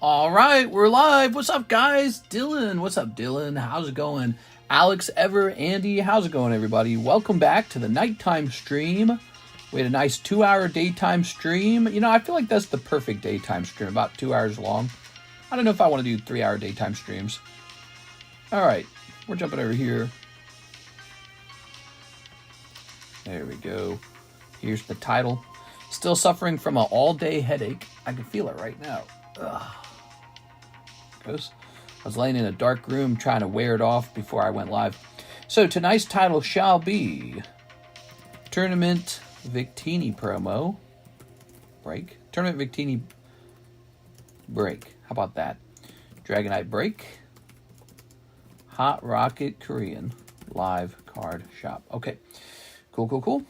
All right, we're live. What's up, guys? Dylan. What's up, Dylan? How's it going? Alex, Ever, Andy, how's it going, everybody? Welcome back to the nighttime stream. We had a nice 2-hour daytime stream. You know, I feel like that's the perfect daytime stream, about 2 hours long. I don't know if I want to do 3-hour daytime streams. All right, we're jumping over here. There we go. Here's the title. Still suffering from an all-day headache. I can feel it right now. Ugh. Goes. I was laying in a dark room trying to wear it off before I went live. So tonight's title shall be Tournament Victini promo break. Tournament Victini break. How about that? Dragonite break. Hot Rocket Korean live card shop. Okay. Cool.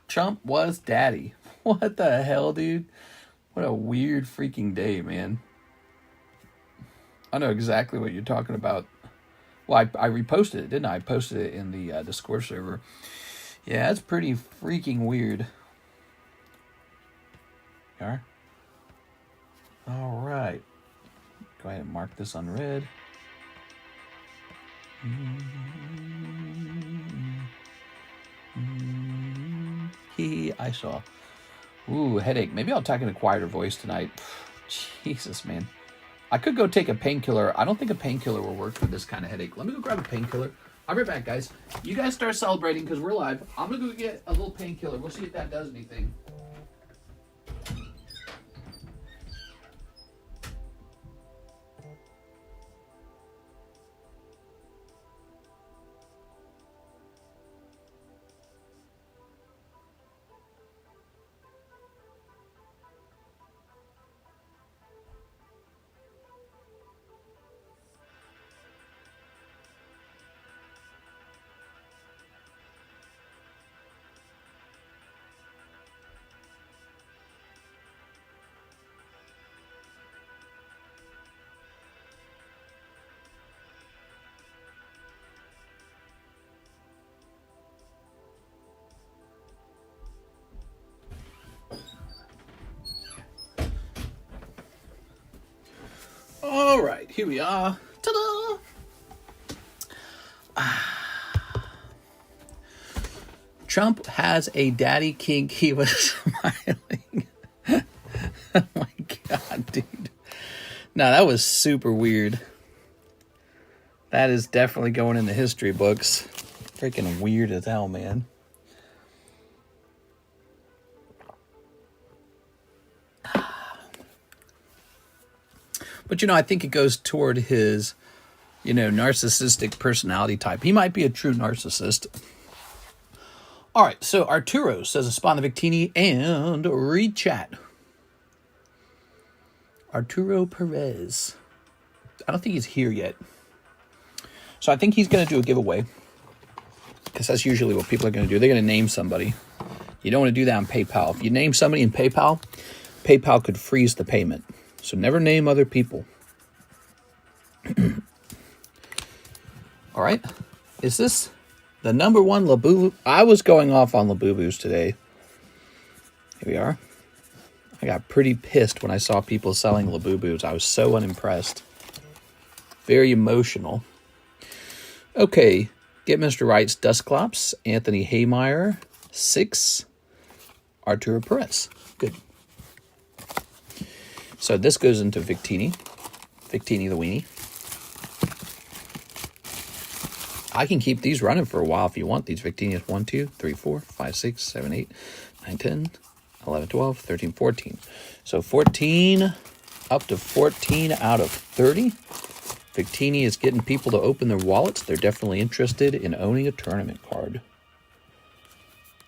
Chump was daddy. What the hell, dude? What a weird freaking day, man. I know exactly what you're talking about. Well, I reposted it, didn't I? I posted it in the Discord server. Yeah, it's pretty freaking weird. All right. Go ahead and mark this unread. I saw. Ooh, headache. Maybe I'll talk in a quieter voice tonight. Jesus, man. I could go take a painkiller. I don't think a painkiller will work for this kind of headache. Let me go grab a painkiller. I'll be right back, guys. You guys start celebrating because we're live. I'm going to go get a little painkiller. We'll see if that does anything. All right, here we are. Ta-da! Trump has a daddy kink. He was smiling. Oh my God, dude. No, that was super weird. That is definitely going in the history books. Freaking weird as hell, man. But, you know, I think it goes toward his, narcissistic personality type. He might be a true narcissist. All right, so Arturo says a spot on the Victini and read chat. Arturo Perez. I don't think he's here yet. So I think he's going to do a giveaway. Because that's usually what people are going to do. They're going to name somebody. You don't want to do that on PayPal. If you name somebody in PayPal, PayPal could freeze the payment. So never name other people. All right. Is this the number one Labubu? I was going off on Labubus today. Here we are. I got pretty pissed when I saw people selling Labubus. I was so unimpressed. Very emotional. Okay. Get Mr. Right's Dusclops. Anthony Haymeyer. 6. Arturo Perez. Good. So this goes into Victini. Victini the weenie. I can keep these running for a while if you want. These Victini's 1, 2, 3, 4, 5, 6, 7, 8, 9, 10, 11, 12, 13, 14. So 14, up to 14 out of 30. Victini is getting people to open their wallets. They're definitely interested in owning a tournament card.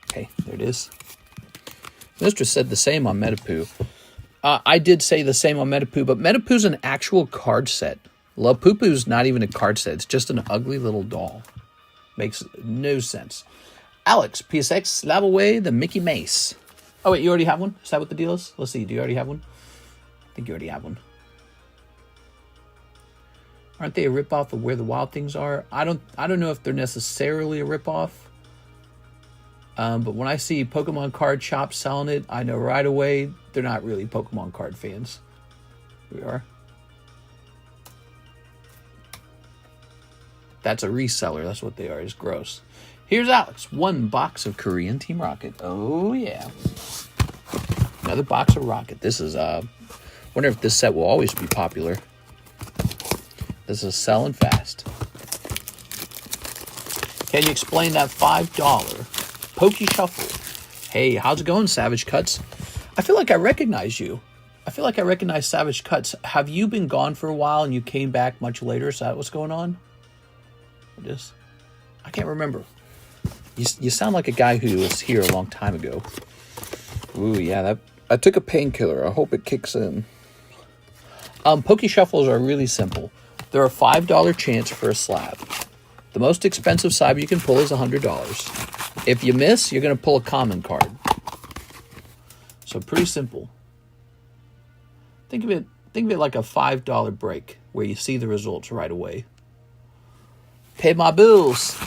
Okay, there it is. Mistress said the same on Metapoo. I did say the same on Metapoo, but Metapoo's an actual card set. Lapupu's not even a card set. It's just an ugly little doll. Makes no sense. Alex, PSX, slap away the Mickey Mace. Oh, wait, you already have one? Is that what the deal is? Let's see. Do you already have one? I think you already have one. Aren't they a ripoff of Where the Wild Things Are? I don't know if they're necessarily a ripoff. But when I see Pokemon card shops selling it, I know right away they're not really Pokemon card fans. Here we are. That's a reseller. That's what they are. It's gross. Here's Alex. 1 box of Korean Team Rocket. Oh, yeah. Another box of Rocket. This is, wonder if this set will always be popular. This is selling fast. Can you explain that $5 Pokey Shuffle? Hey, how's it going, Savage Cuts? I feel like I recognize you. I feel like I recognize Savage Cuts. Have you been gone for a while and you came back much later? Is that what's going on? It is. I can't remember. You sound like a guy who was here a long time ago. Ooh, yeah, that I took a painkiller. I hope it kicks in. Pokey Shuffles are really simple. They're a $5 chance for a slab. The most expensive slab you can pull is $100. If you miss, you're going to pull a common card. So pretty simple. Think of it like a $5 break where you see the results right away. Pay my bills.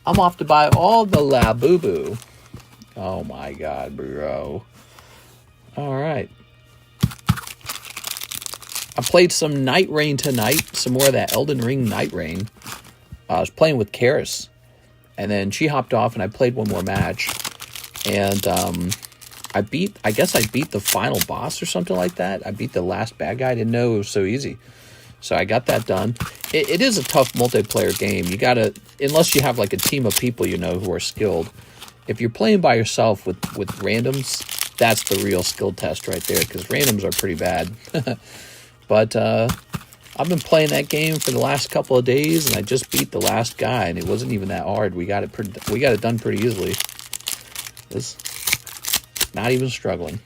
I'm off to buy all the Labubu. Oh my God, bro. All right. I played some Night Rain tonight. Some more of that Elden Ring Night Rain. I was playing with Karis. And then she hopped off and I played one more match. And I guess I beat the final boss or something like that. I beat the last bad guy. I didn't know it was so easy. So I got that done. It is a tough multiplayer game. You gotta, unless you have like a team of people you know who are skilled. If you're playing by yourself with randoms, that's the real skill test right there, because randoms are pretty bad. But I've been playing that game for the last couple of days, and I just beat the last guy, and it wasn't even that hard. We got it done pretty easily. It's not even struggling.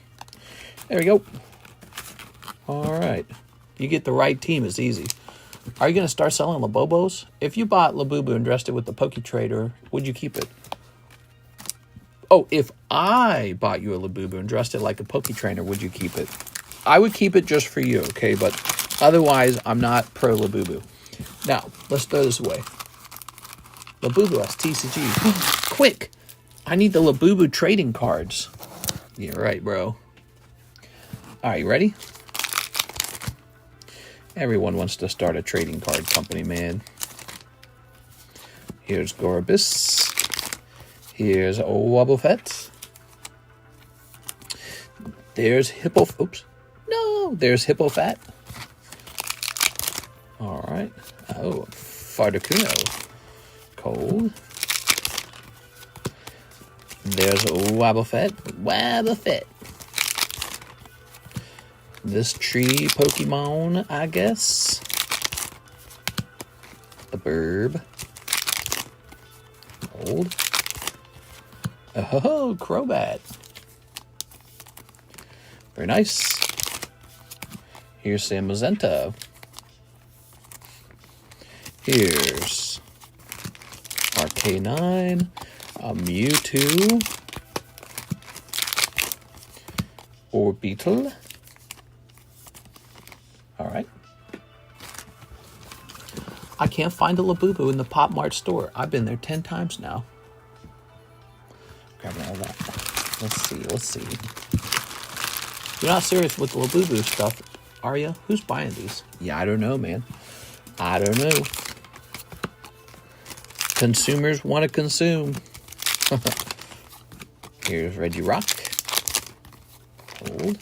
There we go. All right. You get the right team, it's easy. Are you going to start selling Labobos? If you bought Labubu and dressed it with the Poke Trader, would you keep it? Oh, if I bought you a Labubu and dressed it like a Poke Trainer, would you keep it? I would keep it just for you, okay? But otherwise, I'm not pro Labubu. Now, let's throw this away. Labubu has TCG. Quick! I need the Labubu trading cards. Yeah, right, bro. All right, you ready? Everyone wants to start a trading card company, man. Here's Gorbis. Here's Wobbuffet. There's Hippo. Oops. No, there's Hippofat. All right. Oh, Fardakuno. Cold. There's Wobbuffet. Wobbuffet. This tree Pokemon, I guess. The Burb. Old. Oh, Crobat. Very nice. Here's Sam Mazenta. Here's RK9. A Mewtwo. Orbital. All right. I can't find a Labubu in the Pop Mart store. I've been there 10 times now. Grabbing all that. Let's see. You're not serious with the Labubu stuff, are you? Who's buying these? Yeah, I don't know, man. I don't know. Consumers want to consume. Here's Regirock. Old.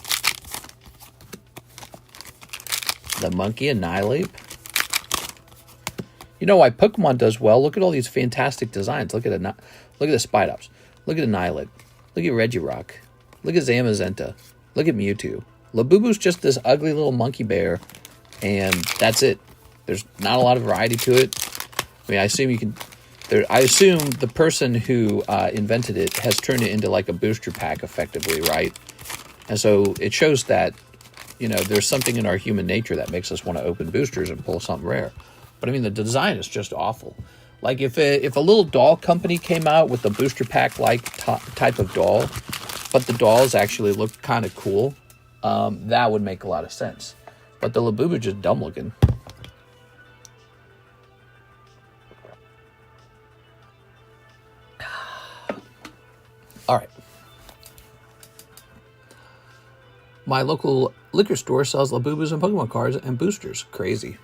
The Monkey Annihilate. You know why Pokemon does well? Look at all these fantastic designs. Look at the Spidops. Look at Annihilate. Look at Regirock. Look at Zamazenta. Look at Mewtwo. Labubu's just this ugly little monkey bear, and that's it. There's not a lot of variety to it. I mean, I assume the person who invented it has turned it into like a booster pack, effectively, right? And so it shows that, you know, there's something in our human nature that makes us want to open boosters and pull something rare. But I mean, the design is just awful. Like if a little doll company came out with a booster pack like type of doll, but the dolls actually looked kind of cool, that would make a lot of sense. But the Labubu just dumb looking. All right. My local liquor store sells Labubus and Pokemon cards and boosters. Crazy.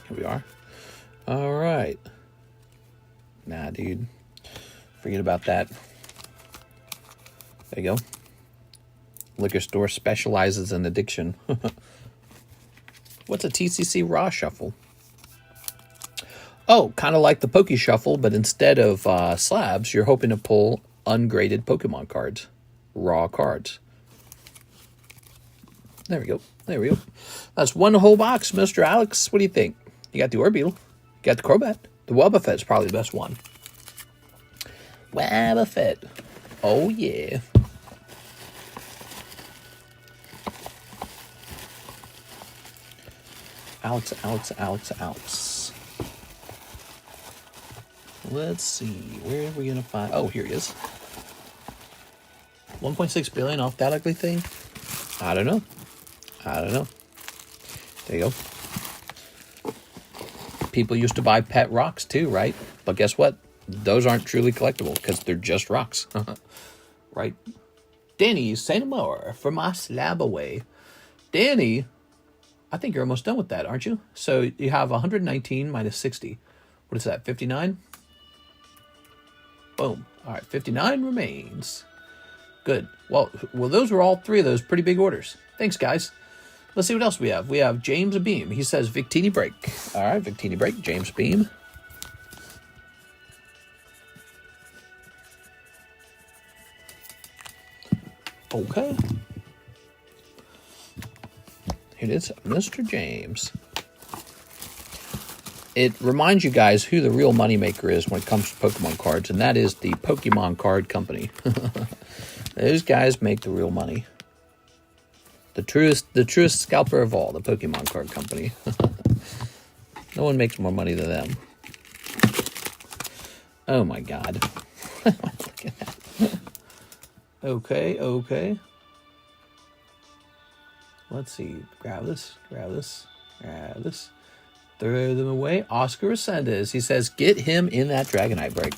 Here we are. All right. Nah, dude. Forget about that. There you go. Liquor store specializes in addiction. What's a TCC Raw Shuffle? Oh, kind of like the Poke Shuffle, but instead of slabs, you're hoping to pull ungraded Pokemon cards. Raw cards. There we go. There we go. That's one whole box, Mr. Alex. What do you think? You got the Orbeetle. You got the Crobat. The Wobbuffet's probably the best one. Wobbuffet. Oh, yeah. Alex. Let's see. Where are we going to find... Oh, here he is. 1.6 billion off that ugly thing? I don't know. There you go. People used to buy pet rocks too, right? But guess what? Those aren't truly collectible because they're just rocks. Right? Danny, say no more for my slab away. Danny, I think you're almost done with that, aren't you? So you have 119 minus 60. What is that, 59? Boom. All right, 59 remains. Good. Well, those were all three of those pretty big orders. Thanks, guys. Let's see what else we have. We have James Beam. He says Victini break. All right, Victini break. James Beam. Okay. Here it is, Mr. James. It reminds you guys who the real moneymaker is when it comes to Pokemon cards, and that is the Pokemon Card Company. Those guys make the real money. The truest scalper of all, the Pokemon Card Company. No one makes more money than them. Oh my God. Look at that. Okay. Let's see. Grab this. Throw them away. Oscar Resendez. He says, get him in that Dragonite break.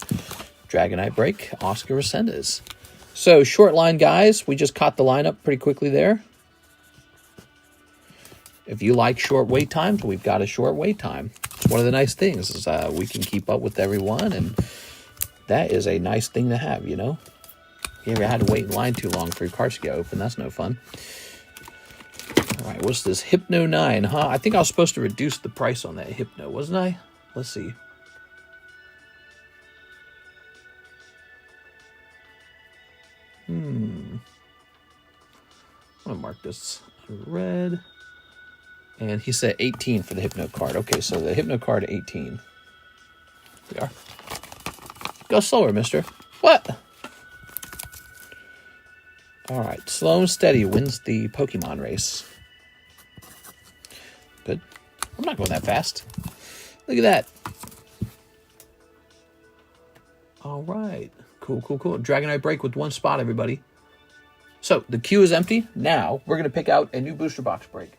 Dragonite break, Oscar Resendez. So, short line, guys. We just caught the lineup pretty quickly there. If you like short wait times, we've got a short wait time. It's one of the nice things is we can keep up with everyone, and that is a nice thing to have, you know? You ever had to wait in line too long for your cards to get open? That's no fun. All right, what's this? Hypno 9, huh? I think I was supposed to reduce the price on that Hypno, wasn't I? Let's see. I'm going to mark this red. And he said 18 for the Hypno card. Okay, so the Hypno card 18. We are. Go slower, mister. What? All right, slow and steady wins the Pokemon race. Good. I'm not going that fast. Look at that. All right. Cool. Dragonite break with one spot, everybody. So, the queue is empty. Now, we're going to pick out a new booster box break.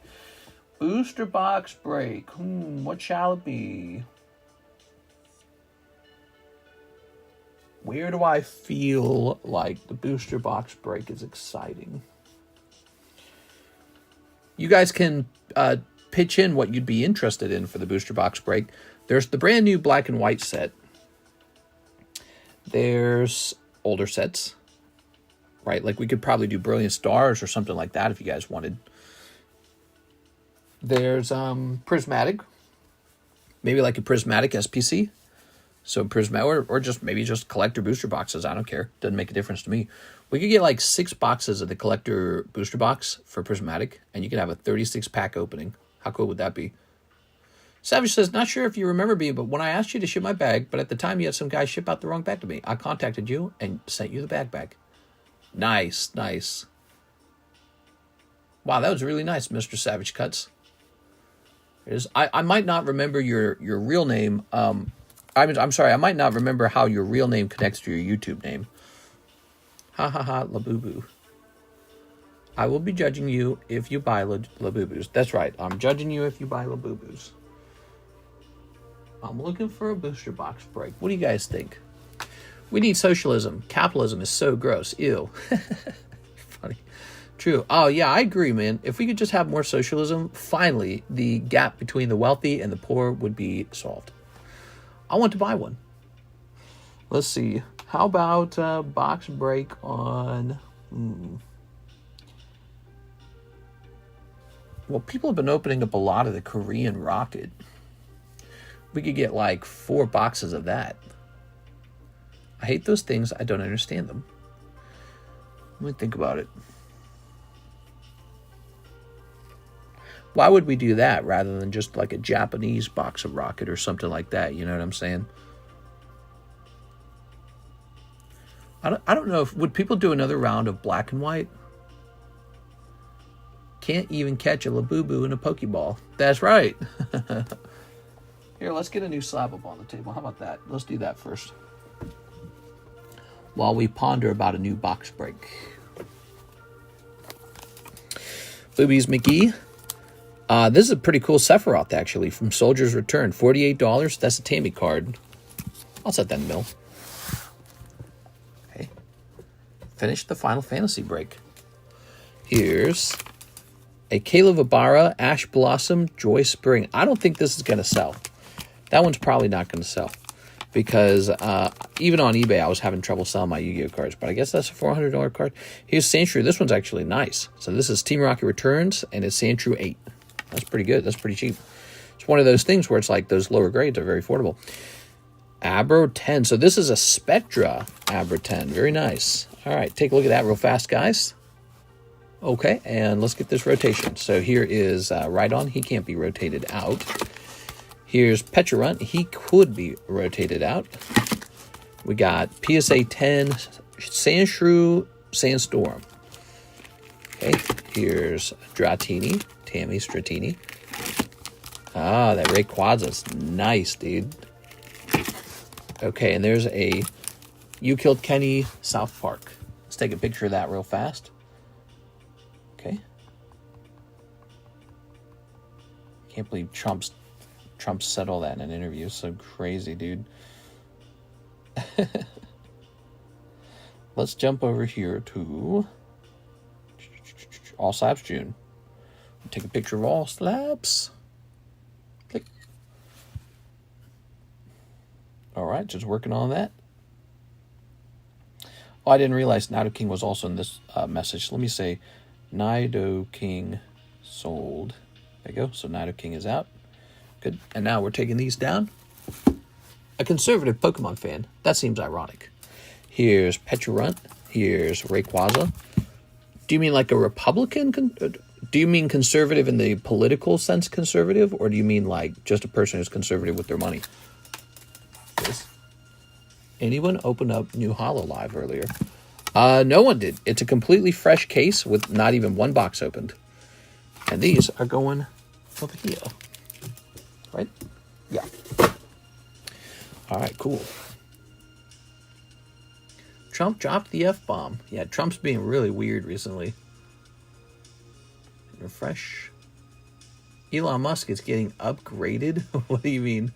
Booster box break. What shall it be? Where do I feel like the booster box break is exciting? You guys can pitch in what you'd be interested in for the booster box break. There's the brand new black and white set. There's older sets, right? Like we could probably do Brilliant Stars or something like that if you guys wanted. There's Prismatic, maybe like a Prismatic SPC. So Prismatic, or just maybe just collector booster boxes. I don't care. Doesn't make a difference to me. We could get like 6 boxes of the collector booster box for Prismatic, and you could have a 36-pack opening. How cool would that be? Savage says, not sure if you remember me, but when I asked you to ship my bag, but at the time you had some guy ship out the wrong bag to me, I contacted you and sent you the bag back. Nice. Wow, that was really nice, Mr. Savage Cuts. I might not remember your real name. I'm sorry, I might not remember how your real name connects to your YouTube name. Labubu. I will be judging you if you buy Labubus. That's right, I'm judging you if you buy Labubus. I'm looking for a booster box break. What do you guys think? We need socialism. Capitalism is so gross. Ew. Funny. True. Oh, yeah, I agree, man. If we could just have more socialism, finally, the gap between the wealthy and the poor would be solved. I want to buy one. Let's see. How about box break on... Well, people have been opening up a lot of the Korean rocket. We could get like 4 boxes of that. I hate those things. I don't understand them. Let me think about it. Why would we do that rather than just like a Japanese box of rocket or something like that? You know what I'm saying? I don't know if... Would people do another round of black and white? Can't even catch a Labubu in a Pokeball. That's right. Here, let's get a new slab up on the table. How about that? Let's do that first, while we ponder about a new box break. Boobies McGee. This is a pretty cool Sephiroth, actually, from Soldier's Return. $48. That's a Tammy card. I'll set that in the middle. Okay. Finish the Final Fantasy break. Here's a Caleb Ibarra, Ash Blossom, Joy Spring. I don't think this is going to sell. That one's probably not going to sell. Because even on eBay, I was having trouble selling my Yu-Gi-Oh cards. But I guess that's a $400 card. Here's Sandshrew. This one's actually nice. So this is Team Rocket Returns, and it's Sandshrew 8. That's pretty good. That's pretty cheap. It's one of those things where it's like those lower grades are very affordable. Abro 10. So this is a Spectra Abro 10. Very nice. All right, take a look at that real fast, guys. Okay, and let's get this rotation. So here is Rhydon. He can't be rotated out. Here's Pecharunt. He could be rotated out. We got PSA 10, Sandshrew, Sandstorm. Okay, here's Dratini, Tammy Stratini. Ah, that Rayquaza's nice, dude. Okay, and there's a You Killed Kenny, South Park. Let's take a picture of that real fast. Okay. Can't believe Trump said all that in an interview. So crazy, dude. Let's jump over here to All Slabs June. Take a picture of all slabs. Click. All right, just working on that. Oh, I didn't realize Nido King was also in this message. Let me say Nido King sold. There you go. So Nido King is out. Good. And now we're taking these down. A conservative Pokemon fan. That seems ironic. Here's Pecharunt. Here's Rayquaza. Do you mean like a Republican? Do you mean conservative in the political sense conservative? Or do you mean like just a person who's conservative with their money? Yes. Anyone open up New Hololive earlier? No one did. It's a completely fresh case with not even one box opened. And these are going over here. Right? Yeah. All right, cool. Trump dropped the F-bomb. Yeah, Trump's being really weird recently. Refresh. Elon Musk is getting upgraded? What do you mean?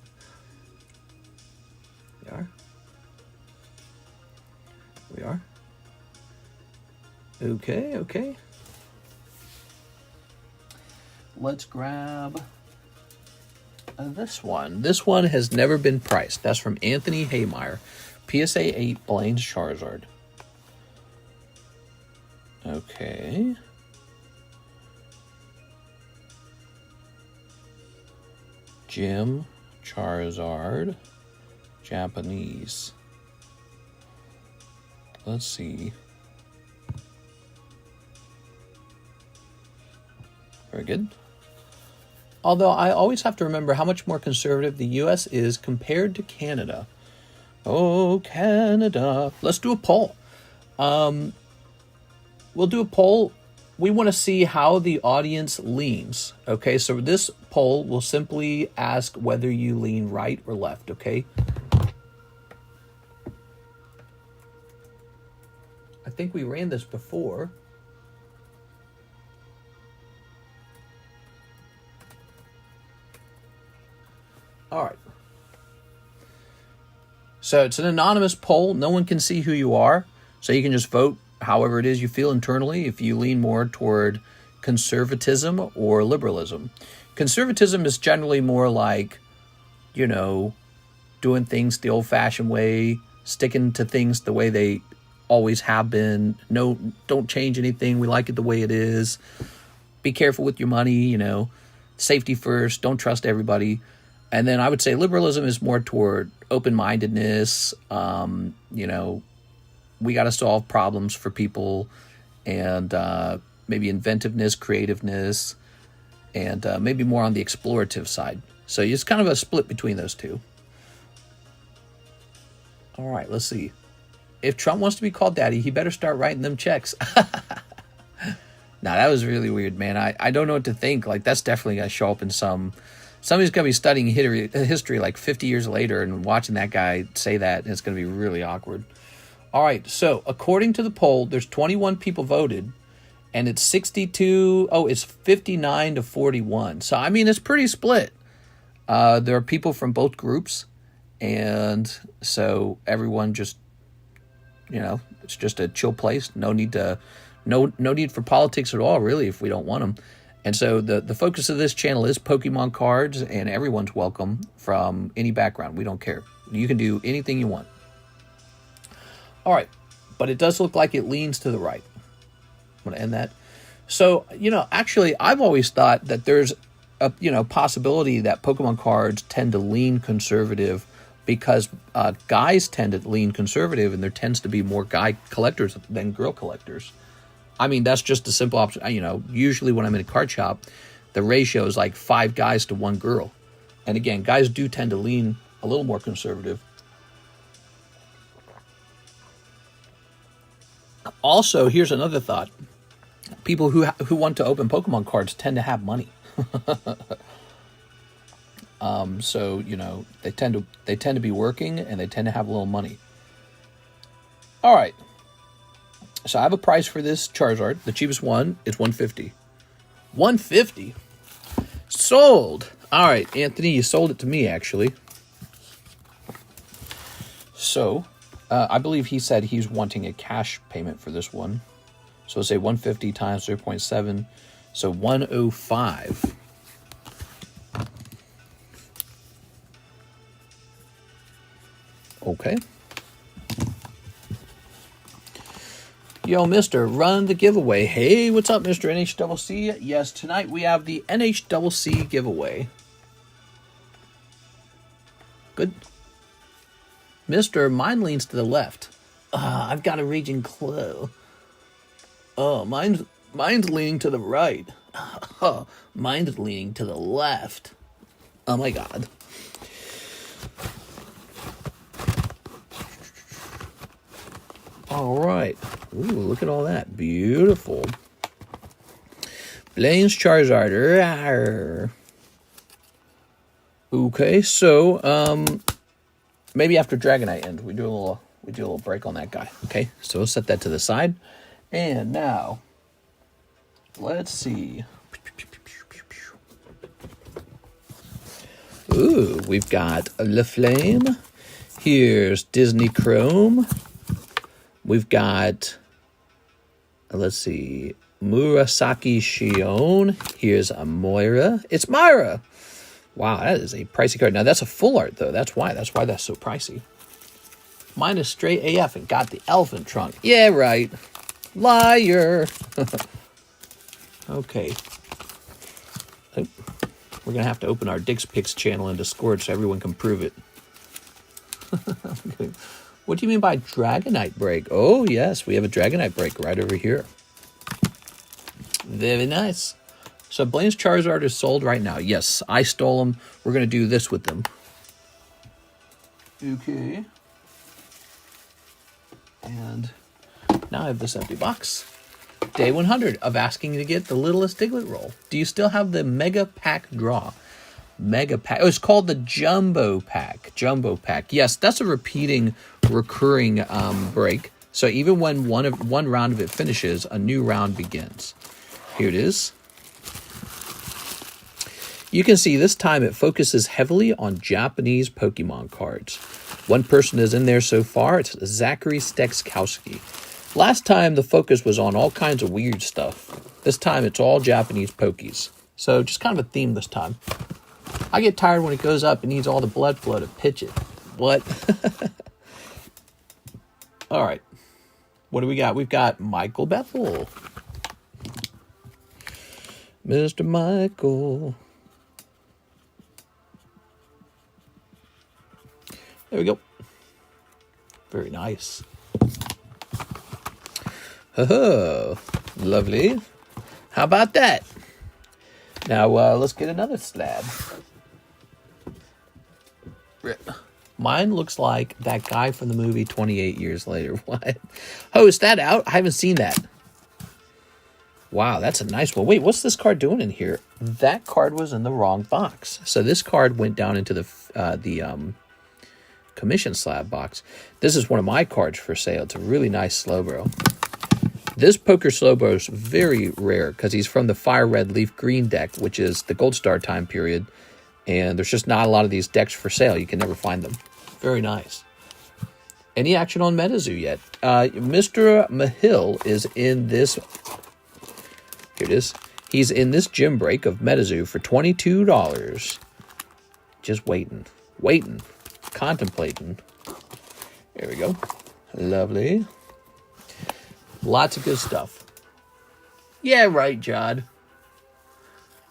We are? We are? Okay, okay. Let's grab this one. This one has never been priced. That's from Anthony Haymeyer. PSA 8 Blaine's Charizard. Okay. Jim Charizard. Japanese. Let's see. Very good. Although I always have to remember how much more conservative the U.S. is compared to Canada. Oh, Canada. Let's do a poll. We'll do a poll. We want to see how the audience leans. Okay, so this poll will simply ask whether you lean right or left, okay? I think we ran this before. All right. So it's an anonymous poll. No one can see who you are. So you can just vote however it is you feel internally, if you lean more toward conservatism or liberalism. Conservatism is generally more like, you know, doing things the old-fashioned way, sticking to things the way they always have been. No, don't change anything. We like it the way it is. Be careful with your money, you know, safety first. Don't trust everybody. And then I would say liberalism is more toward open-mindedness. You know, we got to solve problems for people, and maybe inventiveness, creativeness, and maybe more on the explorative side. So it's kind of a split between those two. All right, let's see. If Trump wants to be called daddy, he better start writing them checks. Now, that was really weird, man. I don't know what to think. Like, that's definitely going to show up in somebody's going to be studying history like 50 years later and watching that guy say that, and it's going to be really awkward. All right, so according to the poll, there's 21 people voted, and it's 59 to 41. So, I mean, it's pretty split. There are people from both groups, and so everyone just, you know, it's just a chill place. No need for politics at all, really, if we don't want them. And so the focus of this channel is Pokemon cards, and everyone's welcome from any background. We don't care. You can do anything you want. All right, but it does look like it leans to the right. I'm going to end that. So, you know, actually, I've always thought that there's a, you know, possibility that Pokemon cards tend to lean conservative because guys tend to lean conservative, and there tends to be more guy collectors than girl collectors. I mean, that's just a simple option. You know, usually when I'm in a card shop, the ratio is like 5 guys to 1 girl. And again, guys do tend to lean a little more conservative. Also, here's another thought. People who want to open Pokemon cards tend to have money. So, you know, they tend to be working, and they tend to have a little money. All right. So I have a price for this Charizard. The cheapest one is $150. $150? Sold. All right, Anthony, you sold it to me, actually. So, I believe he said he's wanting a cash payment for this one. So let's say 150 times 0.7. So 105. Okay. Yo, Mister, run the giveaway. Hey, what's up, Mr. NHCC? Yes, tonight we have the NHCC giveaway. Good. Mister, mine leans to the left. I've got a raging clue. Oh, mine's leaning to the right. Oh, mine's leaning to the left. Oh my God. All right. Ooh, look at all that. Beautiful. Blaine's Charizard. Rawr. Okay, so maybe after Dragonite ends, we do a little break on that guy. Okay, so we'll set that to the side. And now, let's see. Ooh, we've got LaFlame. Here's Disney Chrome. We've got, let's see, Murasaki Shion. Here's a Moira. It's Myra. Wow, that is a pricey card. Now, that's a full art, though. That's why that's so pricey. Mine is straight AF and got the elephant trunk. Yeah, right. Liar. Okay. Oh, we're going to have to open our Dick's Picks channel in Discord so everyone can prove it. Okay. What do you mean by Dragonite break? Oh, yes, we have a Dragonite break right over here. Very nice. So Blaine's Charizard is sold right now. Yes, I stole them. We're going to do this with them. Okay. And now I have this empty box. Day 100 of asking to get the littlest Diglett roll. Do you still have the Mega Pack draw? Mega Pack. Oh, it's called the Jumbo Pack. Jumbo Pack. Yes, that's a recurring break. So even when one round of it finishes, a new round begins. Here it is. You can see this time it focuses heavily on Japanese Pokemon cards. One person is in there so far. It's Zachary Stekskowski. Last time the focus was on all kinds of weird stuff. This time it's all Japanese pokies. So just kind of a theme this time. I get tired when it goes up and needs all the blood flow to pitch it. What? All right. What do we got? We've got Michael Bethel. Mr. Michael. There we go. Very nice. Oh, lovely. How about that? Now, let's get another slab. Rip. Mine looks like that guy from the movie 28 Years Later. What? Oh, is that out? I haven't seen that. Wow, that's a nice one. Wait, what's this card doing in here? That card was in the wrong box. So this card went down into the commission slab box. This is one of my cards for sale. It's a really nice Slowbro. This Poker Slowbro is very rare because he's from the Fire Red Leaf Green deck, which is the Gold Star time period. And there's just not a lot of these decks for sale. You can never find them. Very nice. Any action on Metazoo yet? Mr. Mahill is in this. Here it is. He's in this gym break of Metazoo for $22. Just waiting. Waiting. Contemplating. There we go. Lovely. Lots of good stuff. Yeah, right, Jod.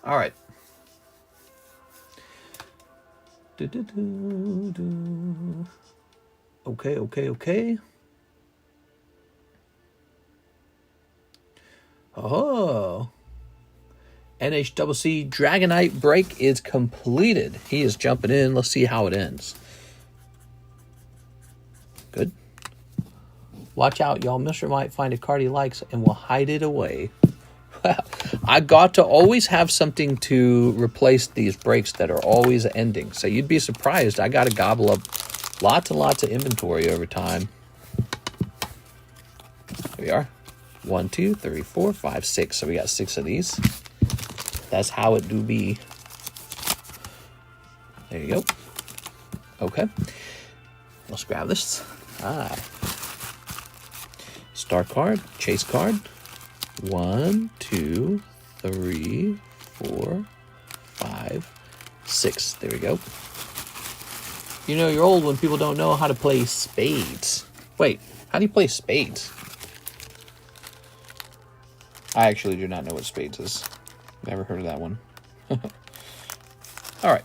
All right. Okay. Oh. NHCC Dragonite break is completed. He is jumping in. Let's see how it ends. Good. Watch out, y'all. Mr. might find a card he likes and will hide it away. I got to always have something to replace these breaks that are always ending. So you'd be surprised. I got to gobble up lots and lots of inventory over time. Here we are. 1, 2, 3, 4, 5, 6. So we got 6 of these. That's how it do be. There you go. Okay. Let's grab this. Star card, chase card. 1, 2, 3, 4, 5, 6. There we go. You know, you're old when people don't know how to play spades. Wait, how do you play spades? I actually do not know what spades is. Never heard of that one. All right.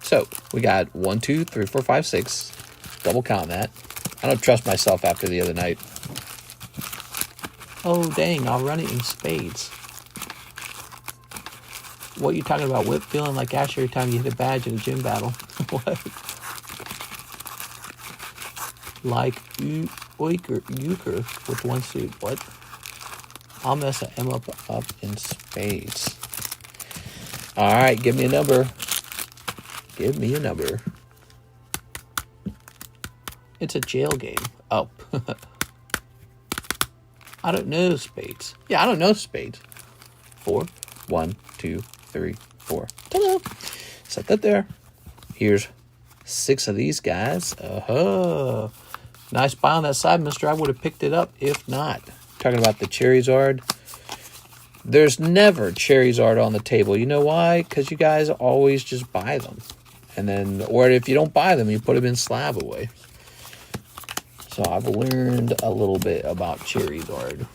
So we got 1, 2, 3, 4, 5, 6. Double count that. I don't trust myself after the other night. Oh, dang, I'll run it in spades. What are you talking about? Whip feeling like Ash every time you hit a badge in a gym battle. What? Like euchre with 1 suit. What? I'll mess him up in spades. All right, give me a number. Give me a number. It's a jail game. Oh. I don't know spades. Yeah, I don't know spades. 4. 1, 2, 3, 4. Ta-da! Set that there. Here's 6 of these guys. Nice buy on that side, mister. I would have picked it up if not. Talking about the Charizard. There's never Charizard on the table. You know why? Because you guys always just buy them. And then, or if you don't buy them, you put them in slab away. So I've learned a little bit about Charizard.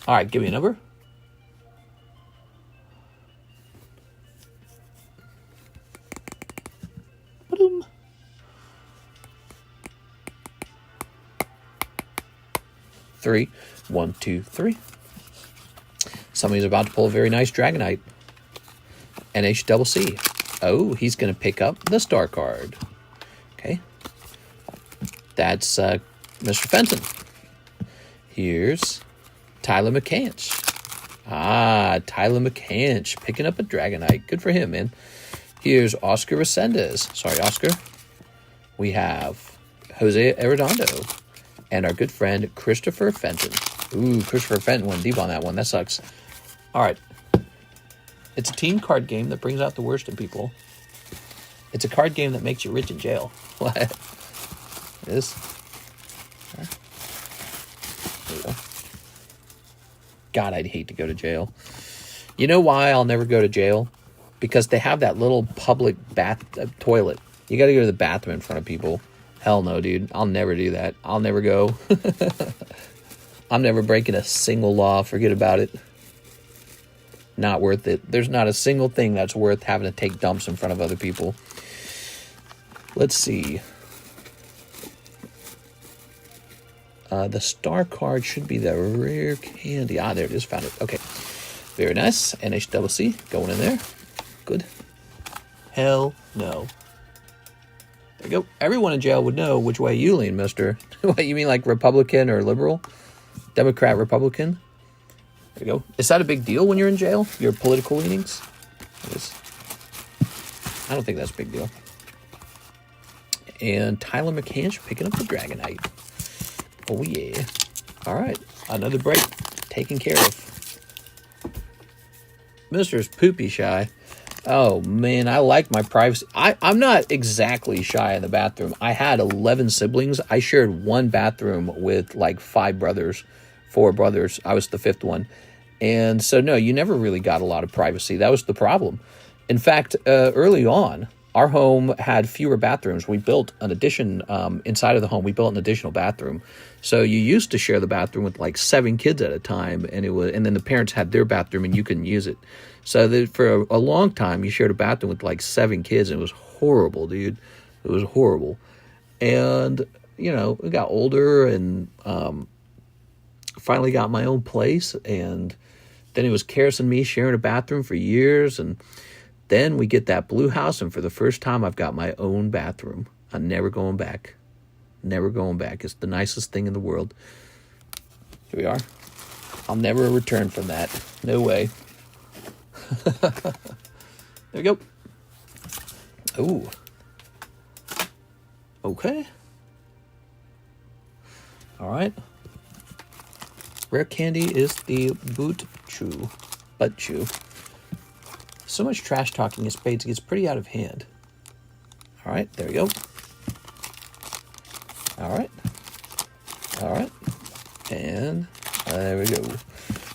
All right, give me a number. Ba-doom. 3. 1, 2, 3. Somebody's about to pull a very nice Dragonite. NHCC. Oh, he's going to pick up the star card. Okay. That's Mr. Fenton. Here's Tyler McCanch. Tyler McCanch picking up a Dragonite. Good for him, man. Here's Oscar Resendez. Sorry, Oscar. We have Jose Arredondo. And our good friend, Christopher Fenton. Ooh, Christopher Fenton went deep on that one. That sucks. All right. It's a team card game that brings out the worst in people. It's a card game that makes you rich in jail. What? It is. There we go. God, I'd hate to go to jail. You know why I'll never go to jail? Because they have that little public bath toilet. You got to go to the bathroom in front of people. Hell no, dude. I'll never do that. I'll never go. I'm never breaking a single law. Forget about it. Not worth it. There's not a single thing that's worth having to take dumps in front of other people. Let's see. The star card should be the rare candy. Ah, there it is. Found it. Okay. Very nice. NHCC going in there. Good. Hell no. There you go. Everyone in jail would know which way you lean, mister. What, you mean like Republican or liberal? Democrat, Republican? There you go. Is that a big deal when you're in jail? Your political leanings? It is. I don't think that's a big deal. And Tyler McCann picking up the Dragonite. Oh, yeah. All right. Another break. Taken care of. Mr.'s poopy shy. Oh, man. I like my privacy. I'm not exactly shy in the bathroom. I had 11 siblings. I shared one bathroom with like 4 brothers. I was the 5th one. And so, no, you never really got a lot of privacy. That was the problem. In fact, early on, our home had fewer bathrooms. We built an addition inside of the home. We built an additional bathroom. So you used to share the bathroom with like 7 kids at a time, and then the parents had their bathroom and you couldn't use it. So for a long time, you shared a bathroom with like 7 kids, and it was horrible, dude. It was horrible. And we got older, and finally got my own place, and then it was Karis and me sharing a bathroom for years, and then we get that blue house, and for the first time, I've got my own bathroom. I'm never going back. Never going back. It's the nicest thing in the world. Here we are. I'll never return from that. No way. There we go. Ooh. Okay. All right. Rare candy is the butt chew. So much trash talking in spades, it gets pretty out of hand. All right, there we go. All right. And there we go.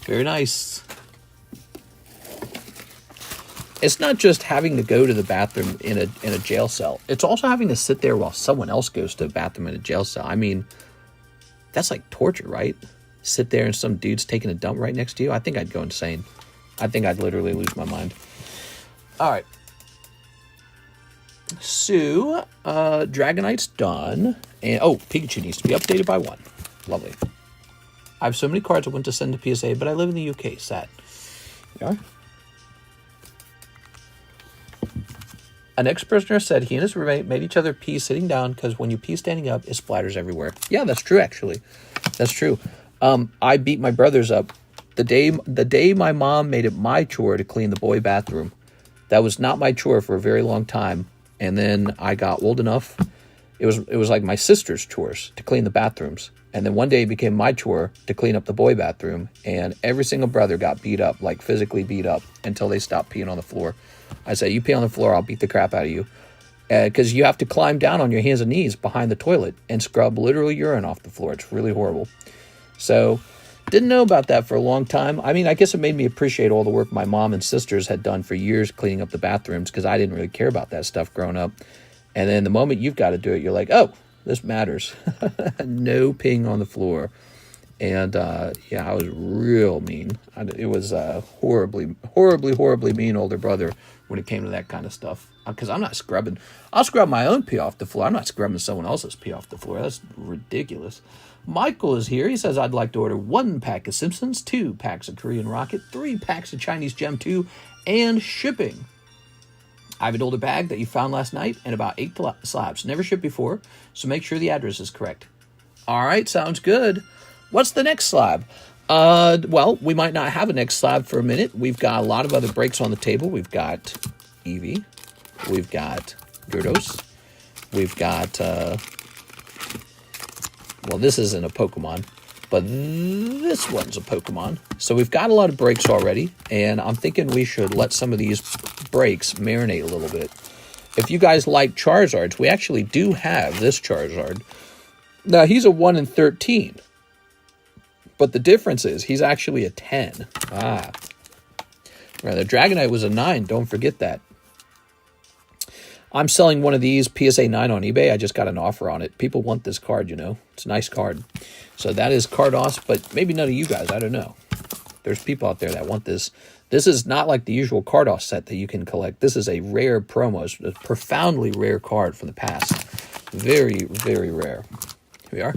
Very nice. It's not just having to go to the bathroom in a jail cell. It's also having to sit there while someone else goes to the bathroom in a jail cell. I mean, that's like torture, right? Sit there and some dude's taking a dump right next to you. I think I'd go insane. I think I'd literally lose my mind. All right. So, Dragonite's done. And, Pikachu needs to be updated by 1. Lovely. I have so many cards I want to send to PSA, but I live in the UK. Sad. There you are. An ex-prisoner said he and his roommate made each other pee sitting down because when you pee standing up, it splatters everywhere. Yeah, that's true, actually. That's true. I beat my brothers up the day my mom made it my chore to clean the boy bathroom. That was not my chore for a very long time. And then I got old enough. It was like my sister's chores to clean the bathrooms. And then one day it became my chore to clean up the boy bathroom. And every single brother got beat up, like physically beat up, until they stopped peeing on the floor. I said, you pee on the floor, I'll beat the crap out of you. Because you have to climb down on your hands and knees behind the toilet and scrub literally urine off the floor. It's really horrible. So, didn't know about that for a long time. I mean, I guess it made me appreciate all the work my mom and sisters had done for years cleaning up the bathrooms, because I didn't really care about that stuff growing up. And then the moment you've got to do it, you're like, oh, this matters. No peeing on the floor. And, I was real mean. It was horribly mean older brother when it came to that kind of stuff. Because I'm not scrubbing. I'll scrub my own pee off the floor. I'm not scrubbing someone else's pee off the floor. That's ridiculous. Michael is here. He says, I'd like to order 1 pack of Simpsons, 2 packs of Korean Rocket, 3 packs of Chinese Gem 2, and shipping. I have an older bag that you found last night and about 8 slabs. Never shipped before, so make sure the address is correct. All right, sounds good. What's the next slab? Well, we might not have a next slab for a minute. We've got a lot of other breaks on the table. We've got Eevee. We've got Gyarados. We've got, well, this isn't a Pokemon, but this one's a Pokemon. So we've got a lot of breaks already, and I'm thinking we should let some of these breaks marinate a little bit. If you guys like Charizards, we actually do have this Charizard. Now, he's a 1 in 13. But the difference is he's actually a 10. Ah. Right, the Dragonite was a 9. Don't forget that. I'm selling one of these PSA 9 on eBay. I just got an offer on it. People want this card, you know. It's a nice card. So that is Carddass, but maybe none of you guys. I don't know. There's people out there that want this. This is not like the usual Carddass set that you can collect. This is a rare promo. It's a profoundly rare card from the past. Very, very rare. Here we are.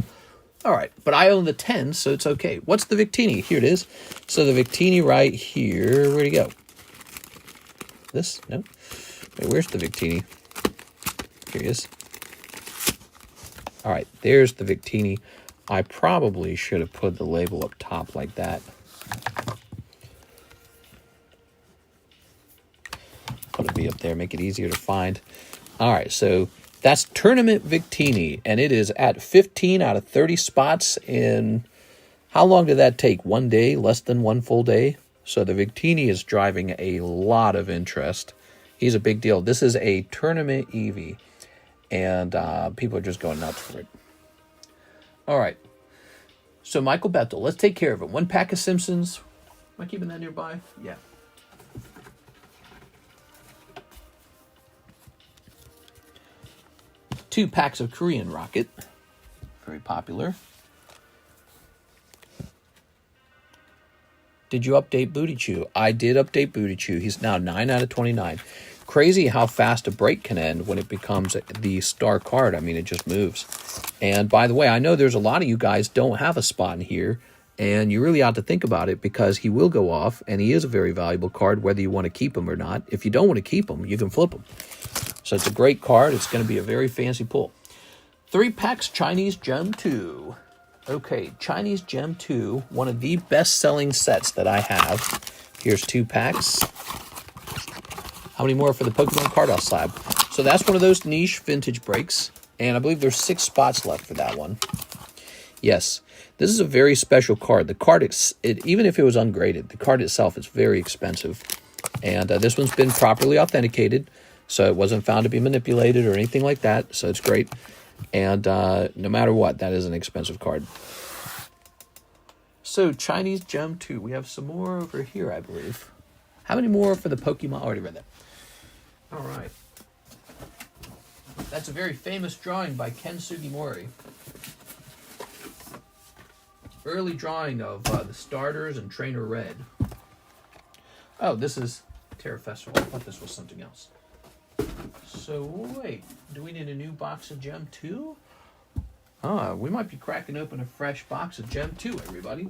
All right, but I own the 10, so it's okay. What's the Victini? Here it is. So the Victini right here. Where'd it go? This? No. Wait, where's the Victini? Here it is. All right, there's the Victini. I probably should have put the label up top like that. Put it be up there, make it easier to find. All right, so that's Tournament Victini, and it is at 15 out of 30 spots in, how long did that take? 1 day, less than 1 full day? So the Victini is driving a lot of interest. He's a big deal. This is a tournament Eevee, and people are just going nuts for it. All right. So Michael Bethel, let's take care of it. 1 pack of Simpsons. Am I keeping that nearby? Yeah. Two packs of Korean Rocket. Very popular. Did you update Booty Chew? I did update Booty Chew. He's now 9 out of 29. Crazy how fast a break can end when it becomes the star card. I mean, it just moves. And by the way, I know there's a lot of you guys don't have a spot in here, and you really ought to think about it because he will go off, and he is a very valuable card, whether you want to keep him or not. If you don't want to keep him, you can flip him. So it's a great card. It's going to be a very fancy pull. 3 packs Chinese Gem 2. Okay, Chinese Gem 2, one of the best-selling sets that I have. Here's 2 packs. How many more for the Pokemon Carddass slab? So that's one of those niche vintage breaks, and I believe there's 6 spots left for that one. Yes, this is a very special card. The card, even if it was ungraded, the card itself is very expensive. And this one's been properly authenticated, so it wasn't found to be manipulated or anything like that, so it's great. And no matter what, that is an expensive card. So, Chinese Gem 2. We have some more over here, I believe. How many more for the Pokemon? I already read that. All right. That's a very famous drawing by Ken Sugimori. Early drawing of the starters and Trainer Red. Oh, this is Terra Festival. I thought this was something else. So, wait. Do we need a new box of Gem 2? We might be cracking open a fresh box of Gem 2, everybody.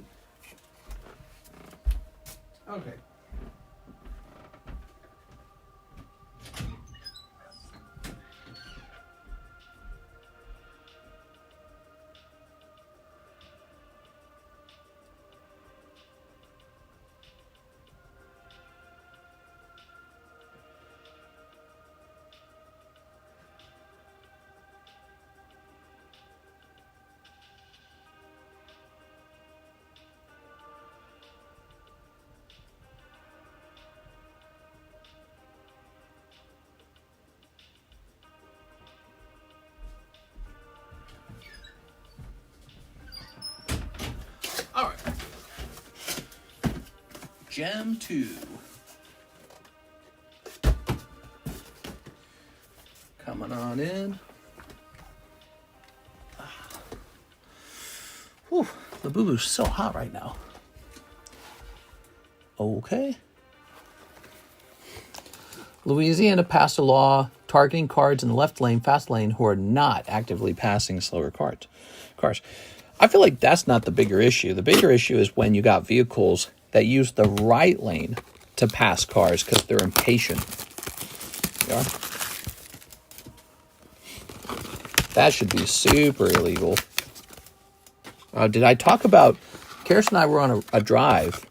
Okay. All right. Gem 2. Coming on in. Whew, the boo-boo's so hot right now. Okay. Louisiana passed a law targeting cards in the left lane, fast lane, who are not actively passing slower cars. I feel like that's not the bigger issue. The bigger issue is when you got vehicles that use the right lane to pass cars because they're impatient. Yeah. That should be super illegal. Did I talk about... Karis and I were on a drive,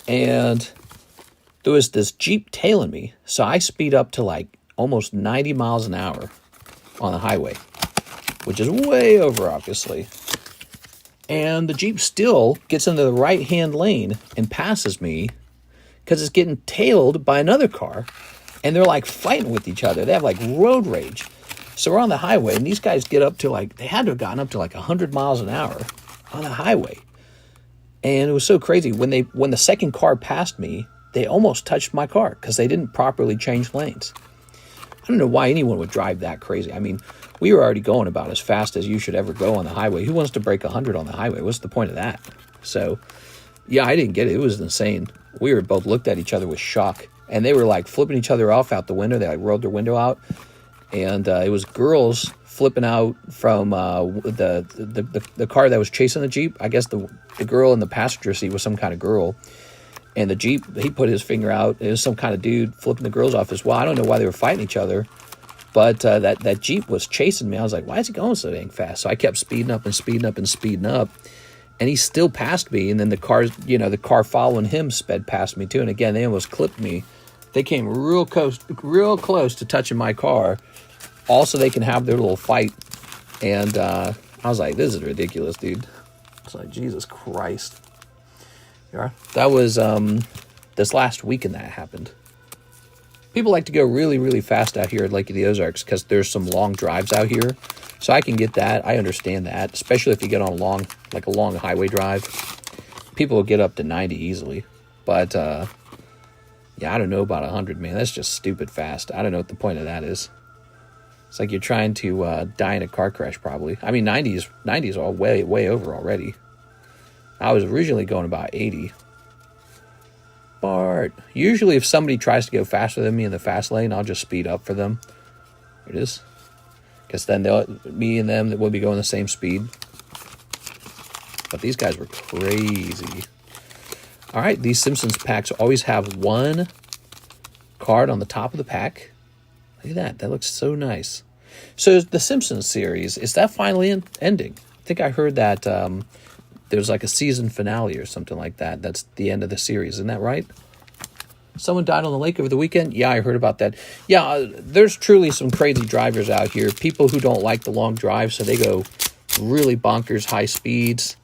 and there was this Jeep tailing me. So I speed up to like almost 90 miles an hour on the highway, which is way over, obviously. And the Jeep still gets into the right-hand lane and passes me because it's getting tailed by another car. And they're like fighting with each other. They have like road rage. So we're on the highway, and these guys get up to like, they had to have gotten up to like 100 miles an hour on the highway. And it was so crazy. When the second car passed me, they almost touched my car because they didn't properly change lanes. I don't know why anyone would drive that crazy. I mean, we were already going about as fast as you should ever go on the highway. Who wants to break 100 on the highway? What's the point of that? So, yeah, I didn't get it. It was insane. We were both looked at each other with shock. And they were like flipping each other off out the window. They like rolled their window out. And it was girls flipping out from the car that was chasing the Jeep. I guess the girl in the passenger seat was some kind of girl. And the Jeep, he put his finger out. It was some kind of dude flipping the girls off as well. I don't know why they were fighting each other. But that Jeep was chasing me. I was like, why is he going so dang fast? So I kept speeding up and speeding up and speeding up. And he still passed me. And then the car following him sped past me too. And again, they almost clipped me. They came real close to touching my car. Also, they can have their little fight. And I was like, this is ridiculous, dude. It's like, Jesus Christ. Yeah, that was this last weekend that happened. People like to go really, really fast out here at Lake of the Ozarks because there's some long drives out here. So I can get that. I understand that, especially if you get on a long highway drive. People will get up to 90 easily. But, yeah, I don't know about 100, man. That's just stupid fast. I don't know what the point of that is. It's like you're trying to die in a car crash, probably. I mean, 90 is all way over already. I was originally going about 80. Bart. Usually if somebody tries to go faster than me in the fast lane, I'll just speed up for them. There it is. Because then me and them will be going the same speed. But these guys were crazy. All right, these Simpsons packs always have one card on the top of the pack. Look at that. That looks so nice. So the Simpsons series, is that finally ending? I think I heard that there's like a season finale or something like that. That's the end of the series. Isn't that right? Someone died on the lake over the weekend? Yeah, I heard about that. Yeah, there's truly some crazy drivers out here. People who don't like the long drives, so they go really bonkers high speeds.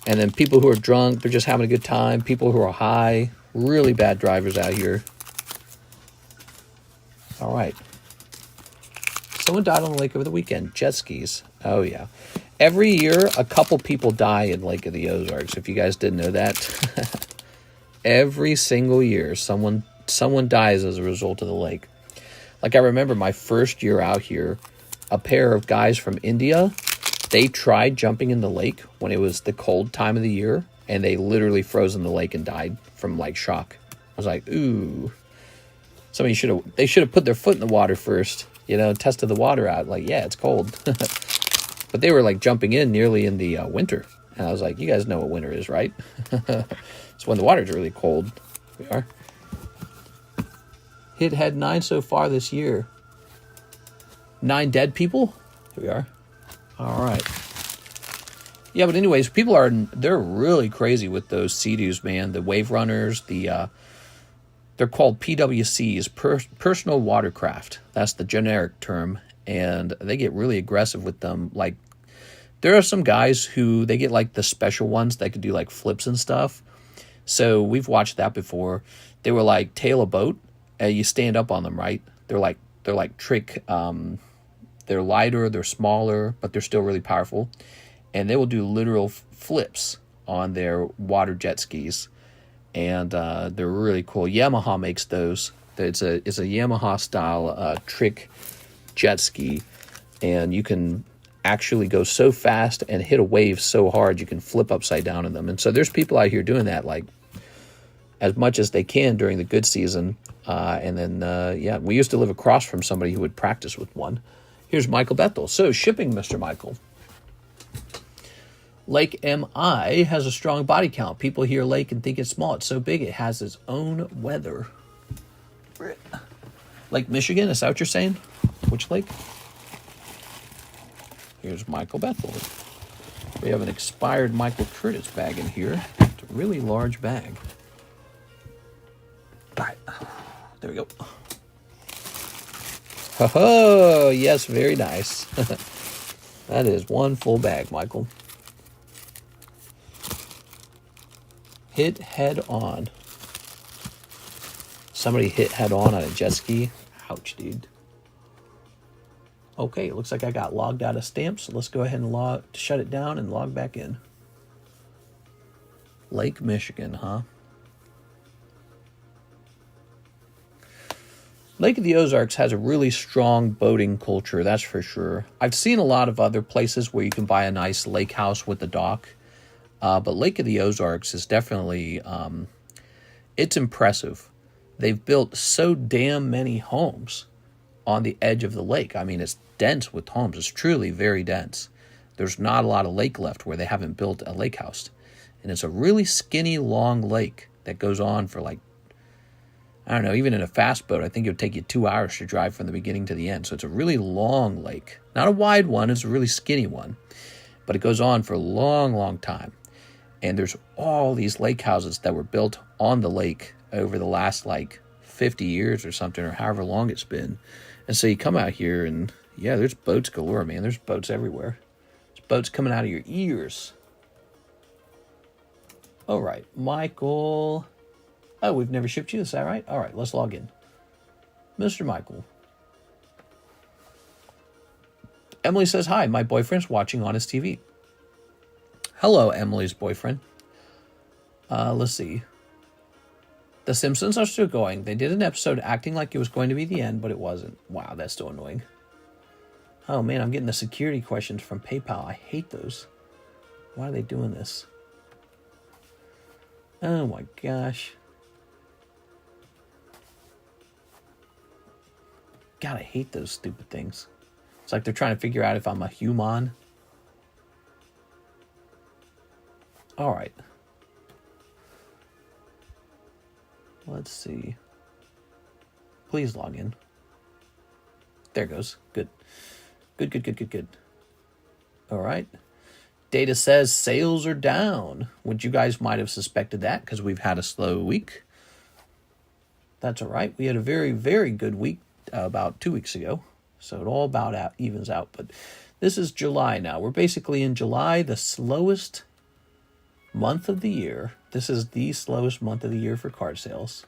And then people who are drunk, they're just having a good time. People who are high, really bad drivers out here. All right. Someone died on the lake over the weekend. Jet skis. Oh, yeah. Every year, a couple people die in Lake of the Ozarks, if you guys didn't know that. Every single year, someone dies as a result of the lake. Like, I remember my first year out here, a pair of guys from India, they tried jumping in the lake when it was the cold time of the year, and they literally froze in the lake and died from, like, shock. I was like, ooh. They should have put their foot in the water first, tested the water out. Like, yeah, it's cold. But they were, like, jumping in nearly in the winter. And I was like, you guys know what winter is, right? It's when the water's really cold. We are. Hit had 9 so far this year. 9 dead people? Here we are. All right. Yeah, but anyways, they're really crazy with those Sea-Doos, man. The Wave Runners, they're called PWCs, Personal Watercraft. That's the generic term. And they get really aggressive with them. Like, there are some guys who, they get like the special ones that could do like flips and stuff. So we've watched that before. They were like tail a boat. You stand up on them, right? They're like trick. They're lighter, they're smaller, but they're still really powerful. And they will do literal flips on their water jet skis. And they're really cool. Yamaha makes those. It's a Yamaha style trick jet ski. And you can actually go so fast and hit a wave so hard you can flip upside down in them. And so there's people out here doing that like as much as they can during the good season. And then, we used to live across from somebody who would practice with one. Here's Michael Bethel. So shipping, Mr. Michael. Lake MI has a strong body count. People hear lake and think it's small. It's so big it has its own weather. Lake Michigan, is that what you're saying? Which lake? Here's Michael Bethel. We have an expired Michael Curtis bag in here. It's a really large bag. All right. There we go. Oh, yes, very nice. That is one full bag, Michael. Hit head on. Somebody hit head on a jet ski. Ouch, dude. Okay, it looks like I got logged out of stamps. So let's go ahead and shut it down and log back in. Lake Michigan, huh? Lake of the Ozarks has a really strong boating culture, that's for sure. I've seen a lot of other places where you can buy a nice lake house with a dock. But Lake of the Ozarks is definitely, it's impressive. They've built so damn many homes on the edge of the lake. I mean, it's dense with homes. It's truly very dense. There's not a lot of lake left where they haven't built a lake house. And it's a really skinny, long lake that goes on for like, I don't know, even in a fast boat, I think it would take you 2 hours to drive from the beginning to the end. So it's a really long lake. Not a wide one, it's a really skinny one. But it goes on for a long, long time. And there's all these lake houses that were built on the lake over the last like 50 years or something, or however long it's been. And so you come out here and, yeah, there's boats galore, man. There's boats everywhere. There's boats coming out of your ears. All right, Michael. Oh, we've never shipped you, is that right? All right, let's log in. Mr. Michael. Emily says, hi, my boyfriend's watching on his TV. Hello, Emily's boyfriend. Let's see. The Simpsons are still going. They did an episode acting like it was going to be the end, but it wasn't. Wow, that's still annoying. Oh, man, I'm getting the security questions from PayPal. I hate those. Why are they doing this? Oh, my gosh. God, I hate those stupid things. It's like they're trying to figure out if I'm a human. All right. Let's see. Please log in. There it goes. Good. Good. All right. Data says sales are down. Which you guys might have suspected that because we've had a slow week. That's all right. We had a very, very good week about 2 weeks ago. So it all about evens out. But this is July now. We're basically in July, the slowest month of the year. This is the slowest month of the year for card sales.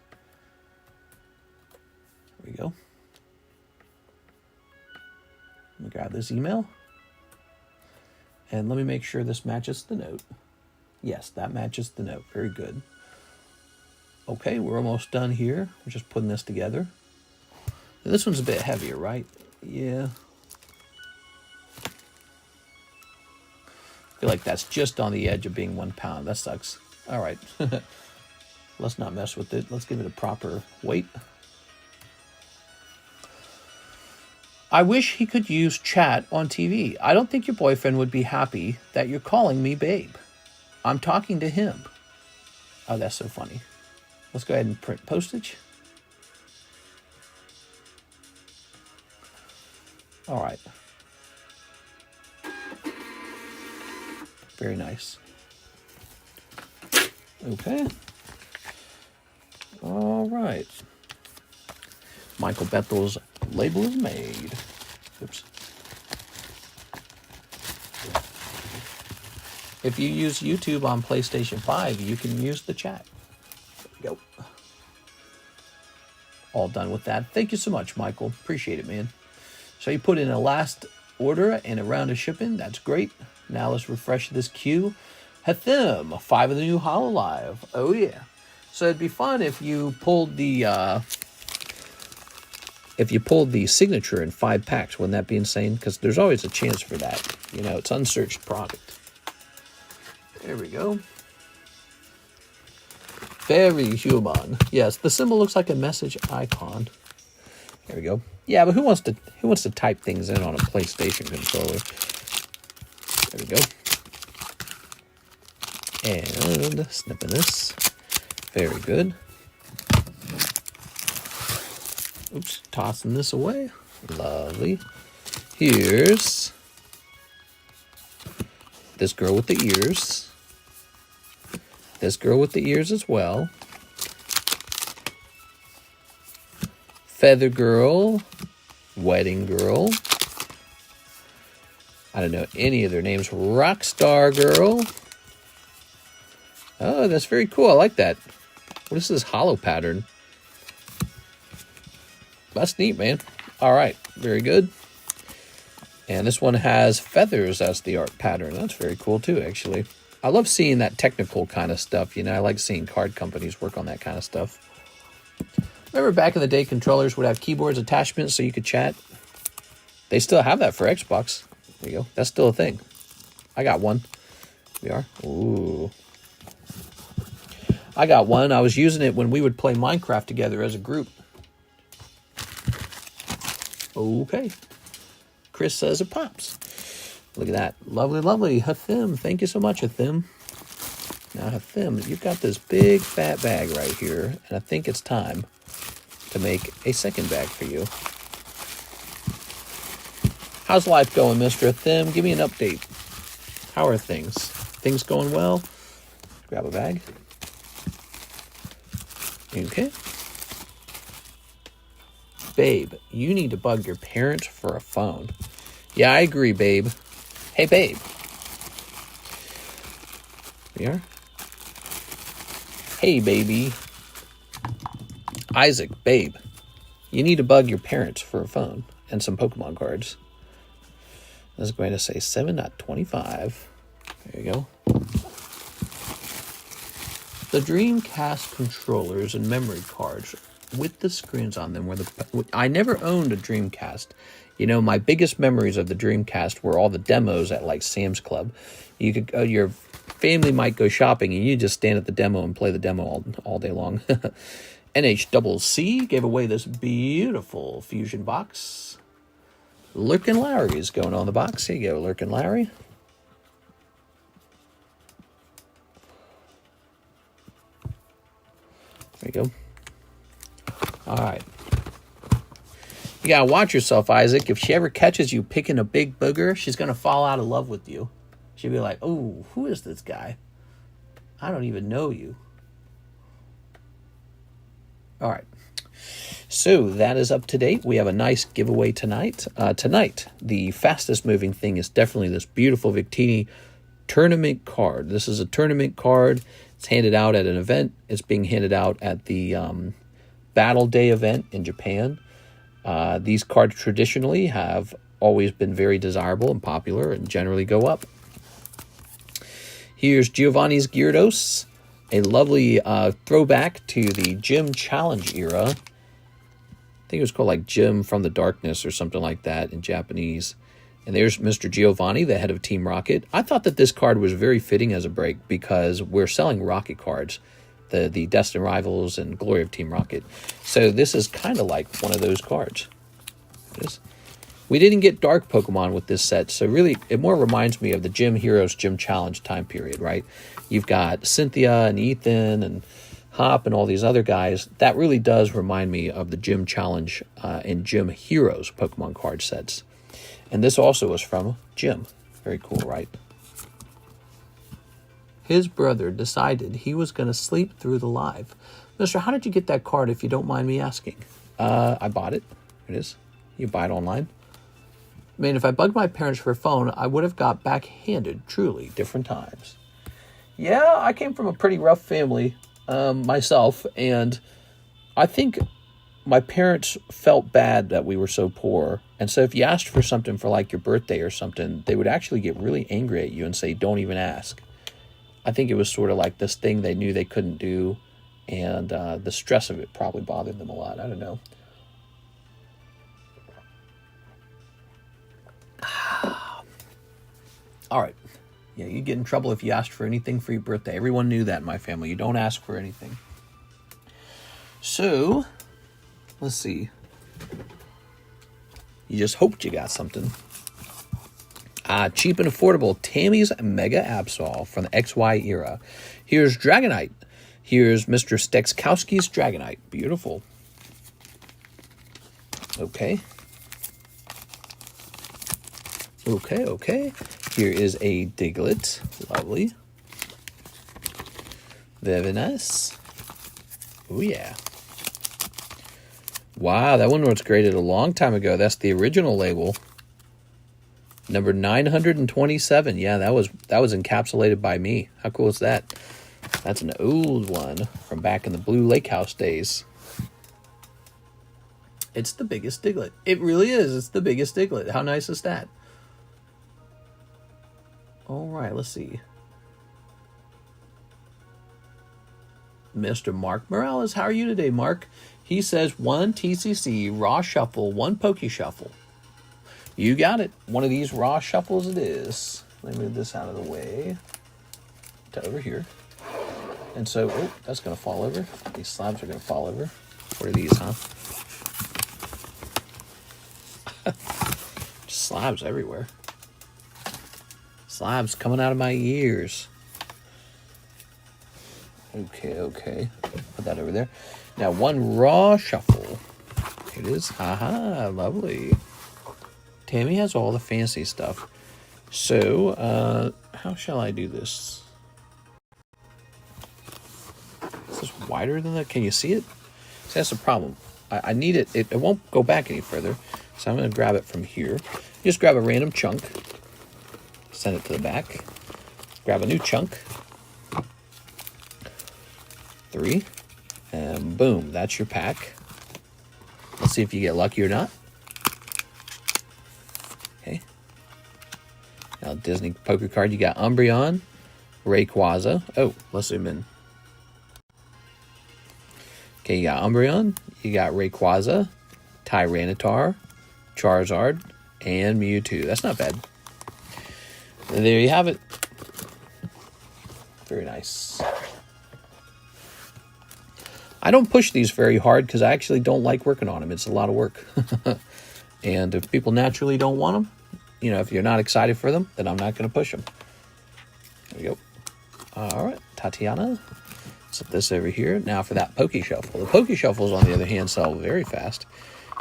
There we go. Let me grab this email. And let me make sure this matches the note. Yes, that matches the note. Very good. Okay, we're almost done here. We're just putting this together. This one's a bit heavier, right? Yeah. I feel like that's just on the edge of being 1 pound. That sucks. All right. Let's not mess with it. Let's give it a proper weight. I wish he could use chat on TV. I don't think your boyfriend would be happy that you're calling me babe. I'm talking to him. Oh, that's so funny. Let's go ahead and print postage. All right. Very nice. Okay. All right. Michael Bethel's label is made. Oops. If you use YouTube on PlayStation 5, you can use the chat. There we go. All done with that. Thank you so much, Michael. Appreciate it, man. So you put in a last order and a round of shipping. That's great. Now let's refresh this queue. Hathim, 5 of the new HoloLive. Oh, yeah. So it'd be fun if you pulled the signature in 5 packs. Wouldn't that be insane? Because there's always a chance for that. You know, it's unsearched product. There we go. Very human. Yes, the symbol looks like a message icon. There we go. Yeah, but who wants to type things in on a PlayStation controller? There we go. And snipping this. Very good. Oops, tossing this away. Lovely. Here's this girl with the ears. This girl with the ears as well. Feather Girl. Wedding Girl. I don't know any of their names. Rockstar Girl. Oh, that's very cool. I like that. What is this hollow pattern? That's neat, man. All right. Very good. And this one has feathers as the art pattern. That's very cool too, actually. I love seeing that technical kind of stuff. You know, I like seeing card companies work on that kind of stuff. Remember back in the day, controllers would have keyboards attachments so you could chat? They still have that for Xbox. There you go. That's still a thing. I got one. We are. Ooh. I got one. I was using it when we would play Minecraft together as a group. Okay. Chris says it pops. Look at that. Lovely, lovely. Hathim. Thank you so much, Hathim. Now, Hathim, you've got this big fat bag right here, and I think it's time to make a second bag for you. How's life going, Mr. Hathim? Give me an update. How are things? Things going well? Grab a bag. Okay. Babe, you need to bug your parents for a phone. Yeah, I agree, babe. Hey, babe. We are. Hey, baby. Isaac, babe. You need to bug your parents for a phone and some Pokemon cards. I was going to say 7.25. There you go. The Dreamcast controllers and memory cards with the screens on them were I never owned a Dreamcast. You know, my biggest memories of the Dreamcast were all the demos at like Sam's Club. You could your family might go shopping and you just stand at the demo and play the demo all day long. NHCC gave away this beautiful Fusion box. Lurkin Larry is going on the box. Here you go, Lurkin Larry. There you go. All right. You gotta watch yourself, Isaac. If she ever catches you picking a big booger, she's gonna fall out of love with you. She'll be like, oh, who is this guy? I don't even know you. All right. So that is up to date. We have a nice giveaway tonight. Tonight, the fastest moving thing is definitely this beautiful Victini tournament card. This is a tournament card. It's handed out at an event. It's being handed out at the Battle Day event in Japan. These cards traditionally have always been very desirable and popular and generally go up. Here's Giovanni's Gyarados, a lovely throwback to the Gym Challenge era. I think it was called like Gym from the Darkness or something like that in Japanese. And there's Mr. Giovanni, the head of Team Rocket. I thought that this card was very fitting as a break because we're selling Rocket cards, the Destined Rivals and Glory of Team Rocket. So this is kind of like one of those cards. It is. We didn't get Dark Pokemon with this set, so really it more reminds me of the Gym Heroes Gym Challenge time period, right? You've got Cynthia and Ethan and Hop and all these other guys. That really does remind me of the Gym Challenge and Gym Heroes Pokemon card sets. And this also is from Jim. Very cool, right? His brother decided he was going to sleep through the live. Mister, how did you get that card, if you don't mind me asking? I bought it. Here it is. You buy it online. I mean, if I bugged my parents for a phone, I would have got backhanded. Truly, different times. Yeah, I came from a pretty rough family myself, and I think my parents felt bad that we were so poor. And so if you asked for something for like your birthday or something, they would actually get really angry at you and say, don't even ask. I think it was sort of like this thing they knew they couldn't do. And the stress of it probably bothered them a lot. I don't know. All right. Yeah, you get in trouble if you asked for anything for your birthday. Everyone knew that in my family. You don't ask for anything. So, let's see. You just hoped you got something. Cheap and affordable Tammy's Mega Absol from the XY era. Here's Dragonite. Here's Mr. Stekskowski's Dragonite. Beautiful. Okay. Okay. Here is a Diglett. Lovely. Very nice. Oh, yeah. Wow, that one was graded a long time ago. That's the original label. Number 927. Yeah, that was encapsulated by me. How cool is that? That's an old one from back in the Blue Lake House days. It's the biggest Diglett. It really is. It's the biggest Diglett. How nice is that? All right, let's see. Mr. Mark Morales, how are you today, Mark? He says 1 TCC Raw Shuffle, 1 Poke Shuffle. You got it. One of these Raw Shuffles it is. Let me move this out of the way to over here. And so, oh, that's going to fall over. These slabs are going to fall over. What are these, huh? Slabs everywhere. Slabs coming out of my ears. Okay. Put that over there. Now, 1 Raw Shuffle. Here it is. Haha, lovely. Tammy has all the fancy stuff. So, how shall I do this? Is this wider than that? Can you see it? See, that's the problem. I need it. It won't go back any further. So I'm going to grab it from here. Just grab a random chunk. Send it to the back. Grab a new chunk. 3. And boom, that's your pack. Let's see if you get lucky or not. Okay. Now, Disney poker card, you got Umbreon, Rayquaza. Oh, let's zoom in. Okay, you got Umbreon, you got Rayquaza, Tyranitar, Charizard, and Mewtwo. That's not bad. And there you have it. Very nice. I don't push these very hard because I actually don't like working on them. It's a lot of work. And if people naturally don't want them, you know, if you're not excited for them, then I'm not going to push them. There we go. All right, Tatiana. Set this over here. Now for that Poke Shuffle. The Poke Shuffles, on the other hand, sell very fast.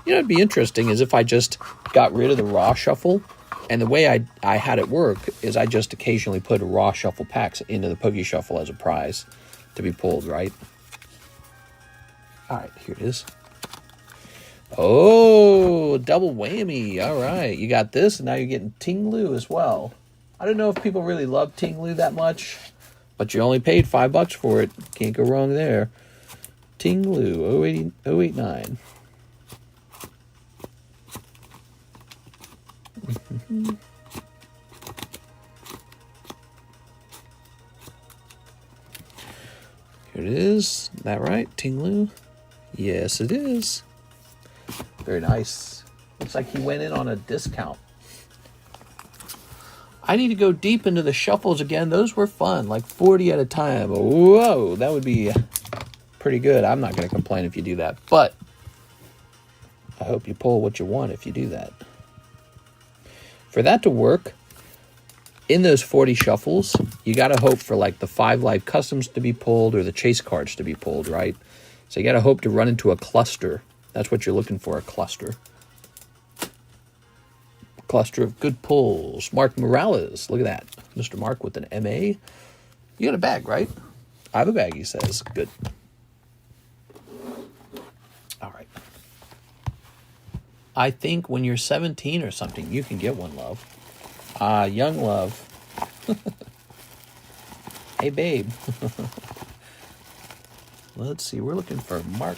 You know, it'd be interesting is if I just got rid of the Raw Shuffle, and the way I had it work is I just occasionally put Raw Shuffle packs into the Poke Shuffle as a prize to be pulled, right? All right, here it is. Oh, double whammy. All right, you got this, and now you're getting Tinglu as well. I don't know if people really love Tinglu that much, but you only paid $5 for it. Can't go wrong there. Tinglu 089. Here it is. Is that right? Tinglu? Yes, it is. Very nice. Looks like he went in on a discount. I need to go deep into the shuffles again. Those were fun, like 40 at a time. Whoa, that would be pretty good. I'm not going to complain if you do that, but I hope you pull what you want if you do that. For that to work, in those 40 shuffles, you got to hope for like the 5 live customs to be pulled or the chase cards to be pulled, right? So you got to hope to run into a cluster. That's what you're looking for, a cluster. Cluster of good pulls. Mark Morales, look at that. Mr. Mark with an MA. You got a bag, right? I have a bag, he says. Good. All right. I think when you're 17 or something, you can get one, love. Young love. Hey, babe. Let's see. We're looking for Mark.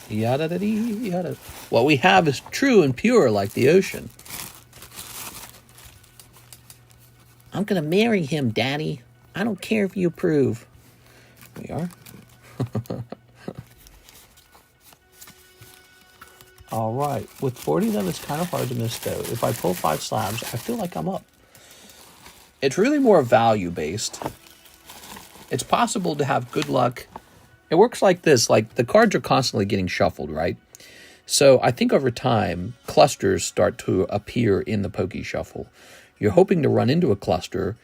Yada da dee yada. What we have is true and pure like the ocean. I'm gonna marry him, Daddy. I don't care if you approve. We are. All right. With 40 of them, it's kind of hard to miss, though. If I pull 5 slabs, I feel like I'm up. It's really more value-based. It's possible to have good luck. It works like this. Like, the cards are constantly getting shuffled, right? So I think over time, clusters start to appear in the Poke Shuffle. You're hoping to run into a cluster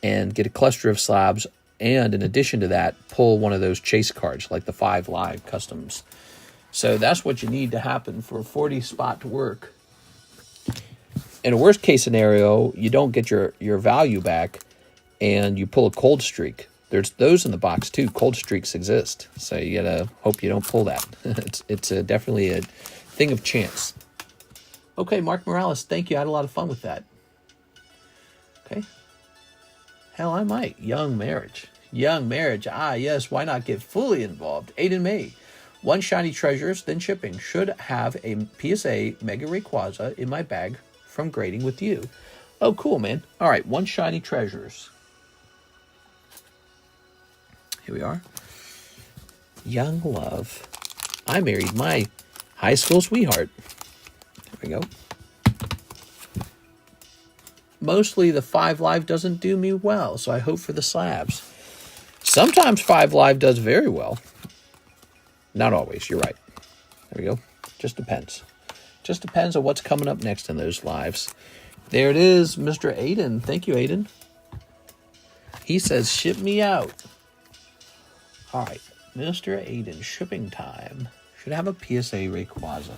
and get a cluster of slabs, and in addition to that, pull one of those chase cards, like the 5 live customs. So that's what you need to happen for a 40 spot to work. In a worst case scenario, you don't get your value back and you pull a cold streak. There's those in the box too. Cold streaks exist. So you gotta hope you don't pull that. it's definitely a thing of chance. Okay, Mark Morales, thank you. I had a lot of fun with that. Okay. Hell, I might. Young marriage. Young marriage. Ah, yes. Why not get fully involved? Aiden May. 1 shiny treasures, then shipping. Should have a PSA Mega Rayquaza in my bag from grading with you. Oh, cool, man. All right, 1 shiny treasures. Here we are. Young love. I married my high school sweetheart. There we go. Mostly the 5 Live doesn't do me well, so I hope for the slabs. Sometimes 5 Live does very well. Not always, you're right. There we go. Just depends. Just depends on what's coming up next in those lives. There it is, Mr. Aiden. Thank you, Aiden. He says, ship me out. All right, Mr. Aiden, shipping time. Should have a PSA Rayquaza.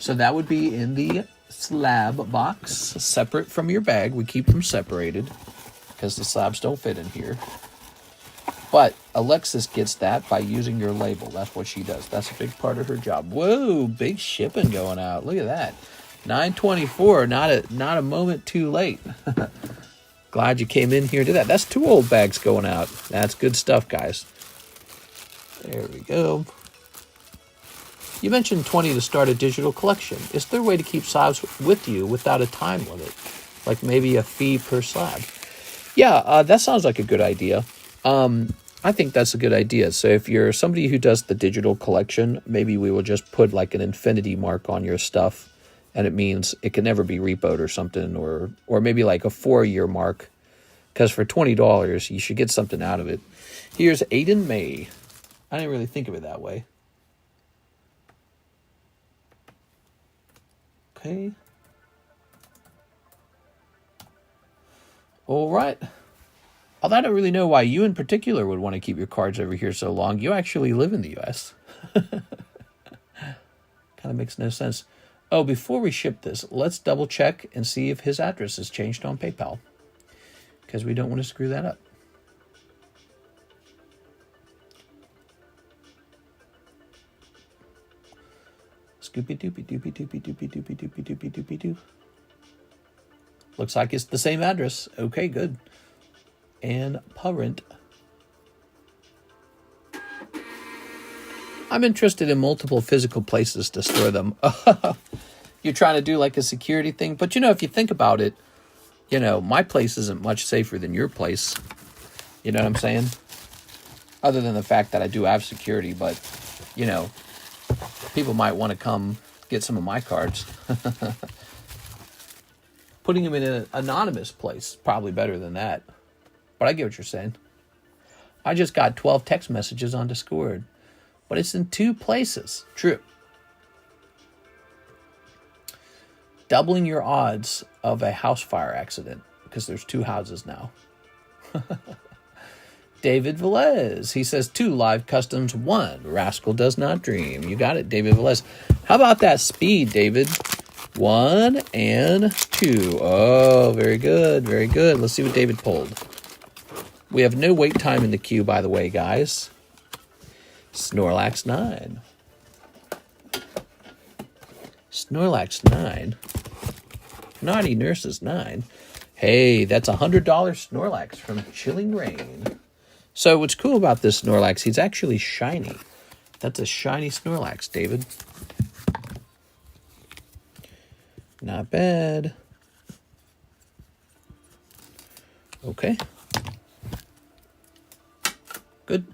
So that would be in the slab box, separate from your bag. We keep them separated because the slabs don't fit in here. But Alexis gets that by using your label. That's what she does. That's a big part of her job. Whoa, big shipping going out. Look at that. 924, not a moment too late. Glad you came in here to that. That's 2 old bags going out. That's good stuff, guys. There we go. You mentioned 20 to start a digital collection. Is there a way to keep slabs with you without a time limit? Like maybe a fee per slab? Yeah, that sounds like a good idea. I think that's a good idea. So if you're somebody who does the digital collection, maybe we will just put like an infinity mark on your stuff, and it means it can never be repoed or something, or maybe like a 4-year mark, because for $20 you should get something out of it. Here's Aiden May. I didn't really think of it that way. Okay. All right. Although I don't really know why you in particular would want to keep your cards over here so long. You actually live in the U.S. Kind of makes no sense. Oh, before we ship this, let's double check and see if his address has changed on PayPal, because we don't want to screw that up. Scoopy doopy doopy doopy doopy doopy doopy doopy doopy doo. Looks like it's the same address. Okay, good. And parent. I'm interested in multiple physical places to store them. You're trying to do like a security thing, but you know, if you think about it, you know, my place isn't much safer than your place. You know what I'm saying? Other than the fact that I do have security, but you know, people might want to come get some of my cards. Putting them in an anonymous place, probably better than that. But I get what you're saying. I just got 12 text messages on Discord. But it's in 2 places. True. Doubling your odds of a house fire accident, because there's 2 houses now. David Velez. He says 2 live customs, 1 Rascal Does Not Dream. You got it, David Velez. How about that speed, David? 1 and 2. Oh, very good. Very good. Let's see what David pulled. We have no wait time in the queue, by the way, guys. Snorlax 9. Snorlax 9. Naughty Nurses 9. Hey, that's $100 Snorlax from Chilling Rain. So what's cool about this Snorlax, he's actually shiny. That's a shiny Snorlax, David. Not bad. Okay. Good.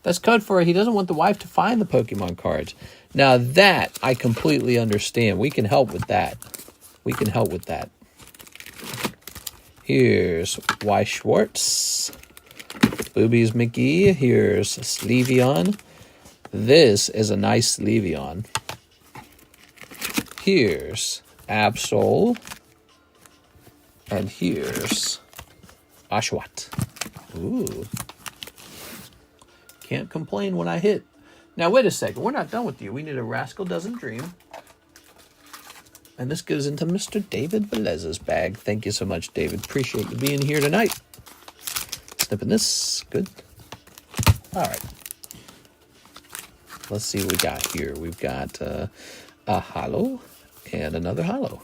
That's code for he doesn't want the wife to find the Pokemon cards. Now that I completely understand. We can help with that. We can help with that. Here's Weiss Schwartz. Boobies McGee. Here's Sleeveon. This is a nice Sleeveon. Here's Absol. And here's Oshawott. Ooh. Can't complain when I hit. Now, wait a second. We're not done with you. We need a Rascal Doesn't Dream. And this goes into Mr. David Velez's bag. Thank you so much, David. Appreciate you being here tonight. Snipping this. Good. All right. Let's see what we got here. We've got a holo and another holo.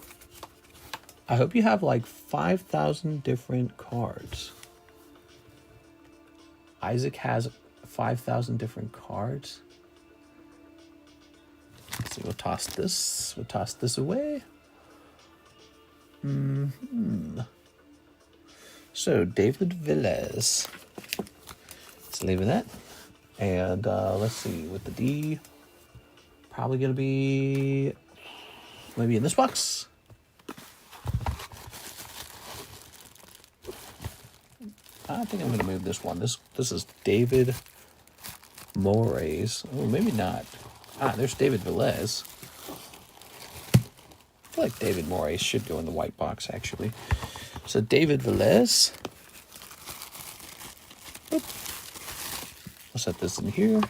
I hope you have like 5,000 different cards. Isaac has 5,000 different cards. Let's see, we'll toss this. We'll toss this away. So, David Velez. Let's leave it at that. And let's see, with the D, probably going to be maybe in this box. I think I'm going to move this one. This is David Moraes. Oh, maybe not. There's David Velez. I feel like David Moraes should go in the white box, actually. So David Velez. Oop. I'll set this in here.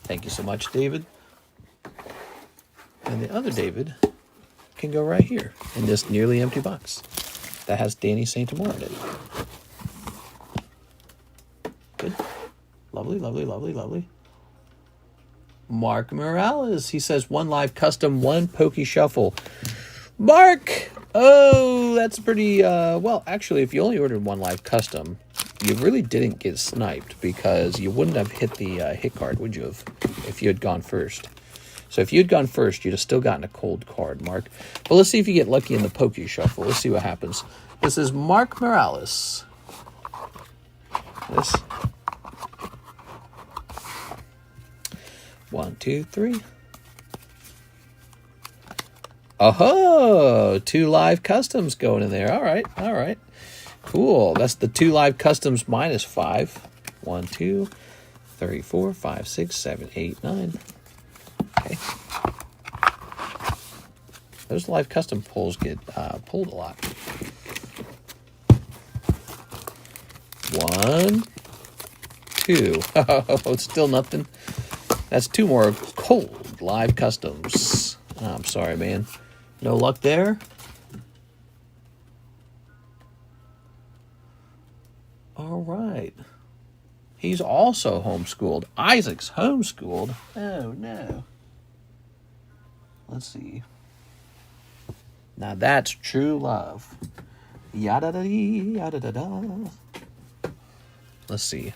Thank you so much, David. And the other David can go right here in this nearly empty box that has Danny St. Amour in it. Good. Lovely, lovely, lovely, lovely. Mark Morales. He says 1 live custom, 1 pokey shuffle. Mark! Oh, that's pretty... well, actually, if you only ordered 1 live custom, you really didn't get sniped because you wouldn't have hit the hit card, would you have, if you had gone first? So if you had gone first, you'd have still gotten a cold card, Mark. But let's see if you get lucky in the pokey shuffle. Let's see what happens. This is Mark Morales. This... 1, 2, 3. Oh, 2 live customs going in there. All right, all right. Cool. That's the 2 live customs minus 5. 1, 2, 3, 4, 5, 6, 7, 8, 9. Okay. Those live custom pulls get pulled a lot. 1, 2. Oh, it's still nothing. That's 2 more cold live customs. Oh, I'm sorry, man. No luck there. All right. He's also homeschooled. Isaac's homeschooled. Oh, no. Let's see. Now that's true love. Yada-da-dee, yada-da-da. Let's see.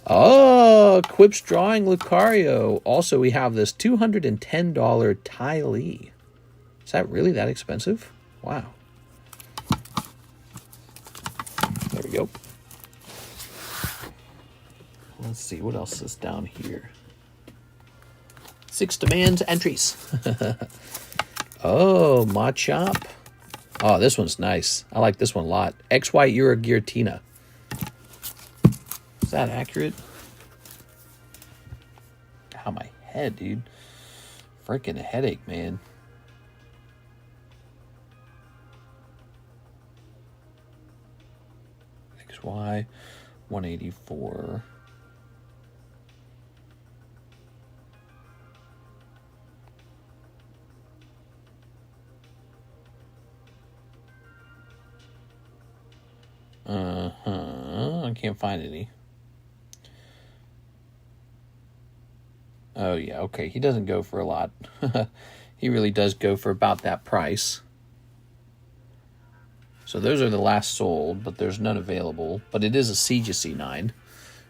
Oh, Quip's Drawing Lucario. Also, we have this $210 Ty Lee. Is that really that expensive? Wow. There we go. Let's see, what else is down here? 6 demands entries. Oh, Machop. Oh, this one's nice. I like this one a lot. XY Euro Giratina. Is that accurate? Ow, my head, dude. Freaking headache, man. XY 184. I can't find any. Oh, yeah, okay. He doesn't go for a lot. He really does go for about that price. So those are the last sold, but there's none available. But it is a CGC 9.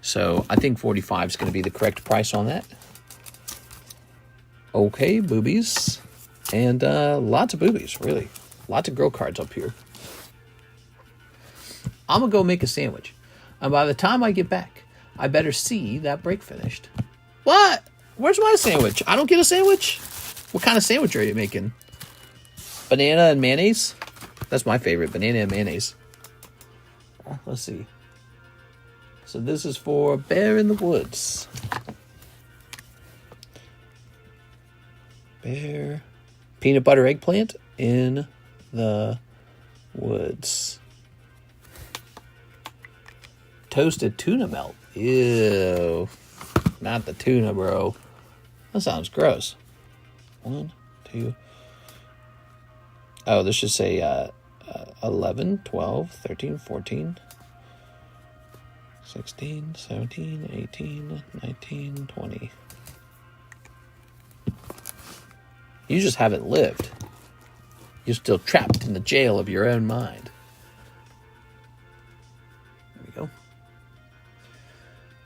So I think 45 is going to be the correct price on that. Okay, boobies. And lots of boobies, really. Lots of girl cards up here. I'm going to go make a sandwich. And by the time I get back, I better see that break finished. What? Where's my sandwich? I don't get a sandwich? What kind of sandwich are you making? Banana and mayonnaise? That's my favorite, banana and mayonnaise. Let's see. So this is for Bear in the Woods. Bear. Peanut butter eggplant in the woods. Toasted tuna melt. Ew. Not the tuna, bro. That sounds gross. 1, 2. Oh, this should say 11, 12, 13, 14, 16, 17, 18, 19, 20. You just haven't lived. You're still trapped in the jail of your own mind. There we go.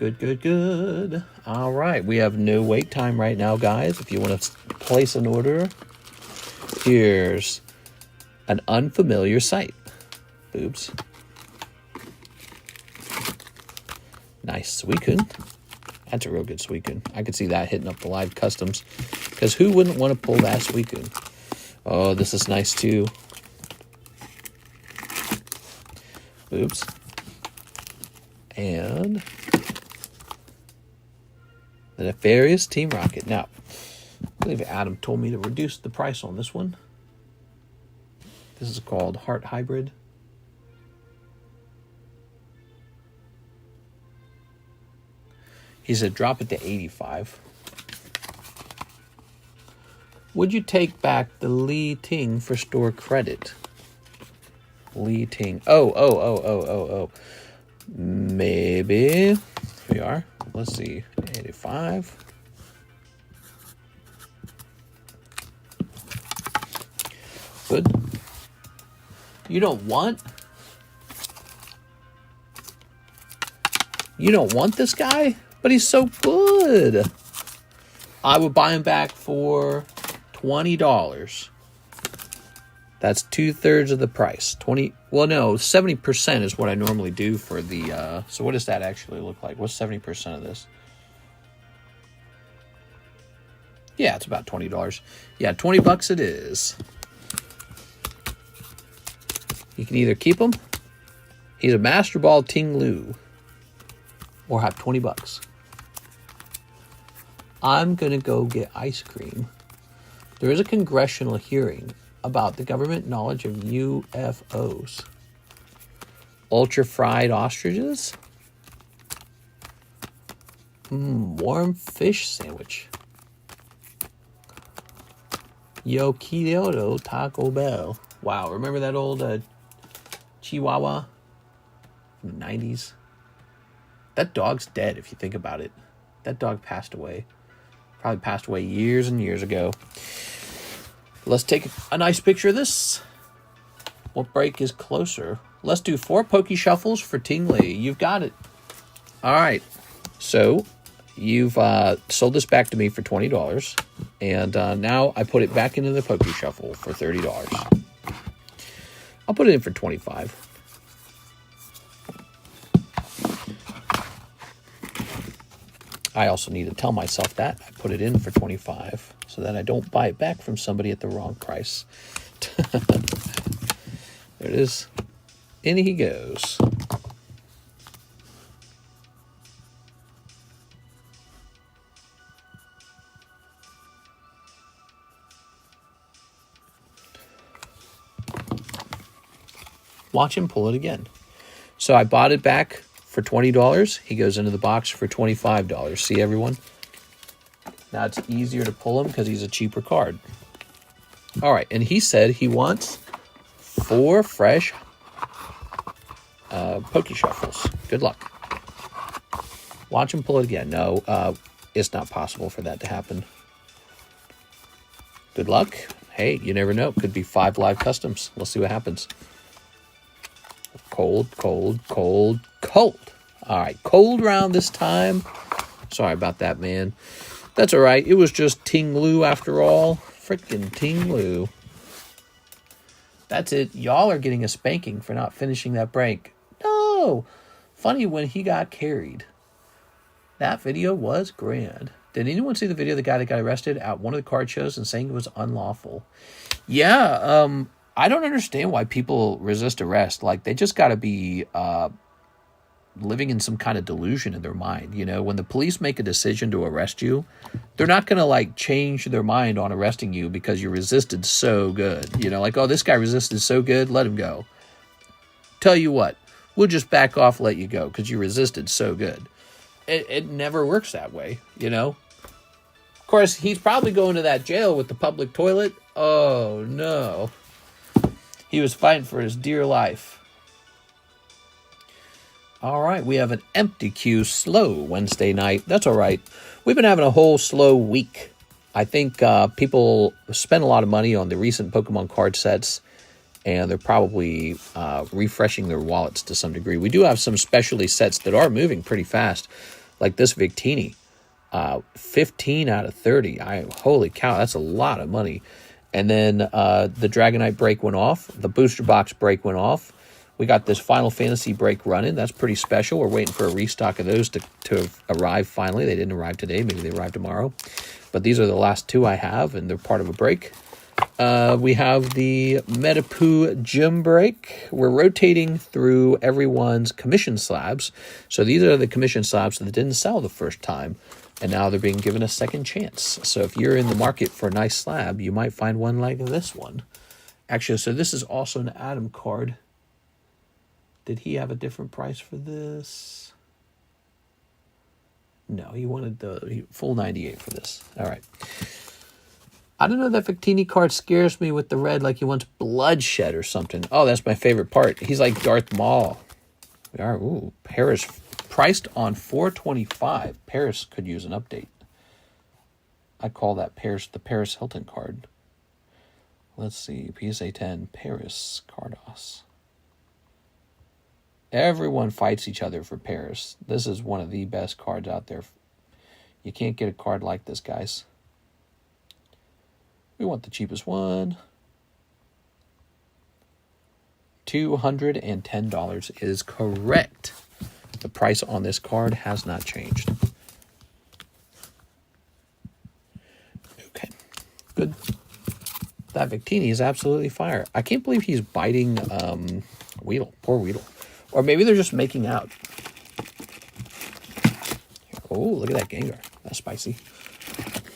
Good, good, good. All right. We have no wait time right now, guys. If you want to place an order, here's an unfamiliar site. Boobs. Nice Suicune. That's a real good Suicune. I could see that hitting up the live customs. Because who wouldn't want to pull that Suicune? Oh, this is nice too. Oops. And the Nefarious Team Rocket. Now, I believe Adam told me to reduce the price on this one. This is called Heart Hybrid. He said drop it to 85. Would you take back the Li Ting for store credit? Li Ting. Oh. Maybe. Here we are. Let's see. 85. Good. You don't want this guy? But he's so good. I would buy him back for $20. That's 2/3 of the price. 20. Well, no, 70% is what I normally do for the. So what does that actually look like? What's 70% of this? Yeah, it's about $20. Yeah, $20 it is. You can either keep him. He's a Master Ball Ting Lu, or have $20. I'm gonna go get ice cream. There is a congressional hearing about the government knowledge of UFOs. Ultra fried ostriches? Warm fish sandwich. Yo Kyoto Taco Bell. Wow, remember that old Chihuahua from the 90s? That dog's dead if you think about it. That dog passed away. Probably passed away years and years ago. Let's take a nice picture of this. What break is closer? Let's do 4 Poke Shuffles for Ting Li. You've got it. All right. So you've sold this back to me for $20. And now I put it back into the Poke Shuffle for $30. I'll put it in for $25. I also need to tell myself that. I put it in for $25 so that I don't buy it back from somebody at the wrong price. There it is. In he goes. Watch him pull it again. So I bought it back for $20. He goes into the box for $25. See, everyone? Now it's easier to pull him because he's a cheaper card. All right, and he said he wants 4 fresh Poke Shuffles. Good luck. Watch him pull it again. No, it's not possible for that to happen. Good luck. Hey, you never know. Could be 5 live customs. We'll see what happens. Cold, cold, cold, cold. All right, cold round this time. Sorry about that, man. That's all right. It was just Ting Lu after all. Freaking Ting Lu. That's it. Y'all are getting a spanking for not finishing that break. No. Funny when he got carried. That video was grand. Did anyone see the video of the guy that got arrested at one of the card shows and saying it was unlawful? Yeah, I don't understand why people resist arrest. Like, they just got to be living in some kind of delusion in their mind. You know, when the police make a decision to arrest you, they're not going to, like, change their mind on arresting you because you resisted so good. You know, like, oh, this guy resisted so good, let him go. Tell you what, we'll just back off, let you go because you resisted so good. It never works that way, you know? Of course, he's probably going to that jail with the public toilet. Oh, no. He was fighting for his dear life. All right, we have an empty queue slow Wednesday night. That's all right. We've been having a whole slow week. I think people spend a lot of money on the recent Pokemon card sets, and they're probably refreshing their wallets to some degree. We do have some specialty sets that are moving pretty fast. Like this Victini, 15 out of 30. Holy cow, that's a lot of money. And then the Dragonite break went off. The booster box break went off. We got this Final Fantasy break running. That's pretty special. We're waiting for a restock of those to arrive finally. They didn't arrive today. Maybe they arrive tomorrow. But these are the last two I have, and they're part of a break. We have the Metapoo Gym break. We're rotating through everyone's commission slabs. So these are the commission slabs that didn't sell the first time. And now they're being given a second chance. So if you're in the market for a nice slab, you might find one like this one. Actually, so this is also an Adam card. Did he have a different price for this? No, he wanted the full 98 for this. All right. I don't know, that Victini card scares me with the red like he wants bloodshed or something. Oh, that's my favorite part. He's like Darth Maul. We are, ooh, Paris. Priced on $425. Paris could use an update. I call that Paris, the Paris Hilton card. Let's see, PSA 10, Paris, Carddass. Everyone fights each other for Paris. This is one of the best cards out there. You can't get a card like this, guys. We want the cheapest one. $210 is correct. The price on this card has not changed. Okay, good. That Victini is absolutely fire. I can't believe he's biting Weedle. Poor Weedle. Or maybe they're just making out. Oh, look at that Gengar. That's spicy.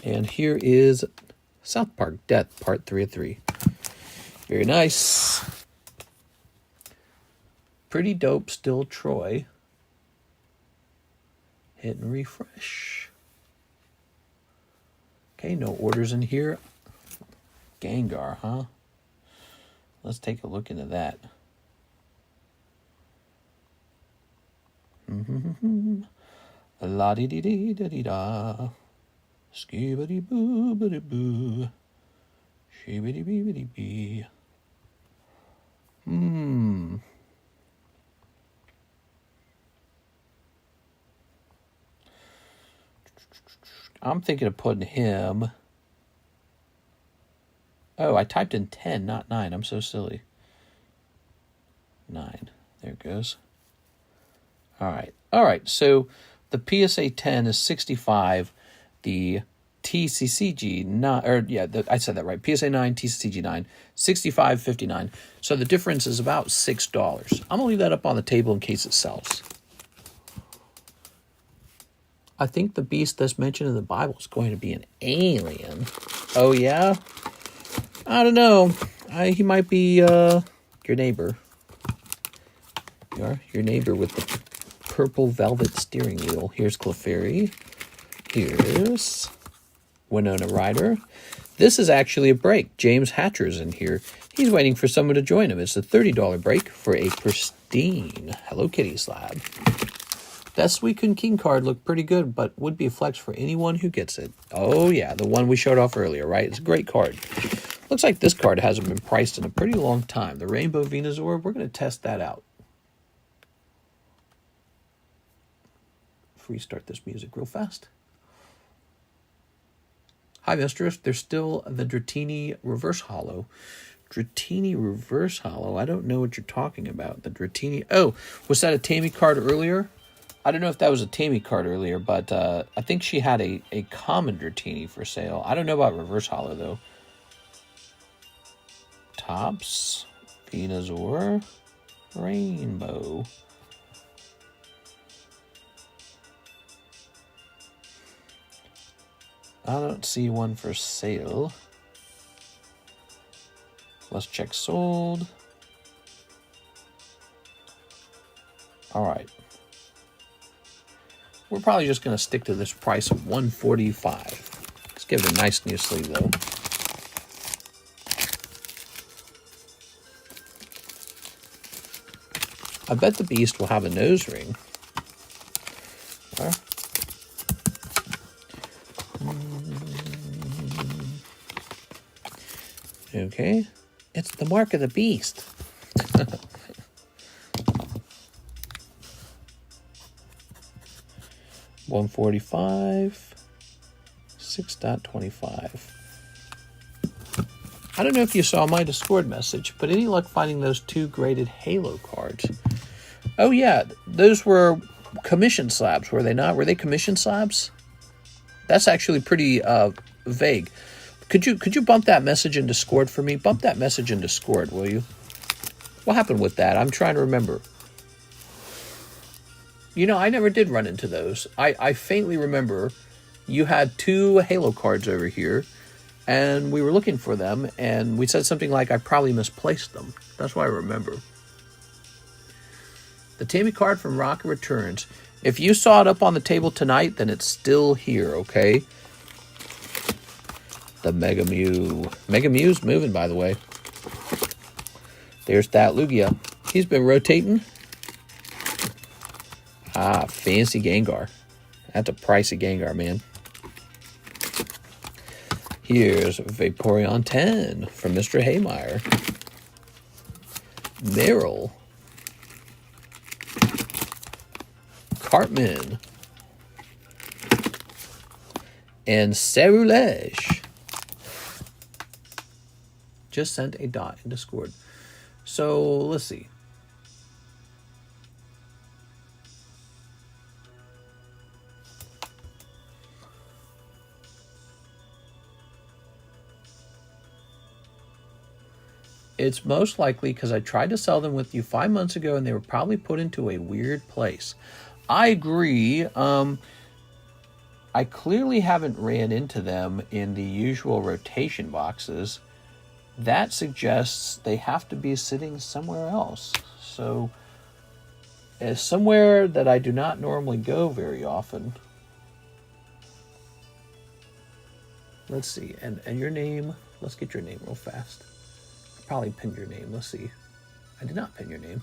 And here is South Park Death, Part 3 of 3. Very nice. Pretty dope still, Troy. Hit and refresh. Okay, no orders in here. Gengar, huh? Let's take a look into that. La di di di da di da. Skibidi boo bidi boo. Shibidi bidi bee. I'm thinking of putting him. Oh, I typed in 10, not 9. I'm so silly. 9. There it goes. All right. All right. So the PSA 10 is 65. The TCC G9, or yeah, I said that right. PSA 9, TCC G9, 65.59. So the difference is about $6. I'm gonna leave that up on the table in case it sells. I think the beast that's mentioned in the Bible is going to be an alien. Oh, yeah? I don't know. He might be your neighbor. You are your neighbor with the purple velvet steering wheel. Here's Clefairy. Here's Winona Ryder. This is actually a break. James Hatcher's in here. He's waiting for someone to join him. It's a $30 break for a pristine Hello Kitty slab. That Suicune King card looked pretty good, but would be a flex for anyone who gets it. Oh, yeah, the one we showed off earlier, right? It's a great card. Looks like this card hasn't been priced in a pretty long time. The Rainbow Venusaur, we're going to test that out. Restart this music real fast. Hi, Mistress. There's still the Dratini Reverse Hollow. Dratini Reverse Hollow? I don't know what you're talking about. The Dratini... Oh, was that a Tammy card earlier? I don't know if that was a Tammy card earlier, but I think she had a common Dratini for sale. I don't know about Reverse Hollow, though. Tops, Venusaur, Rainbow. I don't see one for sale. Let's check sold. All right. We're probably just going to stick to this price of $145. Let's give it a nice new sleeve, though. I bet the beast will have a nose ring. Okay. It's the mark of the beast. 145. 6.25. I don't know if you saw my Discord message, but any luck finding those 2 graded Halo cards? Oh yeah, those were commission slabs, were they not? Were they commission slabs? That's actually pretty vague. Could you bump that message in Discord for me? Bump that message in Discord, will you? What happened with that? I'm trying to remember. You know, I never did run into those. I faintly remember you had 2 Halo cards over here, and we were looking for them, and we said something like, I probably misplaced them. That's what I remember. The Tammy card from Rocket returns. If you saw it up on the table tonight, then it's still here, okay? The Mega Mew. Mega Mew's moving, by the way. There's that Lugia. He's been rotating. Ah, fancy Gengar. That's a pricey Gengar, man. Here's Vaporeon 10 from Mr. Haymeyer. Meryl. Cartman. And Cerulege. Just sent a dot in Discord. So, let's see. It's most likely because I tried to sell them with you 5 months ago and they were probably put into a weird place. I agree. I clearly haven't ran into them in the usual rotation boxes. That suggests they have to be sitting somewhere else. So, somewhere that I do not normally go very often. Let's see. And your name. Let's get your name real fast. Probably pinned your name. Let's see. I did not pin your name.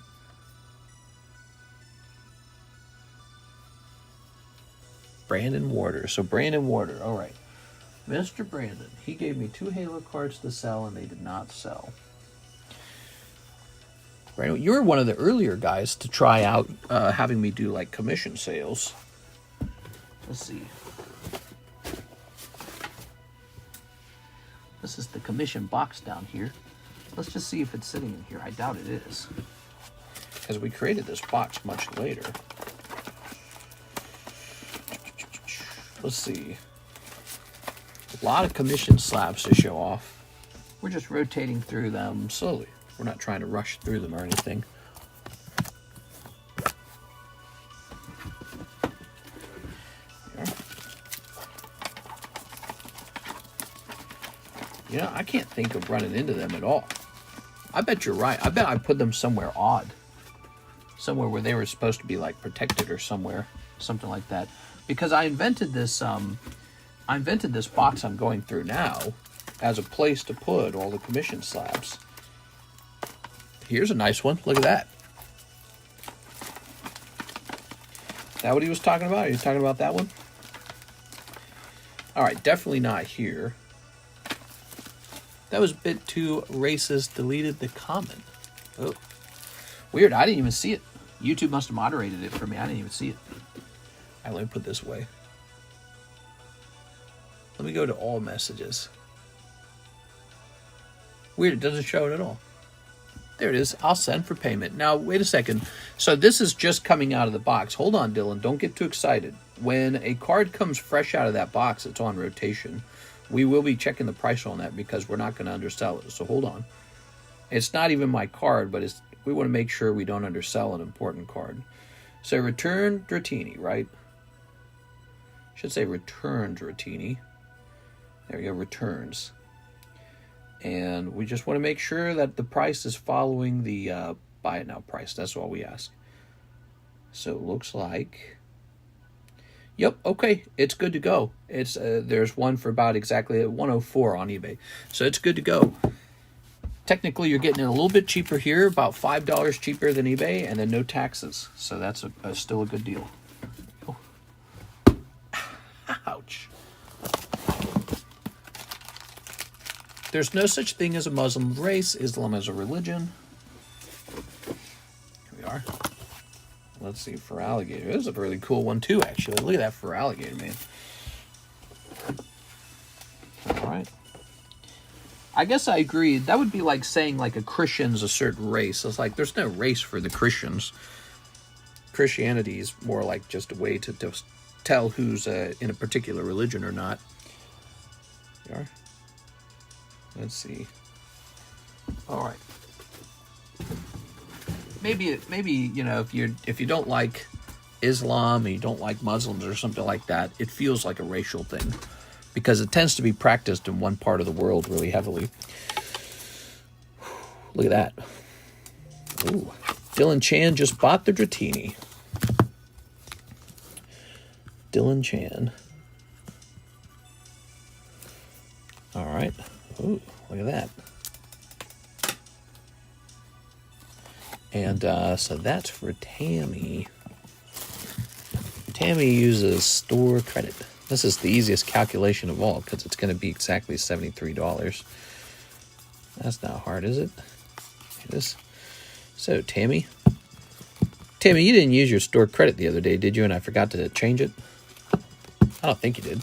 Brandon Warder. So Brandon Warder. All right. Mr. Brandon. He gave me 2 Halo cards to sell and they did not sell. Brandon, you were one of the earlier guys to try out having me do like commission sales. Let's see. This is the commission box down here. Let's just see if it's sitting in here. I doubt it is, because we created this box much later. Let's see. A lot of commission slabs to show off. We're just rotating through them slowly. We're not trying to rush through them or anything. You know, I can't think of running into them at all. I bet you're right. I bet I put them somewhere odd. Somewhere where they were supposed to be like protected or somewhere. Something like that. Because I invented this box I'm going through now as a place to put all the commission slabs. Here's a nice one. Look at that. Is that what he was talking about? Are you talking about that one? Alright, definitely not here. That was a bit too racist. Deleted the comment. Oh, weird. I didn't even see it. YouTube must have moderated it for me. I didn't even see it. All right, let me put it this way. Let me go to all messages. Weird. It doesn't show it at all. There it is. I'll send for payment. Now, wait a second. So this is just coming out of the box. Hold on, Dylan. Don't get too excited. When a card comes fresh out of that box, it's on rotation. We will be checking the price on that because we're not going to undersell it. So hold on. It's not even my card, but we want to make sure we don't undersell an important card. So return Dratini, right? Should say return Dratini. There we go, returns. And we just want to make sure that the price is following the buy it now price. That's all we ask. So it looks like... Yep, okay, it's good to go. It's there's one for about exactly 104 on eBay. So it's good to go. Technically, you're getting it a little bit cheaper here, about $5 cheaper than eBay, and then no taxes. So that's still a good deal. Oh. Ouch. There's no such thing as a Muslim race. Islam is a religion. Here we are. Let's see, for alligator. This is a really cool one too, actually. Look at that for alligator, man. All right. I guess I agree. That would be like saying like a Christian's a certain race. It's like there's no race for the Christians. Christianity is more like just a way to tell who's in a particular religion or not. There are. Let's see. All right. Maybe you know, if you don't like Islam and you don't like Muslims or something like that, it feels like a racial thing because it tends to be practiced in one part of the world really heavily. Look at that. Ooh. Dylan Chan just bought the Dratini. Dylan Chan. All right. Ooh, look at that. And so that's for Tammy. Tammy uses store credit. This is the easiest calculation of all because it's going to be exactly $73. That's not hard, is it? It is. So, Tammy, you didn't use your store credit the other day, did you? And I forgot to change it? I don't think you did.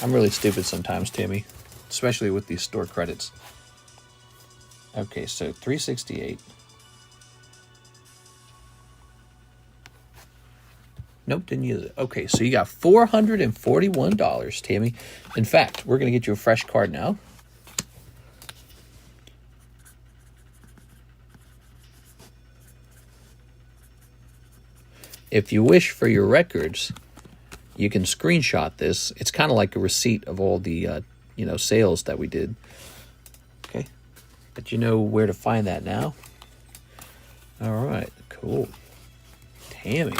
I'm really stupid sometimes, Tammy, especially with these store credits. Okay, so $368. Nope, didn't use it. Okay, so you got $441, Tammy. In fact, we're going to get you a fresh card now. If you wish for your records, you can screenshot this. It's kind of like a receipt of all the, sales that we did. Okay, but you know where to find that now. All right, cool. Tammy.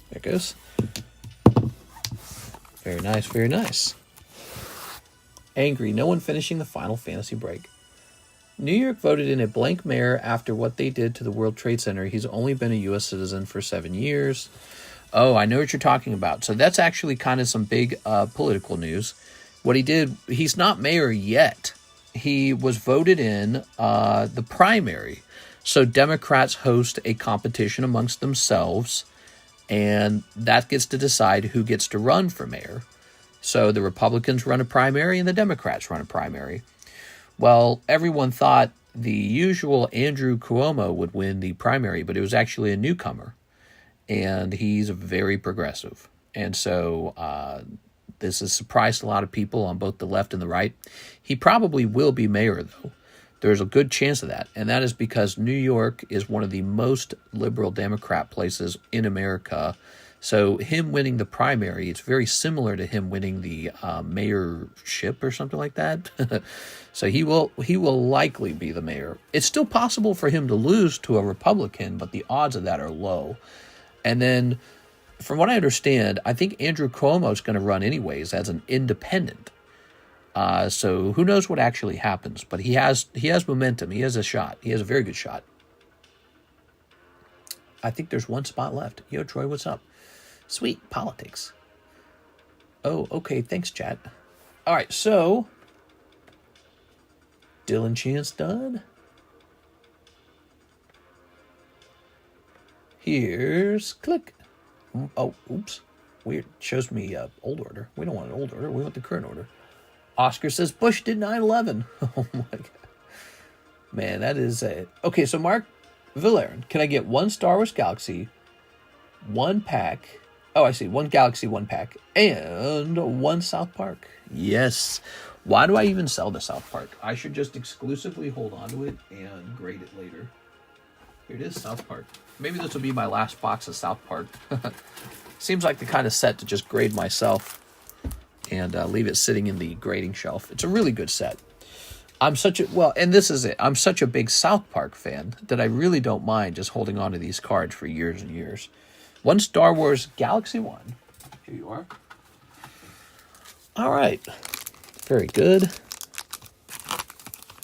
There it goes. Very nice, very nice. Angry, no one finishing the Final Fantasy break. New York voted in a blank mayor after what they did to the World Trade Center. He's only been a U.S. citizen for 7 years. Oh, I know what you're talking about. So that's actually kind of some big political news. What he did, he's not mayor yet. He was voted in the primary. So Democrats host a competition amongst themselves, and that gets to decide who gets to run for mayor. So the Republicans run a primary and the Democrats run a primary. Well, everyone thought the usual Andrew Cuomo would win the primary, but it was actually a newcomer, and he's very progressive. And so this has surprised a lot of people on both the left and the right. He probably will be mayor, though. There's a good chance of that, and that is because New York is one of the most liberal Democrat places in America. So him winning the primary, it's very similar to him winning the mayorship or something like that. So he will likely be the mayor. It's still possible for him to lose to a Republican, but the odds of that are low. And then, from what I understand, I think Andrew Cuomo is going to run anyways as an independent. So who knows what actually happens? But he has momentum. He has a shot. He has a very good shot. I think there's one spot left. Yo, Troy, what's up? Sweet politics. Oh, okay. Thanks, chat. All right, so Dylan Chan's done. Here's click. Oh, oops. Weird. Shows me old order. We don't want an old order. We want the current order. Oscar says Bush did 9/11. Oh my God. Man, that is it. Okay, so Mark Villaren, can I get one Star Wars Galaxy, one pack? Oh, I see. One Galaxy, one pack, and one South Park. Yes. Why do I even sell the South Park? I should just exclusively hold on to it and grade it later. Here it is, South Park. Maybe this will be my last box of South Park. Seems like the kind of set to just grade myself and leave it sitting in the grading shelf. It's a really good set. And this is it. I'm such a big South Park fan that I really don't mind just holding on to these cards for years and years. One Star Wars Galaxy 1. Here you are. All right. Very good.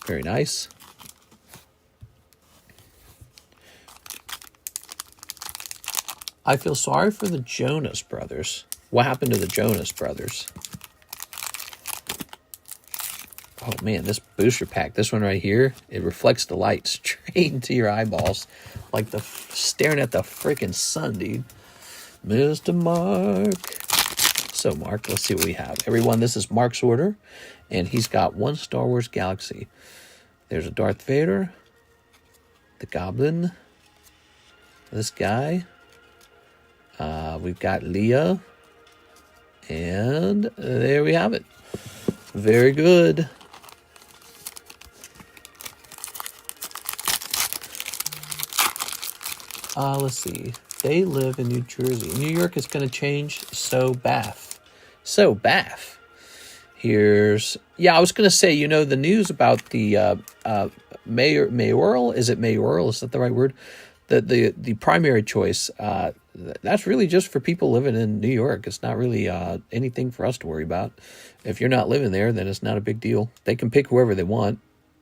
Very nice. I feel sorry for the Jonas Brothers. What happened to the Jonas Brothers? Oh man, this booster pack, this one right here, it reflects the light straight into your eyeballs, like staring at the freaking sun, dude. Mr. Mark. So Mark, let's see what we have. Everyone, this is Mark's order, and he's got one Star Wars Galaxy. There's a Darth Vader, the Goblin, this guy. We've got Leia, and there we have it. Very good. Let's see. They live in New Jersey. New York is going to change. So Bath. Here's, I was going to say, you know, the news about the mayoral. Is it mayoral? Is that the right word? The primary choice. That's really just for people living in New York. It's not really anything for us to worry about. If you're not living there, then it's not a big deal. They can pick whoever they want.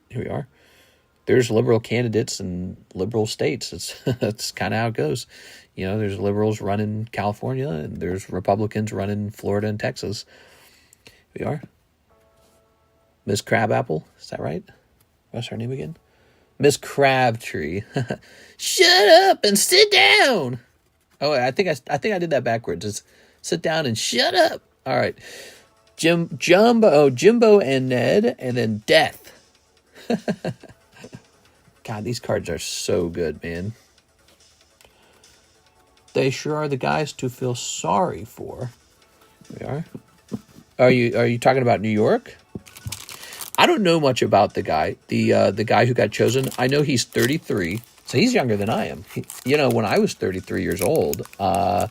Here we are. There's liberal candidates in liberal states. That's kind of how it goes. You know, there's liberals running California, and there's Republicans running Florida and Texas. Here we are. Miss Crabapple, is that right? What's her name again? Miss Crabtree. Shut up and sit down. Oh, I think I did that backwards. It's sit down and shut up. All right. Jimbo and Ned, and then Death. God, these cards are so good, man. They sure are the guys to feel sorry for. Here we are. Are you talking about New York? I don't know much about the guy. The guy who got chosen. I know he's 33, so he's younger than I am. You know, when I was 33 years old, I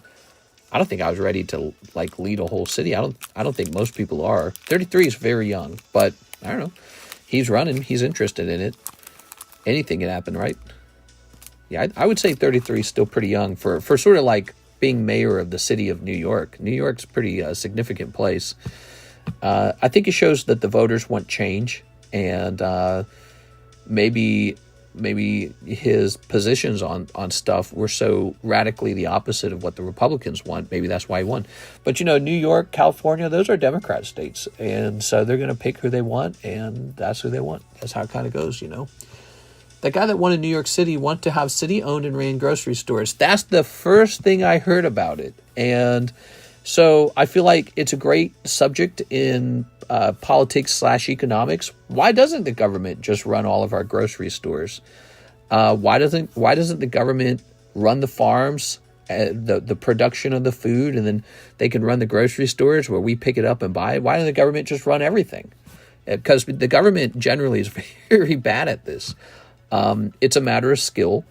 don't think I was ready to like lead a whole city. I don't think most people are. 33 is very young, but I don't know. He's running. He's interested in it. Anything can happen, right? Yeah, I would say 33 is still pretty young for sort of like being mayor of the city of New York. New York's a pretty significant place. I think it shows that the voters want change, and maybe his positions on stuff were so radically the opposite of what the Republicans want. Maybe that's why he won. But, you know, New York, California, those are Democrat states, and so they're going to pick who they want, and that's who they want. That's how it kind of goes, you know. The guy that won in New York City wanted to have city-owned and ran grocery stores. That's the first thing I heard about it. And so I feel like it's a great subject in politics/economics. Why doesn't the government just run all of our grocery stores? Why doesn't the government run the farms, the production of the food, and then they can run the grocery stores where we pick it up and buy it? Why doesn't the government just run everything? Because the government generally is very bad at this. It's a matter of skill.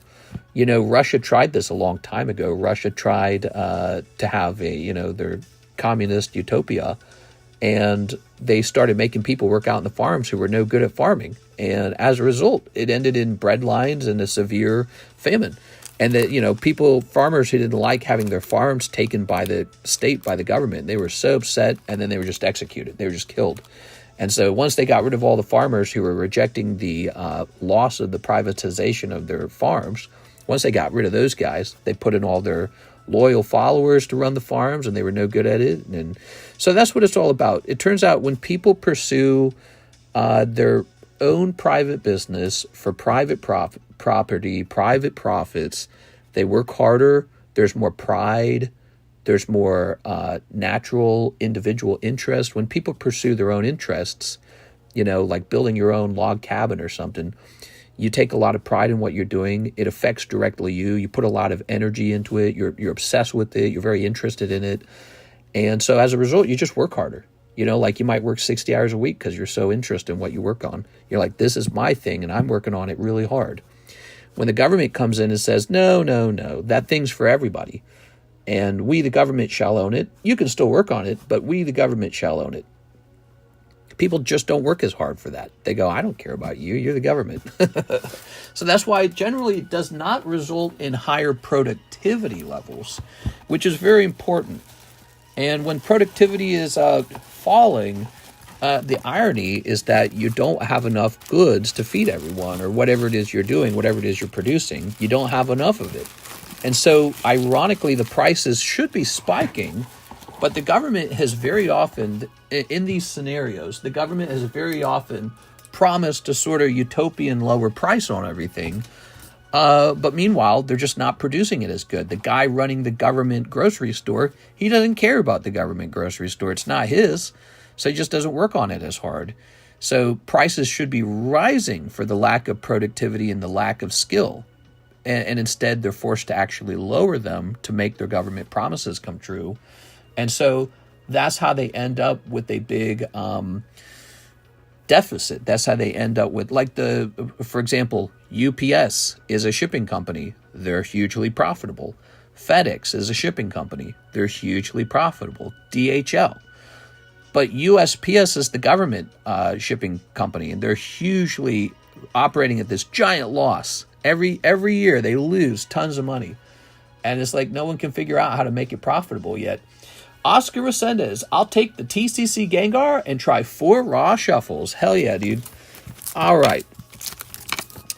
You know, Russia tried this a long time ago. Russia tried to have their communist utopia, and they started making people work out in the farms who were no good at farming. And as a result, it ended in bread lines and a severe famine. And that, farmers who didn't like having their farms taken by the state, by the government, they were so upset, and then they were just executed. They were just killed. And so once they got rid of all the farmers who were rejecting the loss of the privatization of their farms, once they got rid of those guys, they put in all their loyal followers to run the farms, and they were no good at it. And so that's what it's all about. It turns out when people pursue their own private business for private property, private profits, they work harder, there's more pride, there's more natural individual interest. When people pursue their own interests, like building your own log cabin or something, you take a lot of pride in what you're doing. It affects directly you. You put a lot of energy into it. You're obsessed with it. You're very interested in it. And so as a result, you just work harder. Like you might work 60 hours a week because you're so interested in what you work on. You're like, this is my thing, and I'm working on it really hard. When the government comes in and says, no, that thing's for everybody, and we, the government, shall own it. You can still work on it, but we, the government, shall own it. People just don't work as hard for that. They go, I don't care about you. You're the government. So that's why generally it does not result in higher productivity levels, which is very important. And when productivity is falling, the irony is that you don't have enough goods to feed everyone, or whatever it is you're doing, whatever it is you're producing, you don't have enough of it. And so, ironically, the prices should be spiking But the government has very often, in these scenarios, the government has very often promised a sort of utopian lower price on everything. But meanwhile, they're just not producing it as good. The guy running the government grocery store, he doesn't care about the government grocery store. It's not his, so he just doesn't work on it as hard. So prices should be rising for the lack of productivity and the lack of skill. And instead, they're forced to actually lower them to make their government promises come true. And so that's how they end up with a big deficit. That's how they end up with, like, for example, UPS is a shipping company. They're hugely profitable. FedEx is a shipping company. They're hugely profitable. DHL. But USPS is the government shipping company, and they're hugely operating at this giant loss. Every year they lose tons of money. And it's like no one can figure out how to make it profitable yet. Oscar Resendez, I'll take the TCC Gengar and try 4 Raw Shuffles. Hell yeah, dude. All right.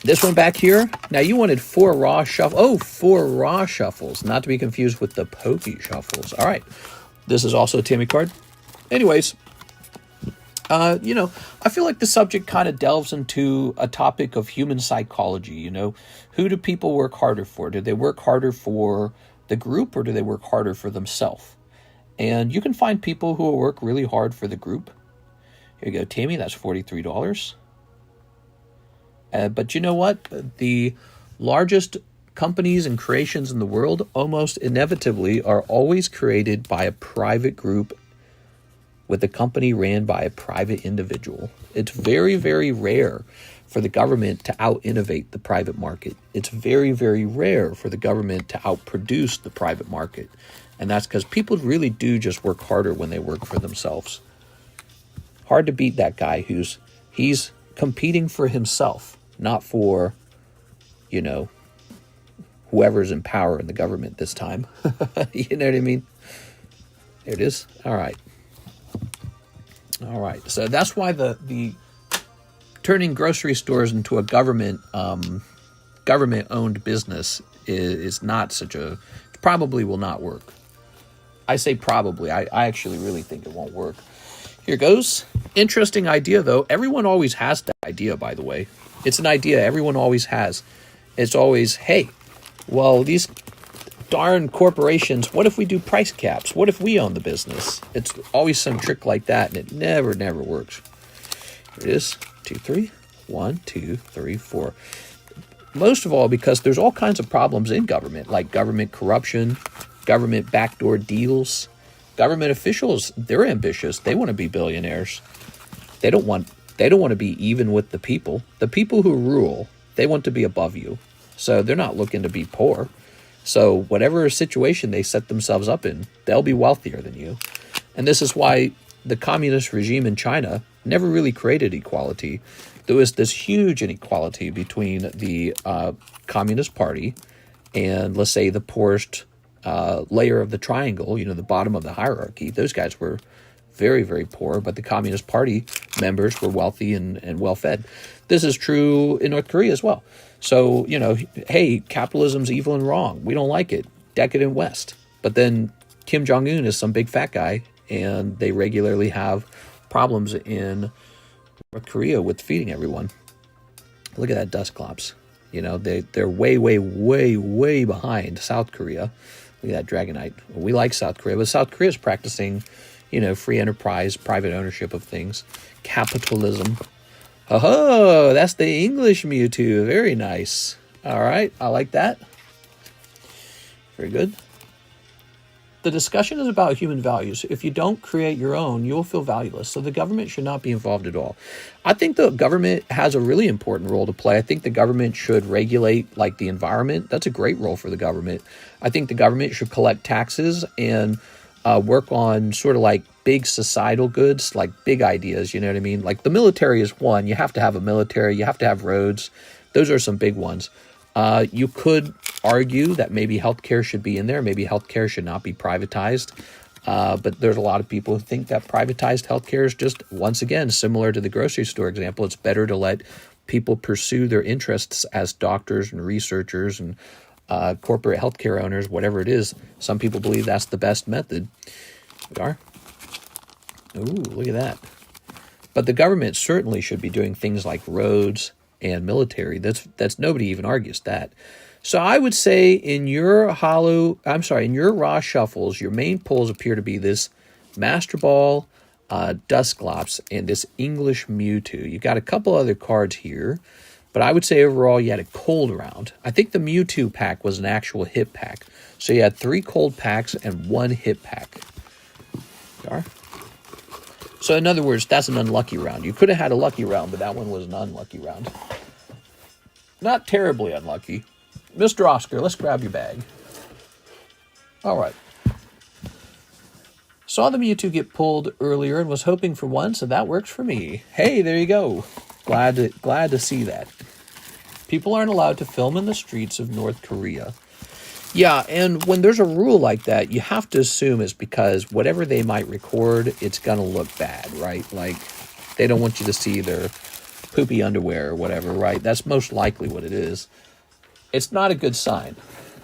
This one back here. Now, you wanted 4 Raw Shuffles. Oh, 4 Raw Shuffles. Not to be confused with the Pokey Shuffles. All right. This is also a Timmy card. Anyways, I feel like the subject kind of delves into a topic of human psychology. Who do people work harder for? Do they work harder for the group, or do they work harder for themselves? And you can find people who will work really hard for the group. Here you go, Tammy, that's $43. But you know what? The largest companies and creations in the world almost inevitably are always created by a private group with a company ran by a private individual. It's very, very rare for the government to out-innovate the private market. It's very, very rare for the government to outproduce the private market. And that's because people really do just work harder when they work for themselves. Hard to beat that guy he's competing for himself, not for, whoever's in power in the government this time. You know what I mean? There it is. All right. So that's why the turning grocery stores into a government-owned business is not probably will not work. I say probably. I actually really think it won't work. Here goes. Interesting idea, though. Everyone always has that idea, by the way. It's an idea everyone always has. It's always, hey, well, these darn corporations, what if we do price caps? What if we own the business? It's always some trick like that, and it never works. Here it is. 2, 3. 1, 2, 3, 4. Most of all because there's all kinds of problems in government, like government corruption, government backdoor deals. Government officials, they're ambitious. They want to be billionaires. They don't want to be even with the people. The people who rule, they want to be above you. So they're not looking to be poor. So whatever situation they set themselves up in, they'll be wealthier than you. And this is why the communist regime in China never really created equality. There was this huge inequality between the Communist Party and, let's say, the poorest layer of the triangle, the bottom of the hierarchy. Those guys were very, very poor, but the Communist Party members were wealthy and well-fed. This is true in North Korea as well. So, hey, capitalism's evil and wrong. We don't like it. Decadent West. But then Kim Jong-un is some big fat guy, and they regularly have problems in North Korea with feeding everyone. Look at that Dusclops. They're way, way, way, way behind South Korea. Look at that Dragonite. We like South Korea, but South Korea is practicing, free enterprise, private ownership of things, capitalism. Oh, that's the English Mewtwo. Very nice. All right, I like that. Very good. The discussion is about human values. If you don't create your own, you will feel valueless. So the government should not be involved at all. I think the government has a really important role to play. I think the government should regulate, like, the environment. That's a great role for the government. I think the government should collect taxes and work on sort of like big societal goods, like big ideas, you know what I mean? Like the military is one. You have to have a military. You have to have roads. Those are some big ones. You could argue that maybe healthcare should be in there. Maybe healthcare should not be privatized. But there's a lot of people who think that privatized healthcare is just, once again, similar to the grocery store example. It's better to let people pursue their interests as doctors and researchers and corporate healthcare owners, whatever it is. Some people believe that's the best method. We are. Ooh, look at that. But the government certainly should be doing things like roads and military. That's nobody even argues that. So I would say in your Raw Shuffles, your main pulls appear to be this Master Ball, Dusclops, and this English Mewtwo. You got a couple other cards here, but I would say overall you had a cold round. I think the Mewtwo pack was an actual hit pack. So you had 3 cold packs and 1 hit pack. There. So in other words, that's an unlucky round. You could have had a lucky round, but that one was an unlucky round. Not terribly unlucky. Mr. Oscar, let's grab your bag. All right. Saw the Mewtwo get pulled earlier and was hoping for one, so that works for me. Hey, there you go. Glad to see that. People aren't allowed to film in the streets of North Korea. Yeah, and when there's a rule like that, you have to assume it's because whatever they might record, it's going to look bad, right? Like, they don't want you to see their poopy underwear or whatever, right? That's most likely what it is. It's not a good sign.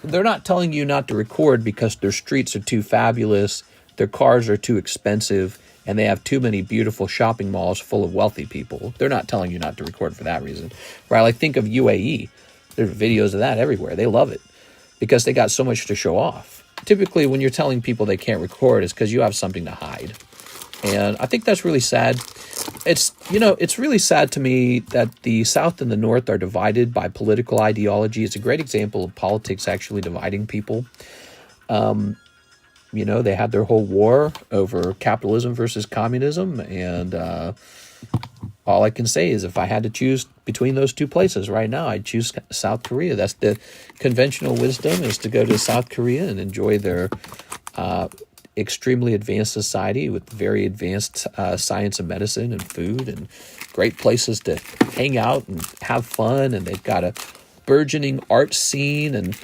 They're not telling you not to record because their streets are too fabulous, their cars are too expensive, and they have too many beautiful shopping malls full of wealthy people. They're not telling you not to record for that reason, right? Like, think of UAE. There's videos of that everywhere. They love it because they got so much to show off. Typically, when you're telling people they can't record, it's because you have something to hide. And I think that's really sad. It's really sad to me that the South and the North are divided by political ideology. It's a great example of politics actually dividing people. They had their whole war over capitalism versus communism. And all I can say is if I had to choose between those two places right now, I'd choose South Korea. That's the conventional wisdom, is to go to South Korea and enjoy their extremely advanced society with very advanced science and medicine and food and great places to hang out and have fun. And they've got a burgeoning art scene and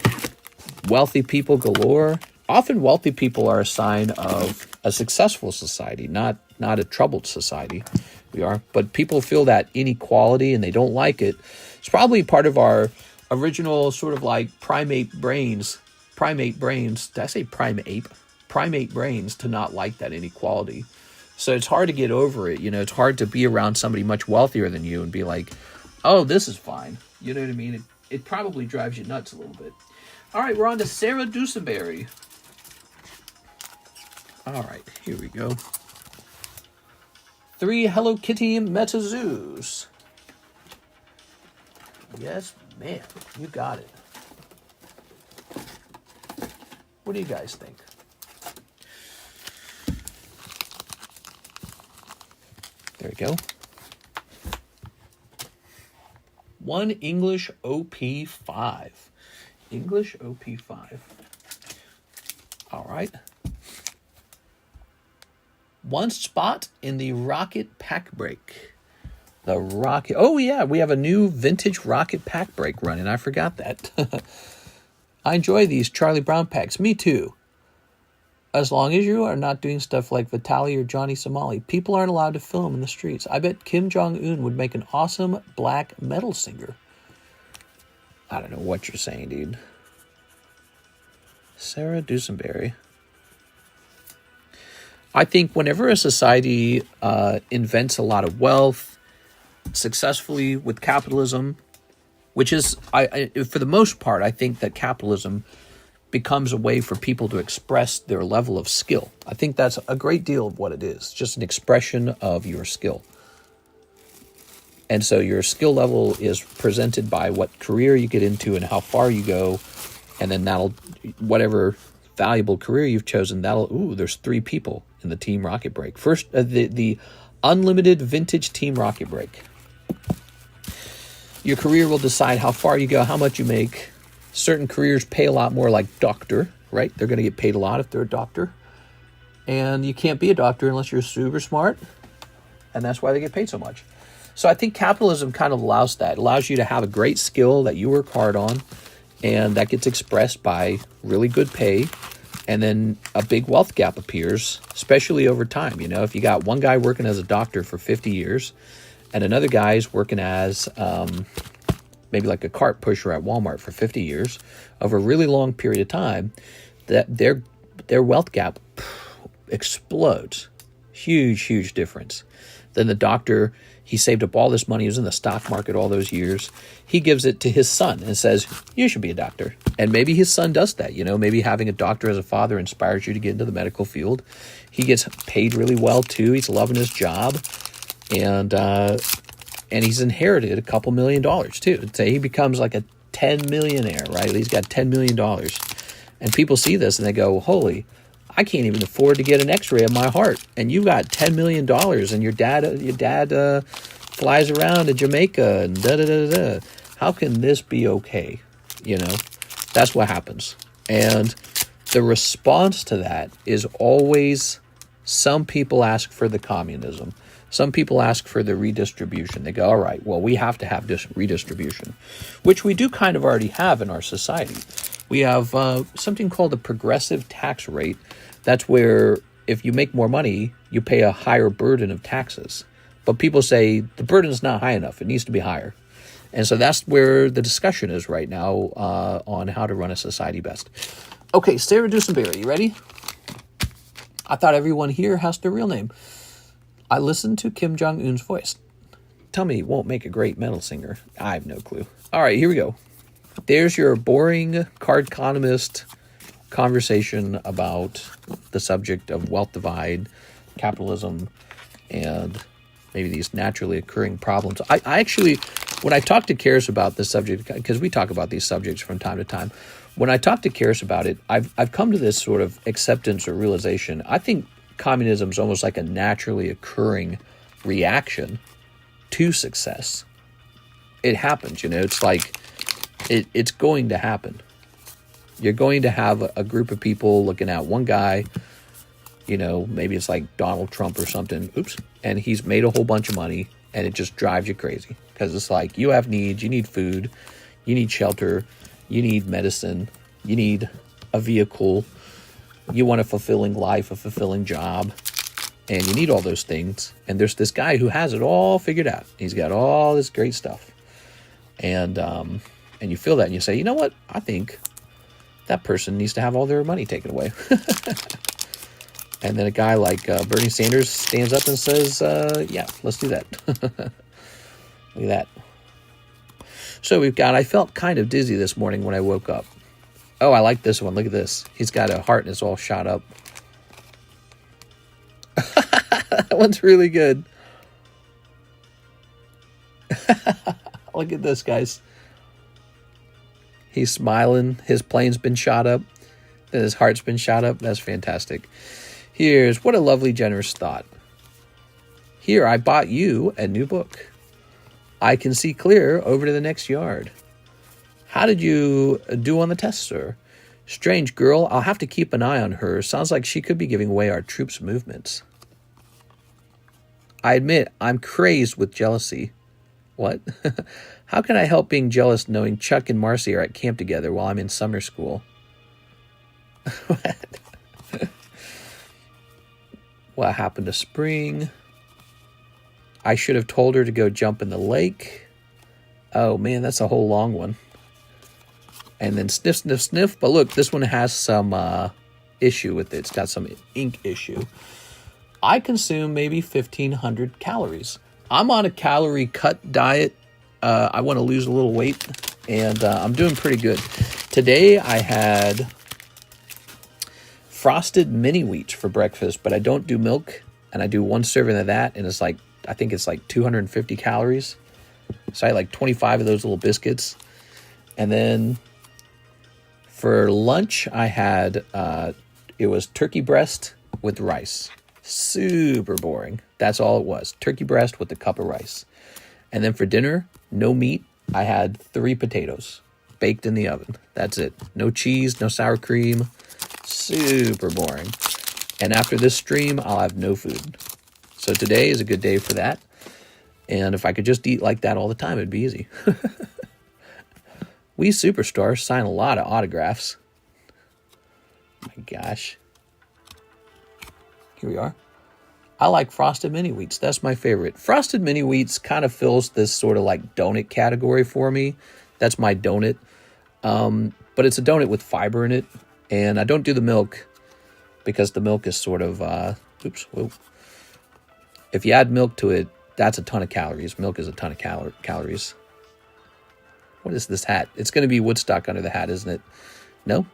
wealthy people galore. Often wealthy people are a sign of a successful society, not a troubled society. We are. But people feel that inequality and they don't like it. It's probably part of our original sort of like primate brains. Did I say primate? Primate brains to not like that inequality. So it's hard to get over it. It's hard to be around somebody much wealthier than you and be like, oh, this is fine. You know what I mean? It probably drives you nuts a little bit. All right, we're on to Sarah Dusenberry. All right, here we go. 3 Hello Kitty Metazoos. Yes, ma'am. You got it. What do you guys think? There we go. 1 English OP5. English OP5. All right. 1 spot in the Rocket Pack Break. The Rocket. Oh, yeah. We have a new vintage Rocket Pack Break running. I forgot that. I enjoy these Charlie Brown packs. Me too. As long as you are not doing stuff like Vitaly or Johnny Somali. People aren't allowed to film in the streets. I bet Kim Jong-un would make an awesome black metal singer. I don't know what you're saying, dude. Sarah Dusenberry. I think whenever a society invents a lot of wealth successfully with capitalism, which is, for the most part, I think that capitalism becomes a way for people to express their level of skill. I think that's a great deal of what it is, just an expression of your skill. And so your skill level is presented by what career you get into and how far you go, and then whatever valuable career you've chosen, there's 3 people in the Team Rocket Break. First, the unlimited vintage Team Rocket Break. Your career will decide how far you go, how much you make. Certain careers pay a lot more, like doctor, right? They're going to get paid a lot if they're a doctor. And you can't be a doctor unless you're super smart. And that's why they get paid so much. So I think capitalism kind of allows that. It allows you to have a great skill that you work hard on. And that gets expressed by really good pay. And then a big wealth gap appears, especially over time. If you got one guy working as a doctor for 50 years and another guy's working as maybe like a cart pusher at Walmart for 50 years, over a really long period of time, that their wealth gap explodes. Huge, huge difference. Then the doctor, he saved up all this money. He was in the stock market all those years. He gives it to his son and says, you should be a doctor. And maybe his son does that. Maybe having a doctor as a father inspires you to get into the medical field. He gets paid really well, too. He's loving his job. And he's inherited a couple $1 million, too. So he becomes like a 10 millionaire, right? He's got $10 million. And people see this and they go, holy, I can't even afford to get an x-ray of my heart. And you got $10 million and your dad flies around to Jamaica and da-da-da-da. How can this be okay? That's what happens. And the response to that is always some people ask for the communism. Some people ask for the redistribution. They go, all right, well, we have to have this redistribution, which we do kind of already have in our society. We have something called a progressive tax rate. That's where if you make more money, you pay a higher burden of taxes. But people say the burden is not high enough. It needs to be higher. And so that's where the discussion is right now on how to run a society best. Okay, Sarah Dusenberry, you ready? I thought everyone here has their real name. I listened to Kim Jong-un's voice. Tell me it won't make a great metal singer. I have no clue. All right, here we go. There's your boring Cardconomist conversation about the subject of wealth divide, capitalism, and maybe these naturally occurring problems. I actually, when I talk to Karis about this subject, because we talk about these subjects from time to time, when I talk to Karis about it, I've come to this sort of acceptance or realization. I think communism is almost like a naturally occurring reaction to success. It happens, it's like it's going to happen. You're going to have a group of people looking at one guy, maybe it's like Donald Trump or something, and he's made a whole bunch of money, and it just drives you crazy because it's like you have needs, you need food, you need shelter, you need medicine, you need a vehicle, you want a fulfilling life, a fulfilling job, and you need all those things. And there's this guy who has it all figured out. He's got all this great stuff. And you feel that and you say, you know what? I think that person needs to have all their money taken away. And then a guy like Bernie Sanders stands up and says, yeah, let's do that. Look at that. So I felt kind of dizzy this morning when I woke up. Oh, I like this one. Look at this. He's got a heart and it's all shot up. That one's really good. Look at this, guys. He's smiling. His plane's been shot up. And his heart's been shot up. That's fantastic. Here's what a lovely, generous thought. Here, I bought you a new book. I can see clear over to the next yard. How did you do on the test, sir? Strange girl. I'll have to keep an eye on her. Sounds like she could be giving away our troops' movements. I admit, I'm crazed with jealousy. What? How can I help being jealous knowing Chuck and Marcy are at camp together while I'm in summer school? What? What happened to Spring? I should have told her to go jump in the lake. Oh, man, that's a whole long one. And then sniff, sniff, sniff. But look, this one has some issue with it. It's got some ink issue. I consume maybe 1,500 calories. I'm on a calorie cut diet. I want to lose a little weight, and I'm doing pretty good. Today I had frosted mini wheats for breakfast, but I don't do milk, and I do one serving of that, and I think it's like 250 calories. So I had like 25 of those little biscuits. And then for lunch, I had, it was turkey breast with rice. Super boring. That's all it was. Turkey breast with a cup of rice. And then for dinner, no meat. I had 3 potatoes baked in the oven. That's it. No cheese, no sour cream. Super boring. And after this stream, I'll have no food. So today is a good day for that. And if I could just eat like that all the time, it'd be easy. We superstars sign a lot of autographs. My gosh. Here we are. I like Frosted Mini Wheats. That's my favorite. Frosted Mini Wheats kind of fills this sort of like donut category for me. That's my donut. But it's a donut with fiber in it. And I don't do the milk. because the milk is sort of, oops, whoa. If you add milk to it, that's a ton of calories. Milk is a ton of calories. What is this hat? It's going to be Woodstock under the hat, isn't it? No?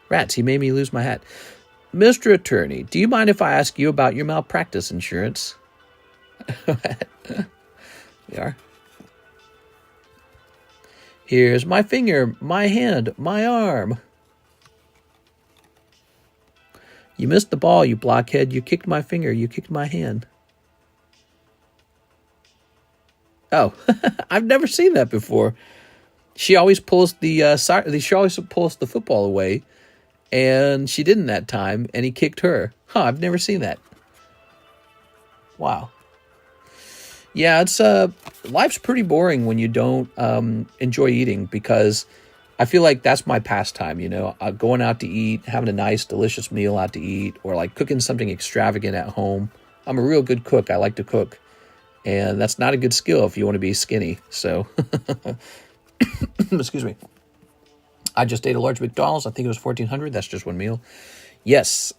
Rats, he made me lose my hat. Mr. Attorney, do you mind if I ask you about your malpractice insurance? We are. Here's my finger, my hand, my arm. You missed the ball, you blockhead. You kicked my finger. You kicked my hand. Oh, I've never seen that before. She always pulls she always pulls the football away, and she didn't that time, and he kicked her. Huh, I've never seen that. Wow. Yeah, it's life's pretty boring when you don't enjoy eating, because I feel like that's my pastime, you know, going out to eat, having a nice, delicious meal out to eat, or like cooking something extravagant at home. I'm a real good cook. I like to cook. And that's not a good skill if you want to be skinny. So, excuse me. I just ate a large McDonald's. I think it was $1,400. That's just one meal. Yes,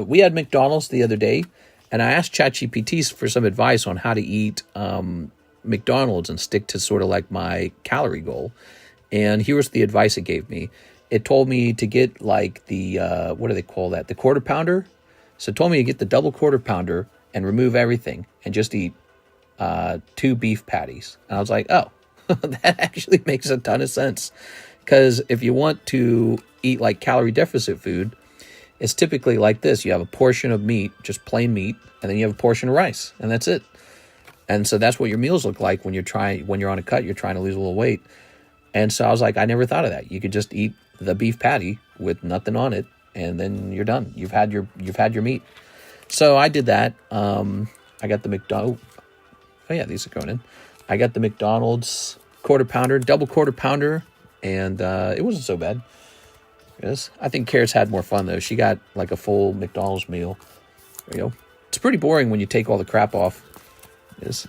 we had McDonald's the other day, and I asked ChatGPT for some advice on how to eat McDonald's and stick to sort of like my calorie goal. And here was the advice it gave me. It told me to get like the, what do they call that? The quarter pounder. So it told me to get the double quarter pounder and remove everything and just eat 2 beef patties. And I was like, oh, that actually makes a ton of sense. Because if you want to eat like calorie deficit food, it's typically like this. You have a portion of meat, just plain meat, and then you have a portion of rice, and that's it. And so that's what your meals look like when you're on a cut, you're trying to lose a little weight. And so I was like, I never thought of that. You could just eat the beef patty with nothing on it, and then you're done. You've had your meat. So I did that. I got the McDonald's. Oh yeah, these are going in. I got the McDonald's quarter pounder, double quarter pounder, and it wasn't so bad. Yes, I think Carrots had more fun though. She got like a full McDonald's meal. There you go. It's pretty boring when you take all the crap off. Yes.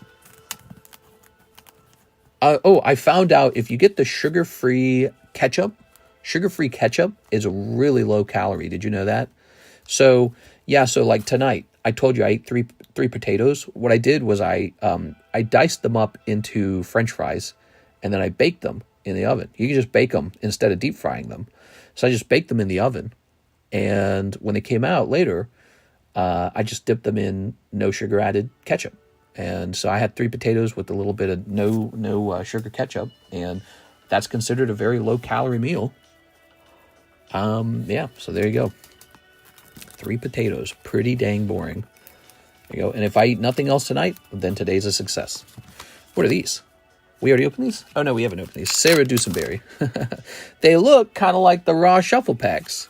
I found out if you get the sugar-free ketchup is a really low calorie. Did you know that? So yeah, so like tonight, I told you I ate three potatoes. What I did was I diced them up into French fries, and then I baked them in the oven. You can just bake them instead of deep frying them. So I just baked them in the oven, and when they came out later, I just dipped them in no sugar added ketchup. And so I had 3 potatoes with a little bit of no sugar ketchup, and that's considered a very low calorie meal. Yeah, so there you go. 3 potatoes, pretty dang boring. There you go. And if I eat nothing else tonight, then today's a success. What are these? We already opened these? Oh no, we haven't opened these. Sarah Dusenberry. They look kind of like the Raw Shuffle packs.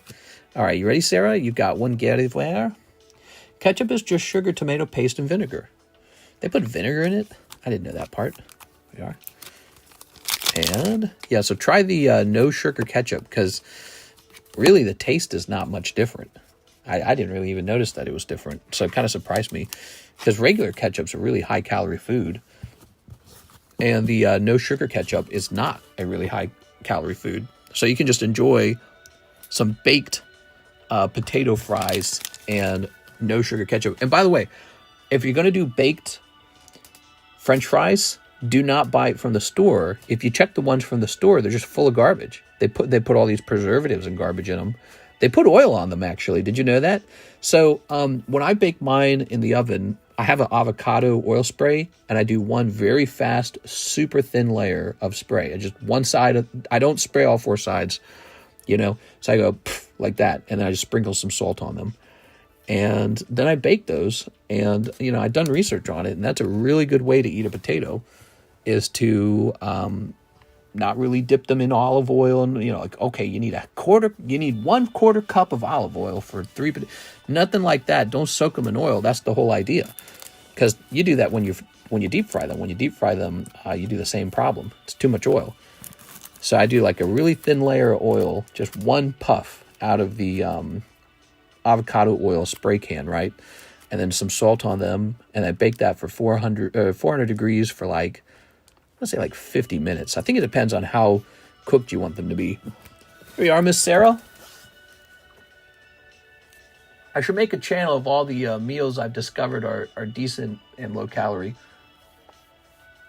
All right, you ready, Sarah? You've got one Guerrière. Ketchup is just sugar, tomato paste, and vinegar. They put vinegar in it? I didn't know that part. We are. And yeah, so try the no sugar ketchup, because really the taste is not much different. I didn't really even notice that it was different. So it kind of surprised me, because regular ketchup's a really high calorie food. And the no sugar ketchup is not a really high calorie food. So you can just enjoy some baked potato fries and no sugar ketchup. And by the way, if you're going to do baked French fries, do not buy it from the store. If you check the ones from the store, they're just full of garbage. They put all these preservatives and garbage in them. They put oil on them, actually. Did you know that? So when I bake mine in the oven, I have an avocado oil spray, and I do one very fast, super thin layer of spray. I just one side. I don't spray all 4 sides, you know. So I go like that, and then I just sprinkle some salt on them. And then I bake those, and, you know, I've done research on it, and that's a really good way to eat a potato, is to not really dip them in olive oil, and, you know, like, okay, you need 1/4 cup of olive oil for 3 potatoes. Nothing like that. Don't soak them in oil. That's the whole idea, because you do that when you deep fry them. When you deep fry them, you do the same problem. It's too much oil. So I do like a really thin layer of oil, just one puff out of the avocado oil spray can, right? And then some salt on them, and I bake that for 400 degrees for like, let's say like 50 minutes. I think it depends on how cooked you want them to be. Here we are, Miss Sarah. I should make a channel of all the meals I've discovered are decent and low calorie.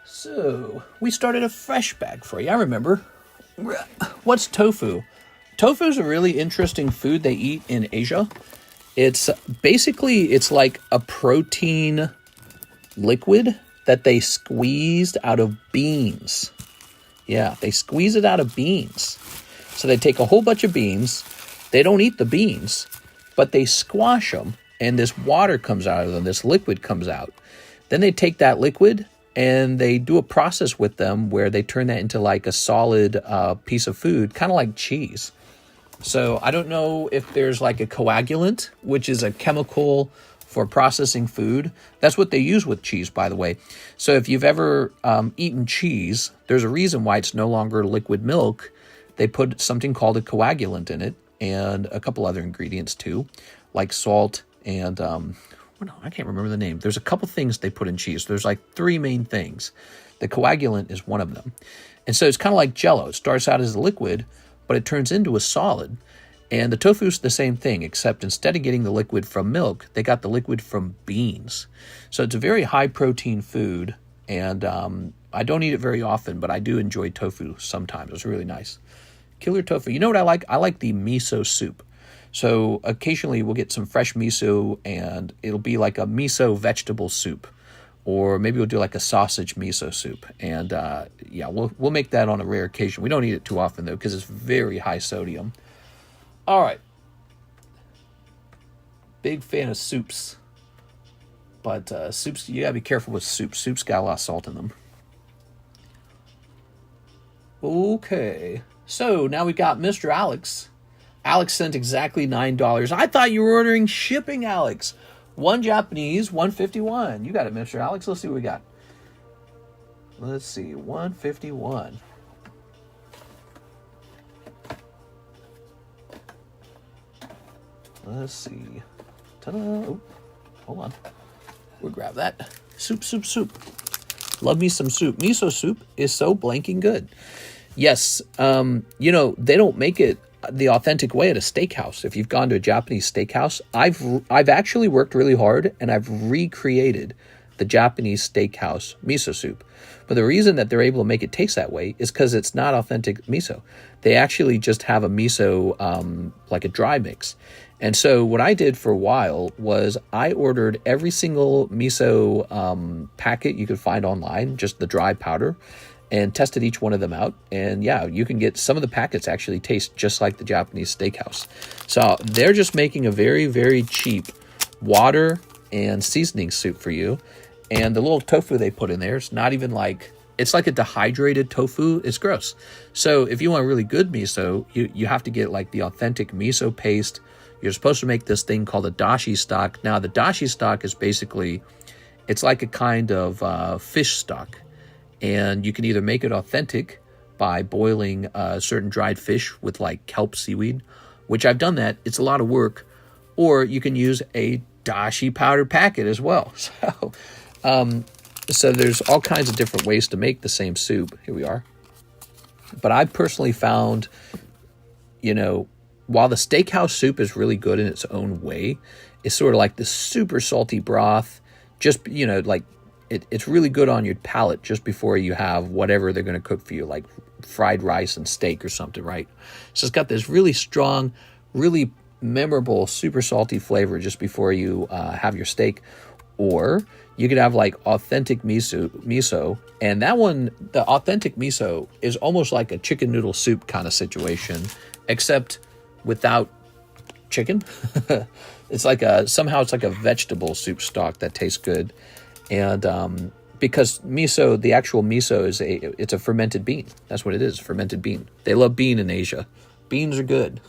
So, we started a fresh bag for you. I remember. What's tofu? Tofu is a really interesting food they eat in Asia. It's basically, it's like a protein liquid that they squeezed out of beans. Yeah, they squeeze it out of beans. So they take a whole bunch of beans. They don't eat the beans, but they squash them, and this water comes out of them. This liquid comes out. Then they take that liquid, and they do a process with them where they turn that into like a solid piece of food, kind of like cheese. So I don't know if there's like a coagulant, which is a chemical for processing food. That's what they use with cheese, by the way. So if you've ever eaten cheese, there's a reason why it's no longer liquid milk. They put something called a coagulant in it and a couple other ingredients too, like salt and I can't remember the name. There's a couple things they put in cheese. There's like 3 main things. The coagulant is one of them. And so it's kind of like Jell-O. It starts out as a liquid, but it turns into a solid. And the tofu is the same thing, except instead of getting the liquid from milk, they got the liquid from beans. So it's a very high protein food, and I don't eat it very often, but I do enjoy tofu sometimes. It's really nice. Killer tofu. You know what I like? I like the miso soup. So occasionally we'll get some fresh miso, and it'll be like a miso vegetable soup. Or maybe we'll do like a sausage miso soup. And yeah, we'll make that on a rare occasion. We don't eat it too often, though, because it's very high sodium. All right. Big fan of soups. But soups, you got to be careful with soups. Soups got a lot of salt in them. Okay. So now we got Mr. Alex. Alex sent exactly $9. I thought you were ordering shipping, Alex. 1 Japanese, 151. You got it, Mr. Alex. Let's see what we got. Let's see, 151. Let's see. Ta-da. Oh, hold on. We'll grab that. Soup, soup, soup. Love me some soup. Miso soup is so blanking good. Yes, you know, they don't make it the authentic way at a steakhouse. If you've gone to a Japanese steakhouse, I've actually worked really hard, and I've recreated the Japanese steakhouse miso soup. But the reason that they're able to make it taste that way is because it's not authentic miso. They actually just have a miso, like a dry mix. And so what I did for a while was I ordered every single miso packet you could find online, just the dry powder, and tested each one of them out. And yeah, you can get some of the packets actually taste just like the Japanese steakhouse. So they're just making a very, very cheap water and seasoning soup for you. And the little tofu they put in there, it's not even like, it's like a dehydrated tofu. It's gross. So if you want really good miso, you have to get like the authentic miso paste. You're supposed to make this thing called a dashi stock. Now the dashi stock is basically, it's like a kind of fish stock. And you can either make it authentic by boiling certain dried fish with like kelp seaweed, which I've done that. It's a lot of work. Or you can use a dashi powder packet as well. So there's all kinds of different ways to make the same soup. Here we are. But I personally found, you know, while the steakhouse soup is really good in its own way, it's sort of like this super salty broth. Just, you know, like, it's really good on your palate just before you have whatever they're going to cook for you, like fried rice and steak or something, right? So it's got this really strong, really memorable, super salty flavor just before you have your steak. Or you could have like authentic miso, and that one, the authentic miso, is almost like a chicken noodle soup kind of situation, except without chicken. It's like somehow it's like a vegetable soup stock that tastes good. And because miso, the actual miso it's a fermented bean. That's what it is, fermented bean. They love bean in Asia. Beans are good.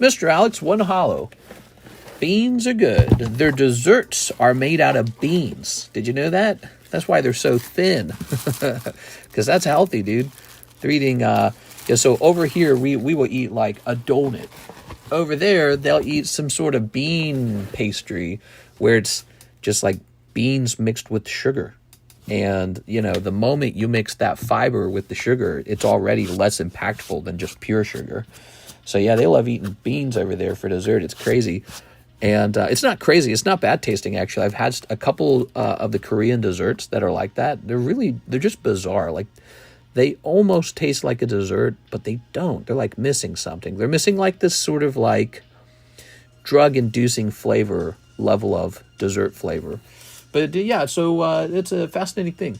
Mr. Alex, one hollow. Beans are good. Their desserts are made out of beans. Did you know that? That's why they're so thin. Because that's healthy, dude. They're eating, so over here, we will eat like a donut. Over there, they'll eat some sort of bean pastry where it's just like beans mixed with sugar. And, you know, the moment you mix that fiber with the sugar, it's already less impactful than just pure sugar. So, yeah, they love eating beans over there for dessert. It's crazy. And it's not crazy. It's not bad tasting, actually. I've had a couple of the Korean desserts that are like that. They're just bizarre. Like, they almost taste like a dessert, but they don't. They're like missing something. They're missing like this sort of like drug-inducing flavor level of dessert flavor. But yeah, so it's a fascinating thing.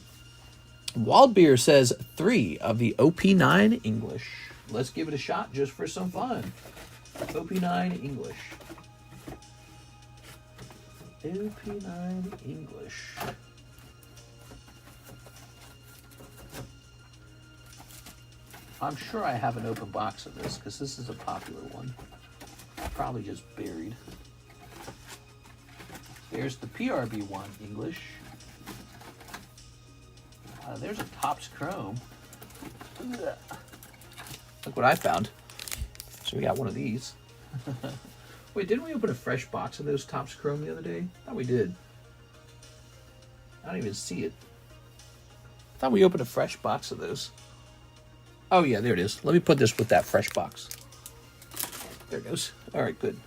Wild Beer says 3 of the OP9 English. Let's give it a shot just for some fun. OP9 English. OP9 English. I'm sure I have an open box of this because this is a popular one. Probably just buried. There's the PRB1 English. There's a Topps Chrome. Look what I found. So we got one of these. Wait, didn't we open a fresh box of those Topps Chrome the other day? I thought we did. I don't even see it. I thought we opened a fresh box of those. Oh yeah, there it is. Let me put this with that fresh box. There it goes. All right, good.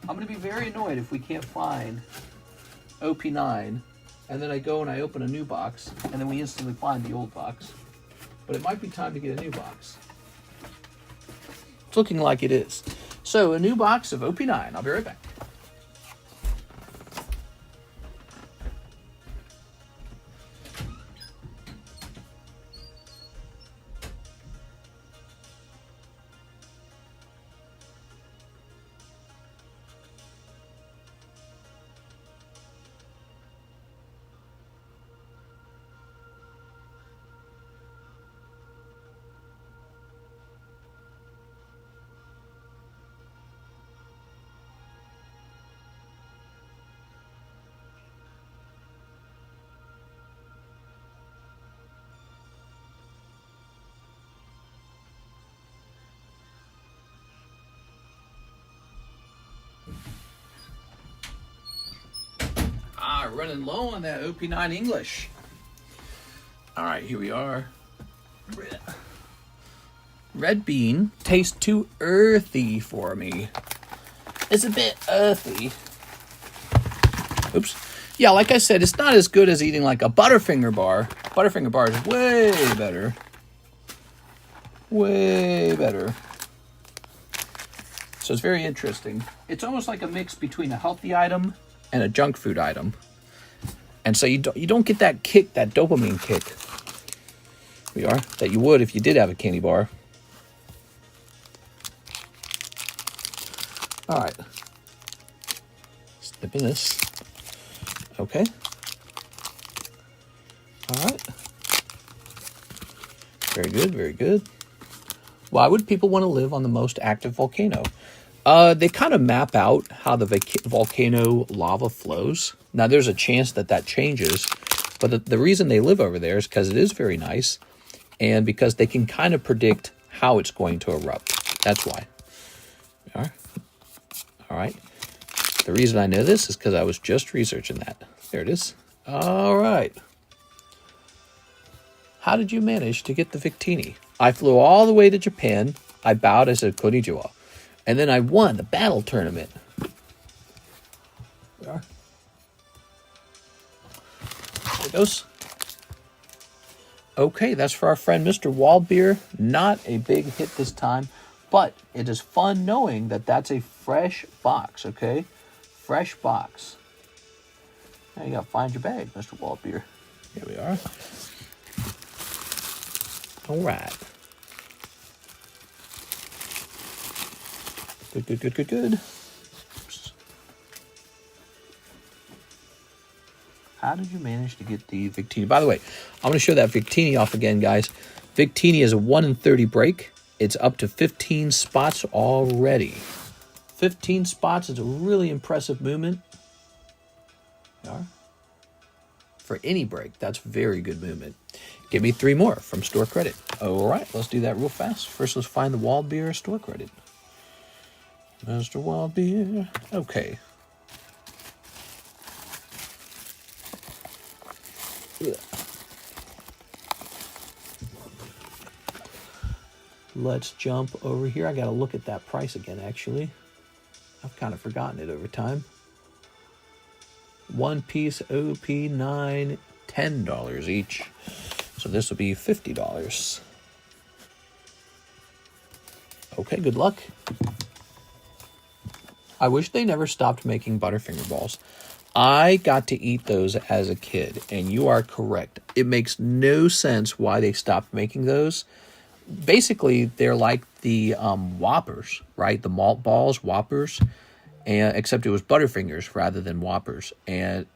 I'm going to be very annoyed if we can't find OP9, and then I go and I open a new box, and then we instantly find the old box. But it might be time to get a new box. It's looking like it is. So, a new box of OP9. I'll be right back. Running low on that OP9 English. All right, here we are. Red bean tastes too earthy for me. It's a bit earthy. Oops. Yeah, like I said, it's not as good as eating like a Butterfinger bar. Butterfinger bar is way better. Way better. So it's very interesting. It's almost like a mix between a healthy item and a junk food item. And so you don't get that kick, that dopamine kick. We are that you would if you did have a candy bar. All right. Snipping this. Okay. All right. Very good, very good. Why would people want to live on the most active volcano? They kind of map out how the volcano lava flows. Now, there's a chance that that changes, but the reason they live over there is because it is very nice, and because they can kind of predict how it's going to erupt. That's why. All right. The reason I know this is because I was just researching that. There it is. All right. How did you manage to get the Victini? I flew all the way to Japan. I bowed as a konnichiwa. And then I won the battle tournament. There it goes. Okay, that's for our friend Mr. Waldbeer. Not a big hit this time, but it is fun knowing that that's a fresh box, okay? Fresh box. Now you gotta find your bag, Mr. Waldbeer. Here we are. All right. Good. Oops. How did you manage to get the Victini? By the way, I'm going to show that Victini off again, guys. Victini is a 1 in 30 break. It's up to 15 spots already. 15 spots is a really impressive movement. For any break, that's very good movement. Give me 3 more from store credit. All right, let's do that real fast. First, let's find the Wild Beer store credit. Mr. Wild Beer. Okay. Ugh. Let's jump over here. I got to look at that price again, actually. I've kind of forgotten it over time. One piece OP 9, $10 each. So this will be $50. Okay, good luck. I wish they never stopped making Butterfinger balls. I got to eat those as a kid, and you are correct. It makes no sense why they stopped making those. Basically, they're like the Whoppers, right? The malt balls, Whoppers, and except it was Butterfingers rather than Whoppers. And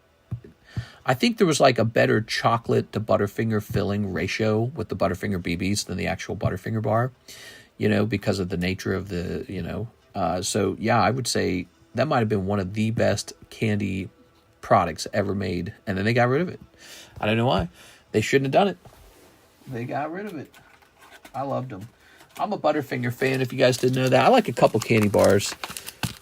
I think there was like a better chocolate to Butterfinger filling ratio with the Butterfinger BBs than the actual Butterfinger bar, you know, because of the nature of the, you know. So, yeah, I would say that might have been one of the best candy products ever made, and then they got rid of it. I don't know why. They shouldn't have done it. They got rid of it. I loved them. I'm a Butterfinger fan, if you guys didn't know that. I like a couple candy bars.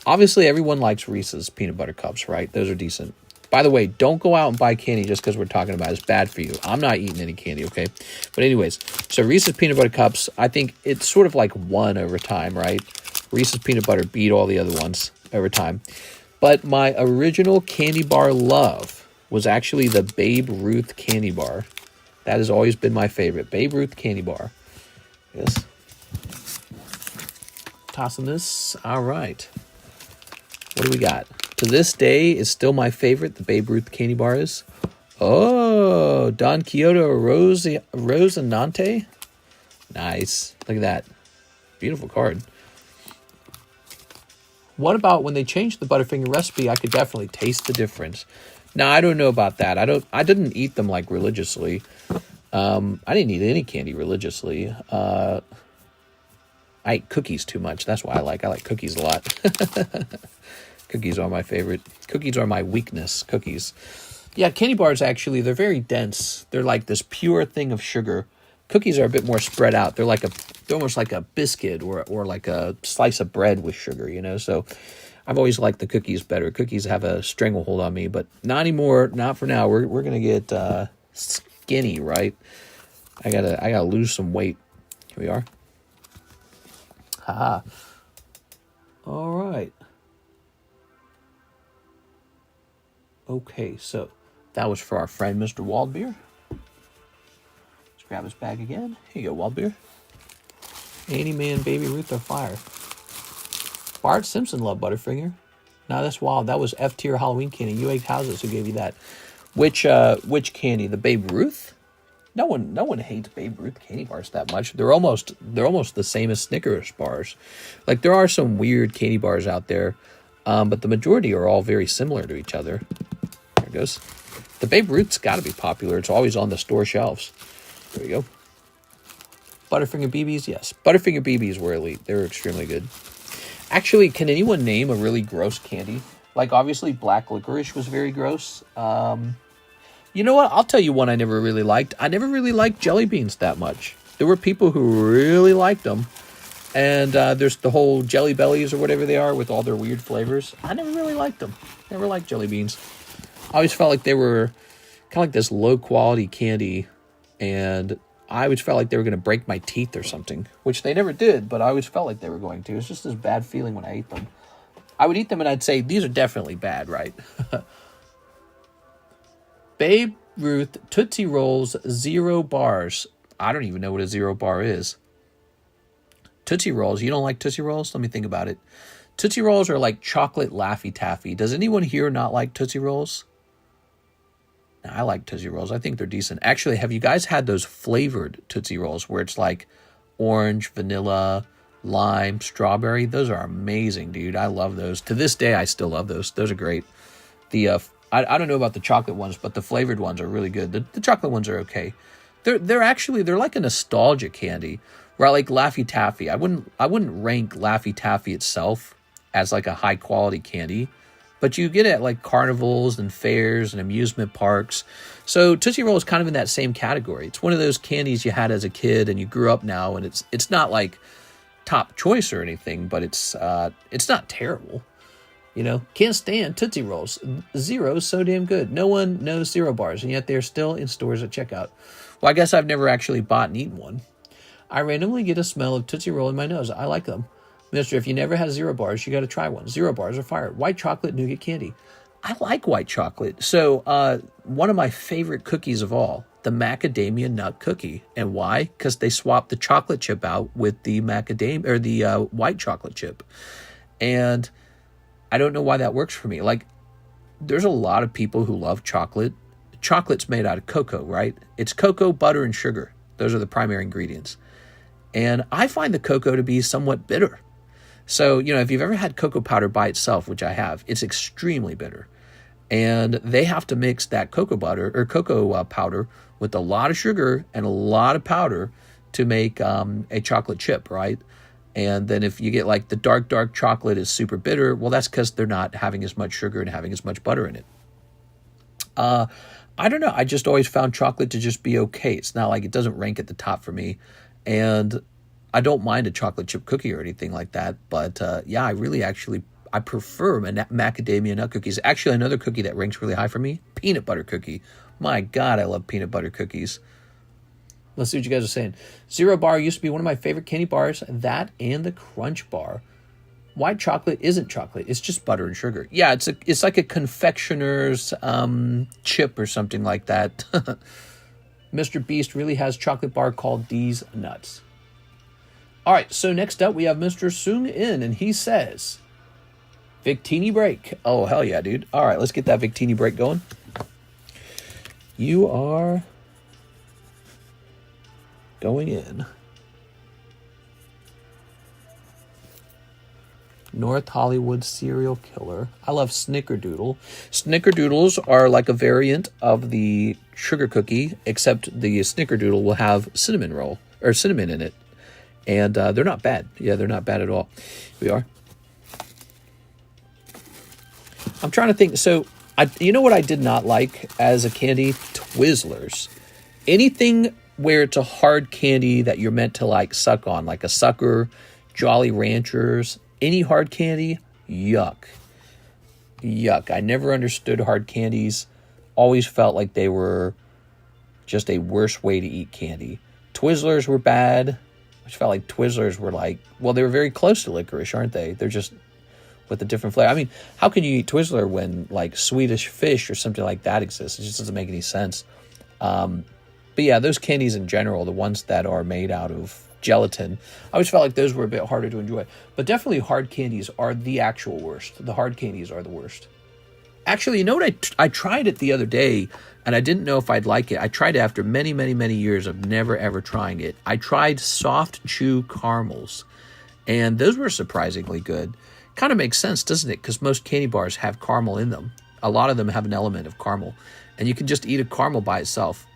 Obviously, everyone likes Reese's peanut butter cups, right? Those are decent. By the way, don't go out and buy candy just because we're talking about it. It's bad for you. I'm not eating any candy, okay? But anyways, so Reese's peanut butter cups, I think it's sort of like won over time, right? Reese's peanut butter beat all the other ones over time. But my original candy bar love was actually the Babe Ruth candy bar. That has always been my favorite. Babe Ruth candy bar. Yes. Tossing this. All right. What do we got? To this day, is still my favorite. The Babe Ruth candy bar is. Oh, Don Quixote Rosinante. Nice. Look at that. Beautiful card. What about when they changed the Butterfinger recipe? I could definitely taste the difference. Now, I don't know about that. I didn't eat them like religiously. I didn't eat any candy religiously. I ate cookies too much. That's why I like cookies a lot. Cookies are my favorite. Cookies are my weakness. Cookies. Yeah, candy bars actually, they're very dense. They're like this pure thing of sugar. Cookies are a bit more spread out. They're almost like a biscuit or like a slice of bread with sugar, you know. So I've always liked the cookies better. Cookies have a stranglehold on me, but not anymore. Not for now. We're gonna get skinny, right? I gotta lose some weight. Here we are. Ha. All right. Okay, so that was for our friend Mr. Waldbeer. Grab his bag again. Here you go, Waldbeer. Annie Man, Baby Ruth are fire. Bart Simpson loved Butterfinger. Now that's wild. That was F tier Halloween candy. You ate houses. Who gave you that? Which candy? The Babe Ruth? No one hates Babe Ruth candy bars that much. They're almost the same as Snickers bars. Like there are some weird candy bars out there, but the majority are all very similar to each other. There it goes. The Babe Ruth's got to be popular. It's always on the store shelves. There we go. Butterfinger BBs, yes. Butterfinger BBs were elite. They were extremely good. Actually, can anyone name a really gross candy? Like, obviously, black licorice was very gross. You know what? I'll tell you one I never really liked. I never really liked jelly beans that much. There were people who really liked them. And there's the whole Jelly Bellies or whatever they are with all their weird flavors. I never really liked them. Never liked jelly beans. I always felt like they were kind of like this low-quality candy. And I always felt like they were going to break my teeth or something, which they never did, but I always felt like they were going to. It's just this bad feeling when I ate them. I would eat them and I'd say, these are definitely bad, right? Babe Ruth Tootsie Rolls 0 bars. I don't even know what a 0 bar is. Tootsie Rolls. You don't like Tootsie Rolls? Let me think about it. Tootsie Rolls are like chocolate Laffy Taffy. Does anyone here not like Tootsie Rolls? I like Tootsie Rolls. I think they're decent. Actually, have you guys had those flavored Tootsie Rolls where it's like orange, vanilla, lime, strawberry? Those are amazing, dude. I love those. To this day, I still love those. Those are great. The I don't know about the chocolate ones, but the flavored ones are really good. The chocolate ones are okay. They're like a nostalgia candy. Where I like Laffy Taffy. I wouldn't rank Laffy Taffy itself as like a high quality candy. But you get it at like carnivals and fairs and amusement parks. So Tootsie Roll is kind of in that same category. It's one of those candies you had as a kid and you grew up now, and it's not like top choice or anything, but it's not terrible. You know, can't stand Tootsie Rolls. 0 is so damn good. No one knows 0 bars, and yet they're still in stores at checkout. Well, I guess I've never actually bought and eaten one. I randomly get a smell of Tootsie Roll in my nose. I like them. Mister, if you never had zero bars, you got to try one. Zero bars are fire. White chocolate nougat candy. I like white chocolate. So one of my favorite cookies of all, the macadamia nut cookie. And why? Because they swapped the chocolate chip out with the macadamia or the white chocolate chip. And I don't know why that works for me. Like, there's a lot of people who love chocolate. Chocolate's made out of cocoa, right? It's cocoa, butter, and sugar. Those are the primary ingredients. And I find the cocoa to be somewhat bitter. So, if you've ever had cocoa powder by itself, which I have, it's extremely bitter. And they have to mix that cocoa butter or cocoa powder with a lot of sugar and a lot of powder to make a chocolate chip, right? And then if you get like the dark chocolate is super bitter, well, that's because they're not having as much sugar and having as much butter in it. I don't know. I just always found chocolate to just be okay. It's not like it doesn't rank at the top for me. And I don't mind a chocolate chip cookie or anything like that. But yeah, I prefer macadamia nut cookies. Actually, another cookie that ranks really high for me, peanut butter cookie. My God, I love peanut butter cookies. Let's see what you guys are saying. Zero bar used to be one of my favorite candy bars. That and the Crunch bar. White chocolate isn't chocolate. It's just butter and sugar. Yeah, it's like a confectioner's chip or something like that. Mr. Beast really has chocolate bar called These Nuts. All right, so next up we have Mr. Sung In, and he says, Victini break. Oh, hell yeah, dude. All right, let's get that Victini break going. You are going in. North Hollywood serial killer. I love Snickerdoodle. Snickerdoodles are like a variant of the sugar cookie, except the Snickerdoodle will have cinnamon in it. And they're not bad. Yeah, they're not bad at all. We are. I'm trying to think. So, you know what I did not like as a candy? Twizzlers. Anything where it's a hard candy that you're meant to like suck on, like a sucker, Jolly Ranchers, any hard candy, yuck. Yuck. I never understood hard candies. Always felt like they were just a worse way to eat candy. Twizzlers were bad. I just felt like Twizzlers were like, well, they were very close to licorice, aren't they? They're just with a different flavor. I mean, how can you eat Twizzler when like Swedish Fish or something like that exists? It just doesn't make any sense. But yeah, those candies in general, the ones that are made out of gelatin, I always felt like those were a bit harder to enjoy. But definitely hard candies are the actual worst. The hard candies are the worst. Actually, you know what? I tried it the other day, and I didn't know if I'd like it. I tried it after many, many, many years of never, ever trying it. I tried soft chew caramels, and those were surprisingly good. Kind of makes sense, doesn't it? Because most candy bars have caramel in them. A lot of them have an element of caramel, and you can just eat a caramel by itself.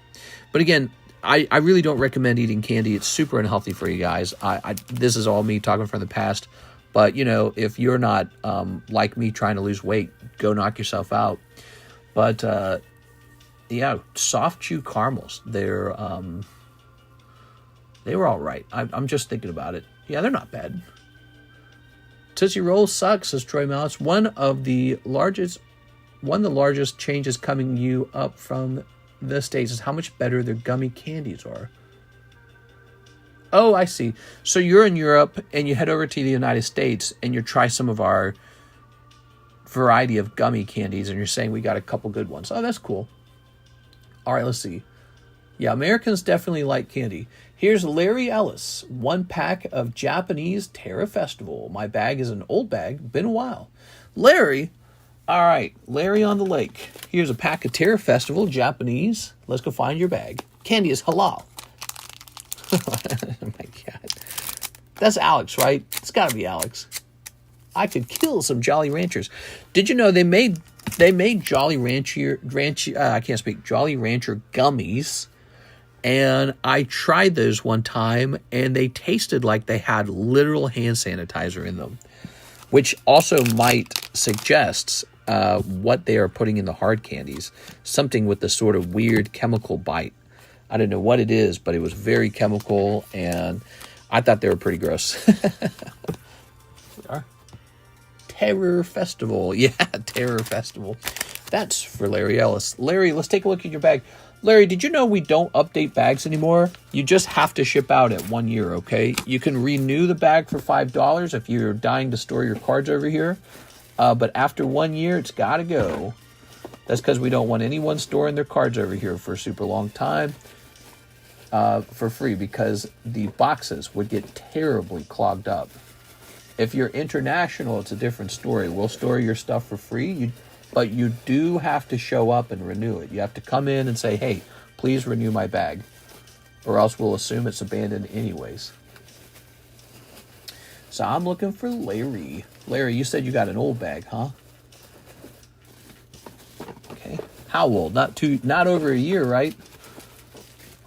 But again, I really don't recommend eating candy. It's super unhealthy for you guys. This is all me talking from the past. But, if you're not like me trying to lose weight, go knock yourself out. But, yeah, soft chew caramels. They were all right. I'm just thinking about it. Yeah, they're not bad. Tootsie Roll sucks, says Troy Mouse. One of the largest changes coming you up from the States is how much better their gummy candies are. Oh, I see. So you're in Europe and you head over to the United States and you try some of our variety of gummy candies and you're saying we got a couple good ones. Oh, that's cool. All right, let's see. Yeah, Americans definitely like candy. Here's Larry Ellis. 1 pack of Japanese Terra Festival. My bag is an old bag. Been a while. Larry... All right, Larry on the lake. Here's a pack of Terra Festival, Japanese. Let's go find your bag. Candy is halal. Oh my God. That's Alex, right? It's got to be Alex. I could kill some Jolly Ranchers. Did you know they made Jolly Rancher Jolly Rancher gummies, and I tried those one time, and they tasted like they had literal hand sanitizer in them, which also might suggest what they are putting in the hard candies. Something with the sort of weird chemical bite. I don't know what it is, but it was very chemical, and I thought they were pretty gross. We are. Terror Festival. Yeah, Terror Festival. That's for Larry Ellis. Larry, let's take a look at your bag. Larry, did you know we don't update bags anymore? You just have to ship out at 1 year, okay? You can renew the bag for $5 if you're dying to store your cards over here. But after 1 year, it's got to go. That's because we don't want anyone storing their cards over here for a super long time for free, because the boxes would get terribly clogged up. If you're international, it's a different story. We'll store your stuff for free. But you do have to show up and renew it. You have to come in and say, hey, please renew my bag, or else we'll assume it's abandoned anyways. So I'm looking for Larry. Larry, you said you got an old bag, huh? Okay. How old? Not over a year, right?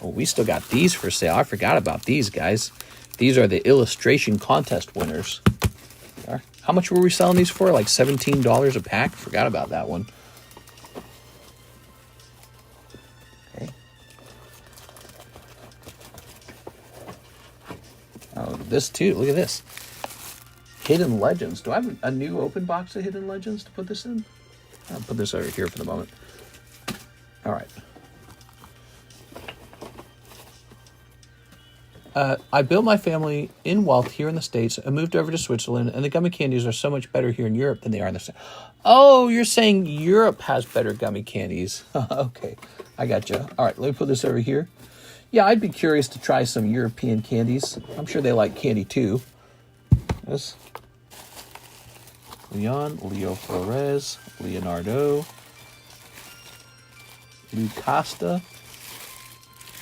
Oh, we still got these for sale. I forgot about these, guys. These are the illustration contest winners. How much were we selling these for? Like $17 a pack? Forgot about that one. Okay. Oh, this too. Look at this. Hidden Legends. Do I have a new open box of Hidden Legends to put this in? I'll put this over here for the moment. All right. I built my family in wealth here in the States and moved over to Switzerland, and the gummy candies are so much better here in Europe than they are in the States. Oh, you're saying Europe has better gummy candies. Okay, I got you. All right, let me put this over here. Yeah, I'd be curious to try some European candies. I'm sure they like candy too. This. Leon, Leo Flores, Leonardo, Lucasta,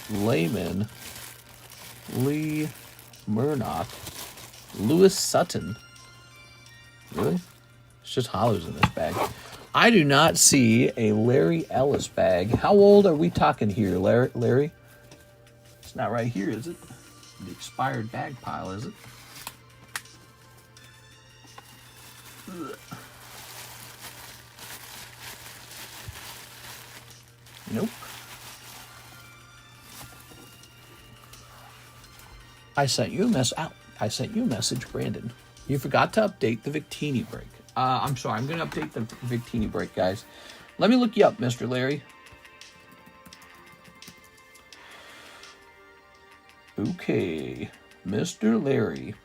Layman, Lee Murnock, Lewis Sutton. Really? It's just hollows in this bag. I do not see a Larry Ellis bag. How old are we talking here, Larry? It's not right here, is it? The expired bag pile, is it? Ugh. Nope. I sent you a message, Brandon. You forgot to update the Victini break. I'm sorry, I'm going to update the Victini break, guys. Let me look you up, Mr. Larry. Okay, Mr. Larry.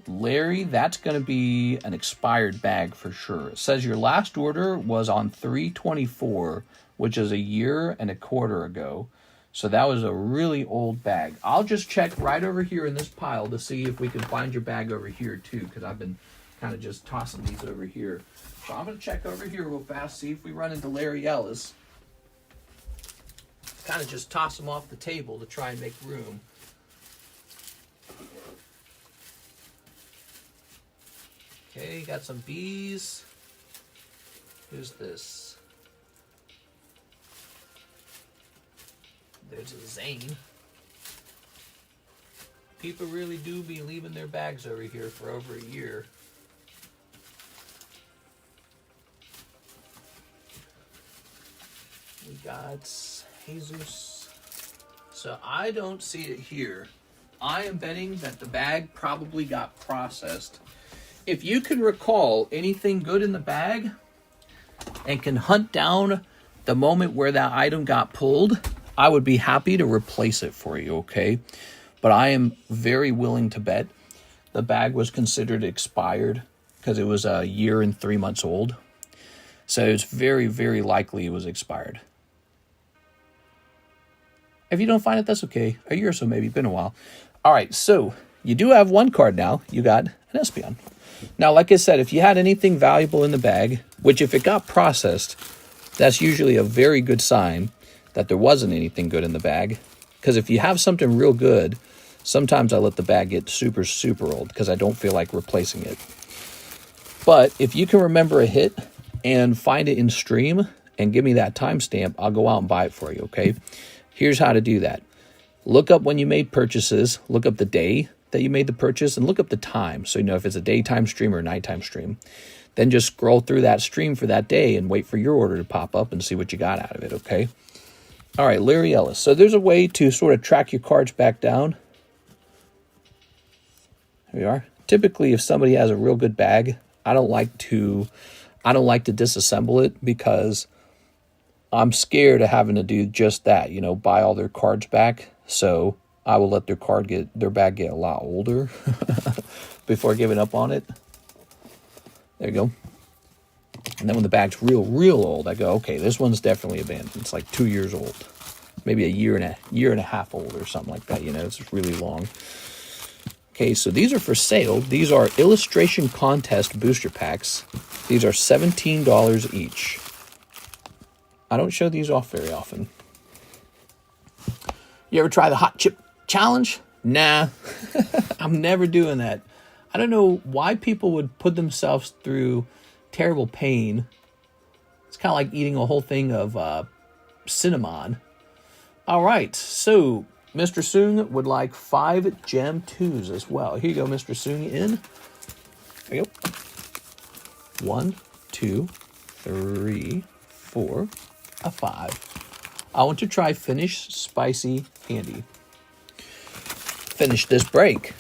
Larry, that's going to be an expired bag for sure. It says your last order was on 3/24, which is a year and a quarter ago. So that was a really old bag. I'll just check right over here in this pile to see if we can find your bag over here too, because I've been kind of just tossing these over here. So I'm going to check over here real fast, see if we run into Larry Ellis. Kind of just toss them off the table to try and make room. Okay, got some bees. Who's this? There's a Zane. People really do be leaving their bags over here for over a year. We got Jesus. So I don't see it here. I am betting that the bag probably got processed. If you can recall anything good in the bag and can hunt down the moment where that item got pulled, I would be happy to replace it for you, okay? But I am very willing to bet the bag was considered expired because it was a year and 3 months old. So it's very, very likely it was expired. If you don't find it, that's okay. A year or so maybe, been a while. All right, so you do have one card now. You got an Espeon. Now, like I said, if you had anything valuable in the bag, which if it got processed, that's usually a very good sign that there wasn't anything good in the bag. Because if you have something real good, sometimes I let the bag get super, super old because I don't feel like replacing it. But if you can remember a hit and find it in stream and give me that timestamp, I'll go out and buy it for you, okay? Here's how to do that. Look up when you made purchases, look up the day that you made the purchase, and look up the time. So you know if it's a daytime stream or a nighttime stream. Then just scroll through that stream for that day and wait for your order to pop up and see what you got out of it, okay? All right, Larry Ellis. So there's a way to sort of track your cards back down. Here we are. Typically, if somebody has a real good bag, I don't like to disassemble it because I'm scared of having to do just that, you know, buy all their cards back. So I will let their bag get a lot older before giving up on it. There you go. And then when the bag's real old, I go, okay, this one's definitely abandoned. It's like 2 years old, maybe a year and a half old or something like that. You know, it's really long. Okay, so these are for sale. These are illustration contest booster packs. These are $17 each. I don't show these off very often. You ever try the hot chip challenge? Nah, I'm never doing that. I don't know why people would put themselves through terrible pain. It's kind of like eating a whole thing of cinnamon. All right, so Mr. Soong would like 5 Gem 2s as well. Here you go, Mr. Soong, in. There you go. 1, 2, 3, 4, a 5. I want to try Finnish Spicy Candy. Finish this break.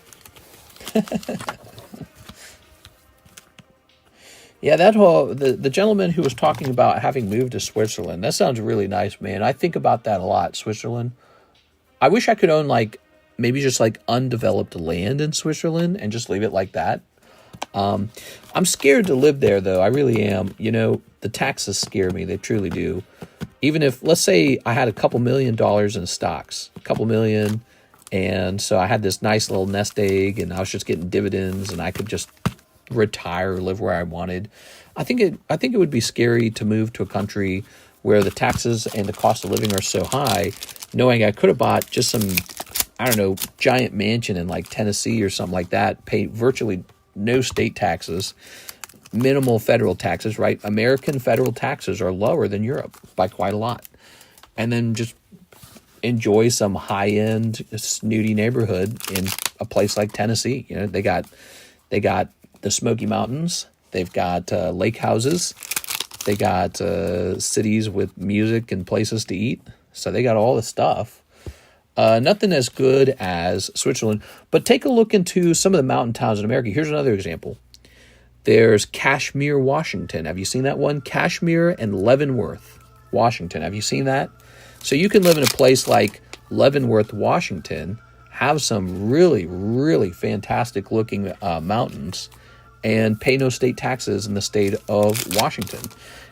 Yeah, that whole, the gentleman who was talking about having moved to Switzerland, that sounds really nice, man. I think about that a lot, Switzerland. I wish I could own, like, maybe just, like, undeveloped land in Switzerland and just leave it like that. I'm scared to live there, though. I really am. You know, the taxes scare me. They truly do. Even if, let's say I had a couple $1 million in stocks, a couple million, and so I had this nice little nest egg, and I was just getting dividends, and I could just retire, live where I wanted. I think it would be scary to move to a country where the taxes and the cost of living are so high, knowing I could have bought just some, I don't know, giant mansion in like Tennessee or something like that, pay virtually no state taxes, minimal federal taxes, right? American federal taxes are lower than Europe by quite a lot. And then just enjoy some high-end, snooty neighborhood in a place like Tennessee. You know, they got the Smoky Mountains. They've got lake houses. They got cities with music and places to eat. So they got all the stuff. Nothing as good as Switzerland. But take a look into some of the mountain towns in America. Here's another example. There's Kashmir, Washington. Have you seen that one? Kashmir and Leavenworth, Washington. Have you seen that? So you can live in a place like Leavenworth, Washington, have some really, really fantastic looking mountains, and pay no state taxes in the state of Washington.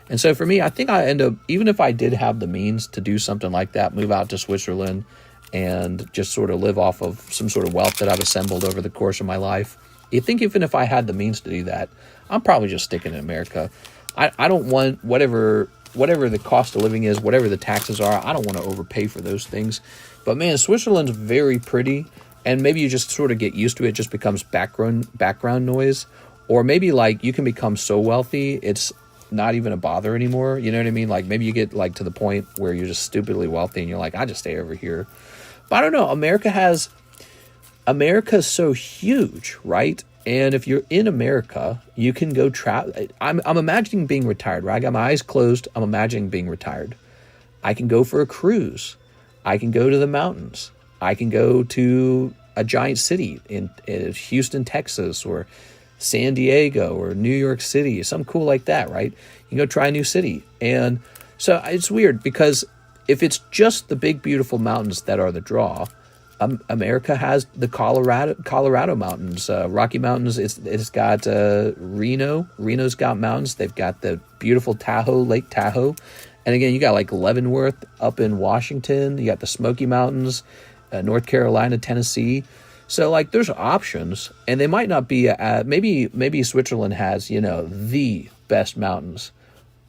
And so for me, I think I end up, even if I did have the means to do something like that, move out to Switzerland and just sort of live off of some sort of wealth that I've assembled over the course of my life, I think even if I had the means to do that, I'm probably just sticking in America. I don't want whatever the cost of living is, whatever the taxes are, I don't want to overpay for those things. But man, Switzerland's very pretty, and maybe you just sort of get used to it. It just becomes background noise. Or maybe like you can become so wealthy, it's not even a bother anymore. You know what I mean? Like maybe you get like to the point where you're just stupidly wealthy and you're like, I just stay over here. But I don't know. America's so huge, right? And if you're in America, you can go travel. I'm imagining being retired, right? I got my eyes closed. I'm imagining being retired. I can go for a cruise. I can go to the mountains. I can go to a giant city in Houston, Texas, or San Diego, or New York City, something cool like that, right? You can go try a new city. And so it's weird because if it's just the big, beautiful mountains that are the draw, America has the Colorado mountains, Rocky Mountains. It's got Reno. Reno's got mountains. They've got the beautiful Lake Tahoe. And again, you got like Leavenworth up in Washington. You got the Smoky Mountains, North Carolina, Tennessee. So like there's options, and they might not be, maybe Switzerland has, you know, the best mountains.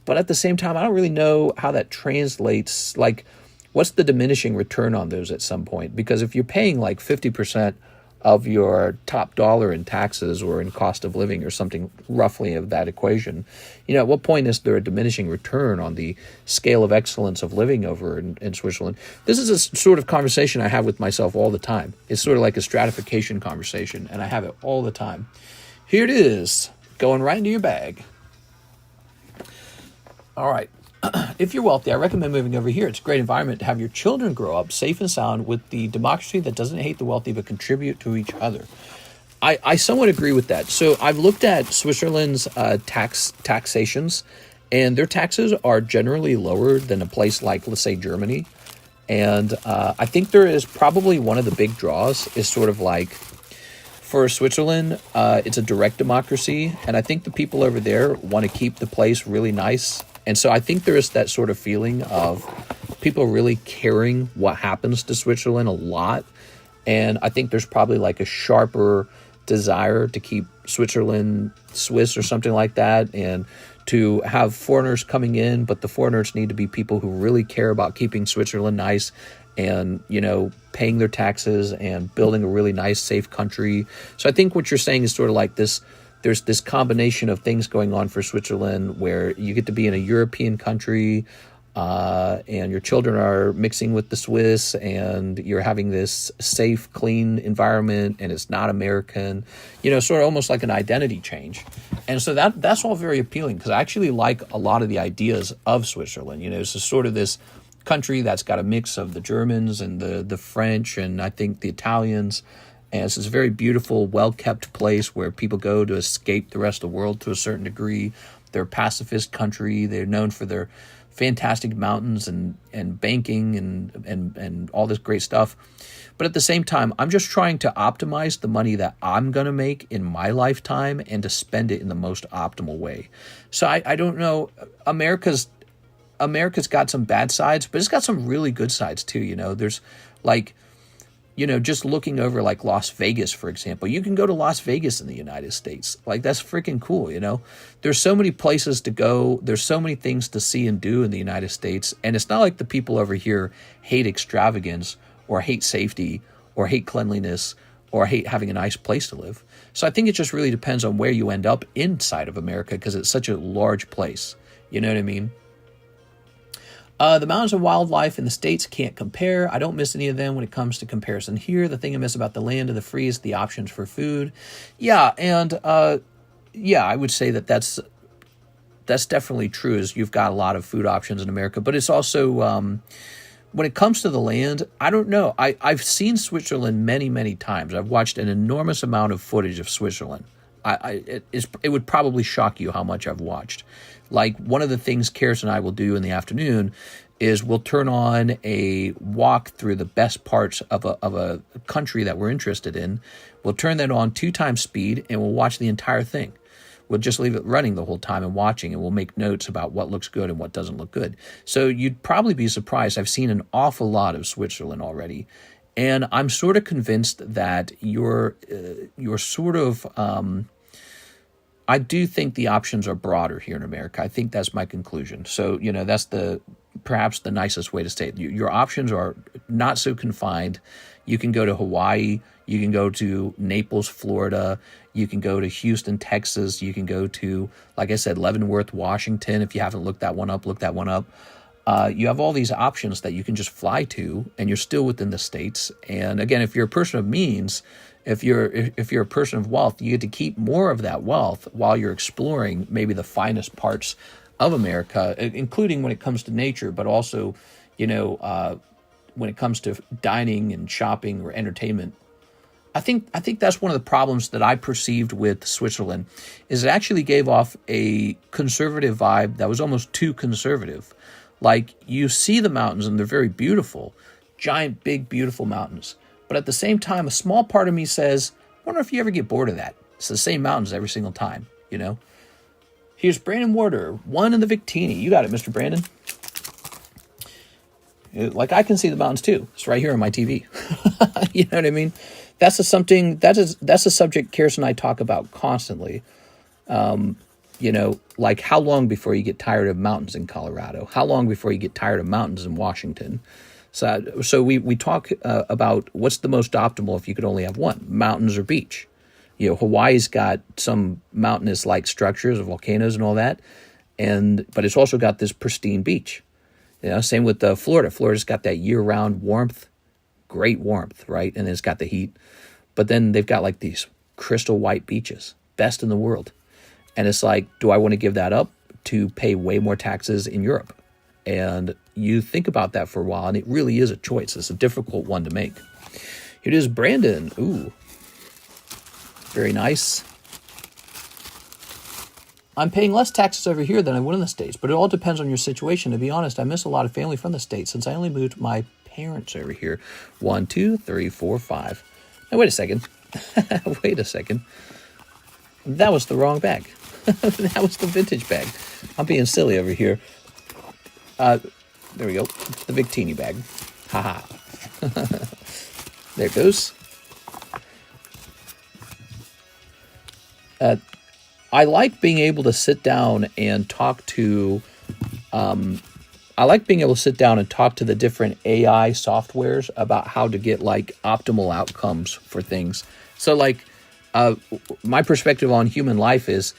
But at the same time, I don't really know how that translates. Like, what's the diminishing return on those at some point? Because if you're paying like 50% of your top dollar in taxes or in cost of living or something roughly of that equation, you know, at what point is there a diminishing return on the scale of excellence of living over in Switzerland? This is a sort of conversation I have with myself all the time. It's sort of like a stratification conversation, and I have it all the time. Here it is, going right into your bag. All right. If you're wealthy, I recommend moving over here. It's a great environment to have your children grow up safe and sound with the democracy that doesn't hate the wealthy but contribute to each other. I somewhat agree with that. So I've looked at Switzerland's taxations, and their taxes are generally lower than a place like, let's say, Germany. And I think there is probably one of the big draws is sort of like, for Switzerland, it's a direct democracy, and I think the people over there want to keep the place really nice. And so I think there is that sort of feeling of people really caring what happens to Switzerland a lot. And I think there's probably like a sharper desire to keep Switzerland Swiss or something like that, and to have foreigners coming in, but the foreigners need to be people who really care about keeping Switzerland nice and, you know, paying their taxes and building a really nice, safe country. So I think what you're saying is sort of like this, there's this combination of things going on for Switzerland where you get to be in a European country, and your children are mixing with the Swiss, and you're having this safe, clean environment, and it's not American, you know, sort of almost like an identity change. And so that's all very appealing, because I actually like a lot of the ideas of Switzerland. You know, it's sort of this country that's got a mix of the Germans and the French, and I think the Italians. And it's this very beautiful, well-kept place where people go to escape the rest of the world to a certain degree. They're a pacifist country. They're known for their fantastic mountains and banking and all this great stuff. But at the same time, I'm just trying to optimize the money that I'm going to make in my lifetime and to spend it in the most optimal way. So I don't know. America's got some bad sides, but it's got some really good sides too. You know, there's like, you know, just looking over like Las Vegas, for example, you can go to Las Vegas in the United States. Like, that's freaking cool. You know, there's so many places to go. There's so many things to see and do in the United States. And it's not like the people over here hate extravagance or hate safety or hate cleanliness or hate having a nice place to live. So I think it just really depends on where you end up inside of America, because it's such a large place. You know what I mean? The mountains and wildlife in the States can't compare. I don't miss any of them when it comes to comparison here. The thing I miss about the land of the free is the options for food. Yeah, and I would say that's definitely true, is you've got a lot of food options in America. But it's also, when it comes to the land, I don't know. I've seen Switzerland many, many times. I've watched an enormous amount of footage of Switzerland. It would probably shock you how much I've watched. Like, one of the things Karis and I will do in the afternoon is we'll turn on a walk through the best parts of a country that we're interested in. We'll turn that on 2 times speed, and we'll watch the entire thing. We'll just leave it running the whole time and watching, and we'll make notes about what looks good and what doesn't look good. So you'd probably be surprised. I've seen an awful lot of Switzerland already, and I'm sort of convinced that you're sort of... I do think the options are broader here in America. I think that's my conclusion. So, you know, that's perhaps the nicest way to say it. Your options are not so confined. You can go to Hawaii. You can go to Naples, Florida. You can go to Houston, Texas. You can go to, like I said, Leavenworth, Washington. If you haven't looked that one up, look that one up. You have all these options that you can just fly to, and you're still within the states. And again, if you're a person of means, if you're a person of wealth, you get to keep more of that wealth while you're exploring maybe the finest parts of America, including when it comes to nature, but also, you know, when it comes to dining and shopping or entertainment. I think that's one of the problems that I perceived with Switzerland, is it actually gave off a conservative vibe that was almost too conservative. Like, you see the mountains and they're very beautiful, giant, big, beautiful mountains. But at the same time, a small part of me says, I wonder if you ever get bored of that. It's the same mountains every single time, you know? Here's Brandon Warder, 1 in the Victini. You got it, Mr. Brandon. Like, I can see the mountains too. It's right here on my TV. You know what I mean? That's a subject Karis and I talk about constantly. You know, like, how long before you get tired of mountains in Colorado? How long before you get tired of mountains in Washington? So we talk about what's the most optimal if you could only have one, mountains or beach. You know, Hawaii's got some mountainous-like structures, volcanoes and all that, but it's also got this pristine beach. You know, same with Florida. Florida's got that year-round warmth, great warmth, right? And it's got the heat. But then they've got like these crystal white beaches, best in the world. And it's like, do I want to give that up to pay way more taxes in Europe? And you think about that for a while, and it really is a choice. It's a difficult one to make. Here it is, Brandon. Ooh, very nice. I'm paying less taxes over here than I would in the States, but it all depends on your situation. To be honest, I miss a lot of family from the States since I only moved my parents over here. 1, 2, 3, 4, 5. Now, wait a second. Wait a second. That was the wrong bag. That was the vintage bag. I'm being silly over here. There we go. The Victini bag. Haha. There it goes. I like being able to sit down and talk to the different AI softwares about how to get like optimal outcomes for things. So like my perspective on human life is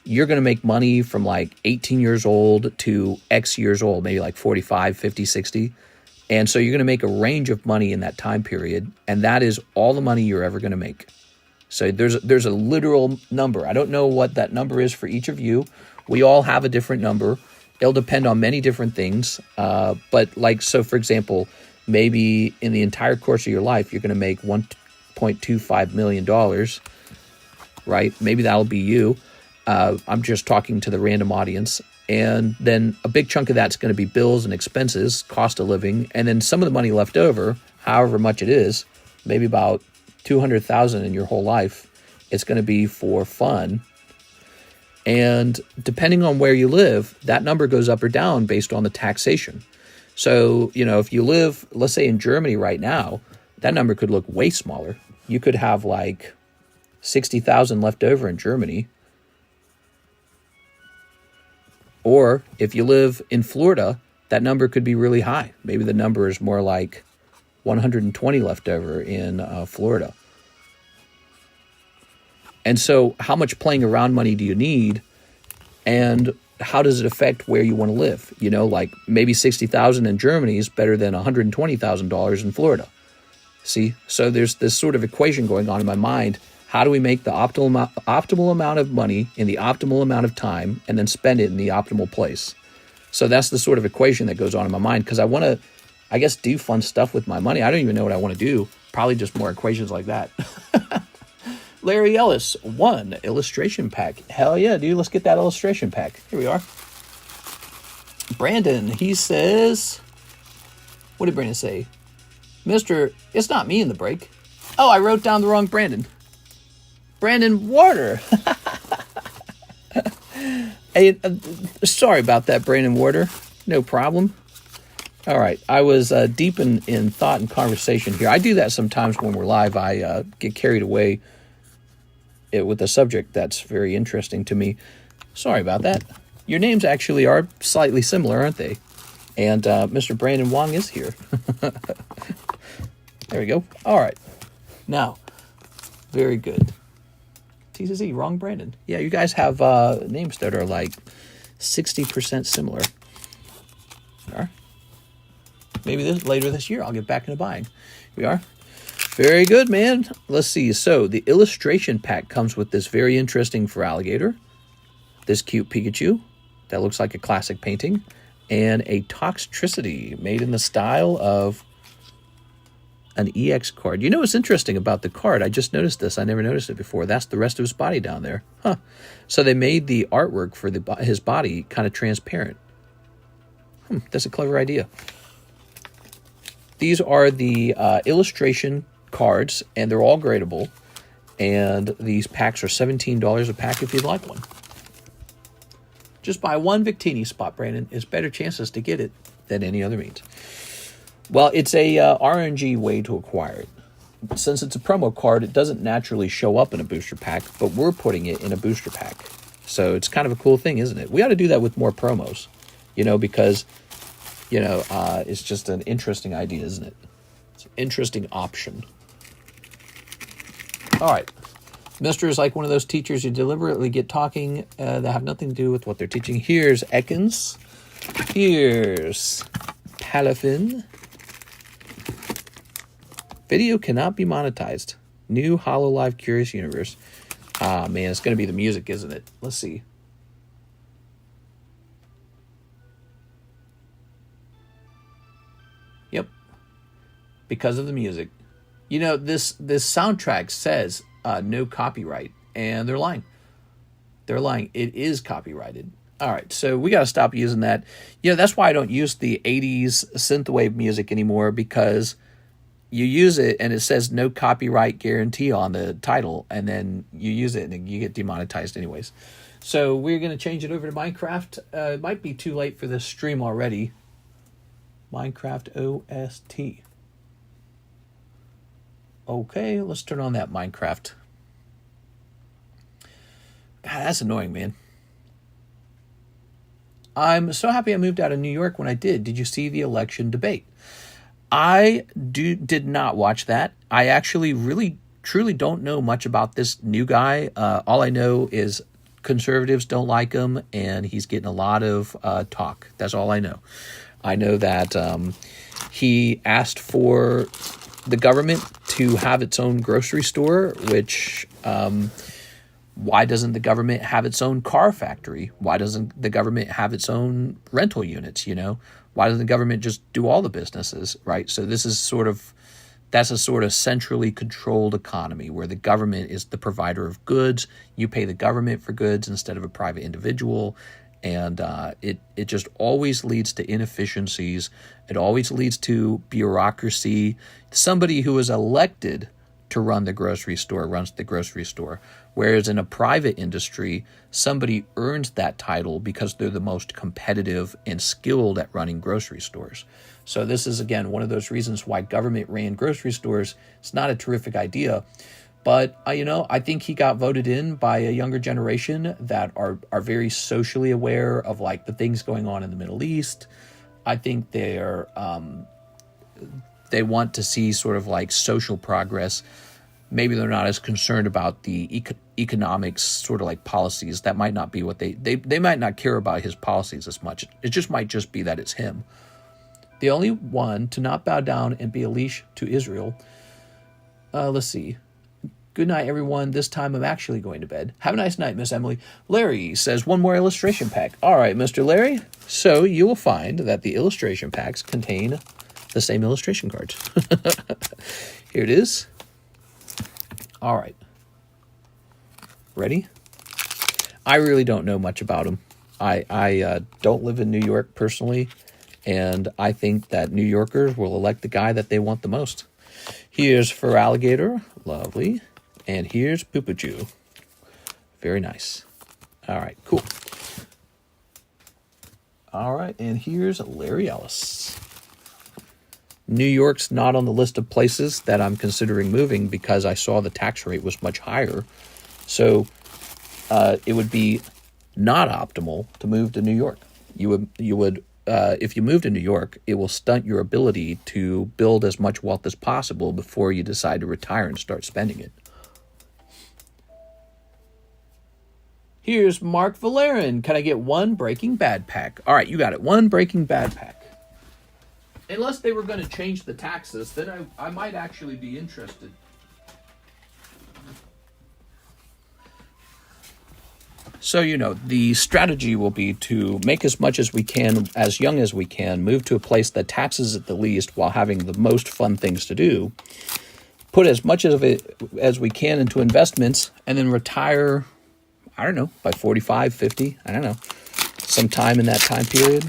you're going to make money from like 18 years old to X years old, maybe like 45, 50, 60. And so you're going to make a range of money in that time period. And that is all the money you're ever going to make. So there's a literal number. I don't know what that number is for each of you. We all have a different number. It'll depend on many different things. But like, so for example, maybe in the entire course of your life, you're going to make $1.25 million, right? Maybe that'll be you. I'm just talking to the random audience. And then a big chunk of that's going to be bills and expenses, cost of living. And then some of the money left over, however much it is, maybe about 200,000 in your whole life, it's going to be for fun. And depending on where you live, that number goes up or down based on the taxation. So, you know, if you live, let's say in Germany right now, that number could look way smaller. You could have like 60,000 left over in Germany. Or if you live in Florida, that number could be really high. Maybe the number is more like 120 left over in Florida. And so how much playing around money do you need? And how does it affect where you want to live? You know, like maybe 60,000 in Germany is better than $120,000 in Florida. See, so there's this sort of equation going on in my mind. How do we make the optimal amount of money in the optimal amount of time and then spend it in the optimal place? So that's the sort of equation that goes on in my mind because I want to, I guess, do fun stuff with my money. I don't even know what I want to do. Probably just more equations like that. Larry Ellis, 1 illustration pack. Hell yeah, dude. Let's get that illustration pack. Here we are. Brandon, he says, what did Brandon say? Mr. It's not me in the break. Oh, I wrote down the wrong Brandon. Brandon Warder. Hey, sorry about that, Brandon Warder. No problem. All right. I was deep in thought and conversation here. I do that sometimes when we're live. I get carried away with a subject that's very interesting to me. Sorry about that. Your names actually are slightly similar, aren't they? And Mr. Brandon Wong is here. There we go. All right. Now, very good. TCC, wrong Brandon. Yeah, you guys have names that are like 60% similar. All right. Maybe later this year, I'll get back into buying. Here we are. Very good, man. Let's see. So the illustration pack comes with this very interesting for alligator, this cute Pikachu that looks like a classic painting, and a Toxtricity made in the style of an EX card. You know what's interesting about the card? I just noticed this. I never noticed it before. That's the rest of his body down there. Huh. So they made the artwork for his body kind of transparent. That's a clever idea. These are the illustration cards, and they're all gradable. And these packs are $17 a pack if you'd like one. Just buy one Victini spot, Brandon. It's better chances to get it than any other means. Well, it's a RNG way to acquire it. Since it's a promo card, it doesn't naturally show up in a booster pack, but we're putting it in a booster pack. So it's kind of a cool thing, isn't it? We ought to do that with more promos, you know, because, you know, it's just an interesting idea, isn't it? It's an interesting option. All right. Mister is like one of those teachers who deliberately get talking that have nothing to do with what they're teaching. Here's Ekans. Here's Palafin. Video cannot be monetized. New HoloLive Curious Universe. Ah, man, it's going to be the music, isn't it? Let's see. Yep. Because of the music. You know, this soundtrack says no copyright, and they're lying. They're lying. It is copyrighted. All right, so we got to stop using that. Yeah, that's why I don't use the 80s synthwave music anymore, because you use it and it says no copyright guarantee on the title, and then you use it and you get demonetized anyways. So we're going to change it over to Minecraft. It might be too late for this stream already. Minecraft OST. Okay, let's turn on that Minecraft. God, that's annoying, man. I'm so happy I moved out of New York when I did. Did you see the election debate? I did not watch that. I actually really, truly don't know much about this new guy. All I know is conservatives don't like him, and he's getting a lot of talk. That's all I know. I know that he asked for the government to have its own grocery store, which... why doesn't the government have its own car factory? Why doesn't the government have its own rental units, you know? Why doesn't the government just do all the businesses, right? So this is that's a sort of centrally controlled economy where the government is the provider of goods. You pay the government for goods instead of a private individual. And it just always leads to inefficiencies. It always leads to bureaucracy. Somebody who is elected to run the grocery store runs the grocery store. Whereas in a private industry, somebody earns that title because they're the most competitive and skilled at running grocery stores. So this is, again, one of those reasons why government-ran grocery stores is not a terrific idea. But, I think he got voted in by a younger generation that are very socially aware of, like, the things going on in the Middle East. I think they want to see sort of like social progress. Maybe they're not as concerned about the economics, sort of like policies. That might not be what they might not care about his policies as much. It just might just be that it's him. The only one to not bow down and be a leash to Israel. Let's see. Good night, everyone. This time I'm actually going to bed. Have a nice night, Miss Emily. Larry says one more illustration pack. All right, Mr. Larry. So you will find that the illustration packs contain the same illustration cards. Here it is. All right. Ready? I really don't know much about them. I don't live in New York personally, and I think that New Yorkers will elect the guy that they want the most. Here's for Alligator. Lovely. And here's Poopajoo. Very nice. All right, cool. All right, and here's Larry Ellis. New York's not on the list of places that I'm considering moving because I saw the tax rate was much higher. So it would be not optimal to move to New York. You would if you move to New York, it will stunt your ability to build as much wealth as possible before you decide to retire and start spending it. Here's Mark Valerian. Can I get one Breaking Bad pack? All right, you got it. One Breaking Bad pack. Unless they were going to change the taxes, then I might actually be interested. So, the strategy will be to make as much as we can, as young as we can, move to a place that taxes it the least while having the most fun things to do, put as much of it as we can into investments, and then retire, I don't know, by 45, 50, I don't know, sometime in that time period.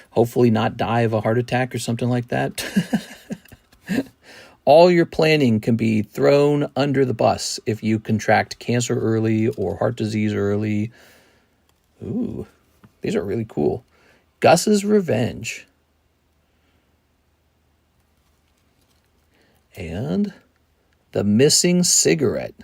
Hopefully not die of a heart attack or something like that. All your planning can be thrown under the bus if you contract cancer early or heart disease early. Ooh, these are really cool. Gus's Revenge. And The Missing Cigarette.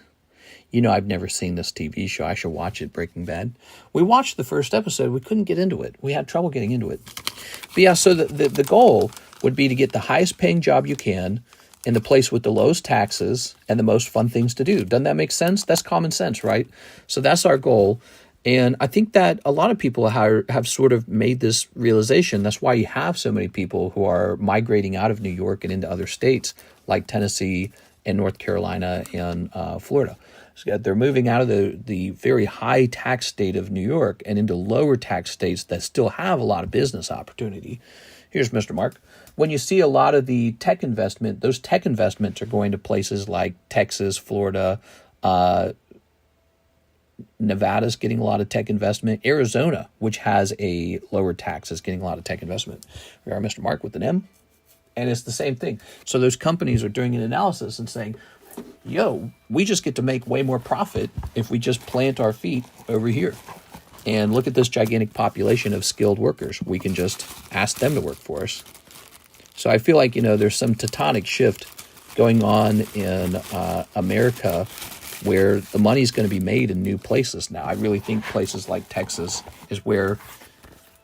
I've never seen this TV show. I should watch it, Breaking Bad. We watched the first episode. We couldn't get into it. We had trouble getting into it. But yeah, so the goal would be to get the highest paying job you can in the place with the lowest taxes and the most fun things to do. Doesn't that make sense? That's common sense, right? So that's our goal. And I think that a lot of people have sort of made this realization. That's why you have so many people who are migrating out of New York and into other states like Tennessee and North Carolina and Florida. So they're moving out of the very high tax state of New York and into lower tax states that still have a lot of business opportunity. Here's Mr. Mark. When you see a lot of the tech investment, those tech investments are going to places like Texas, Florida, Nevada's getting a lot of tech investment. Arizona, which has a lower tax, is getting a lot of tech investment. We are Mr. Mark with an M. And it's the same thing. So those companies are doing an analysis and saying, yo, we just get to make way more profit if we just plant our feet over here. And look at this gigantic population of skilled workers. We can just ask them to work for us. So I feel like, there's some tectonic shift going on in America where the money's going to be made in new places now. I really think places like Texas is where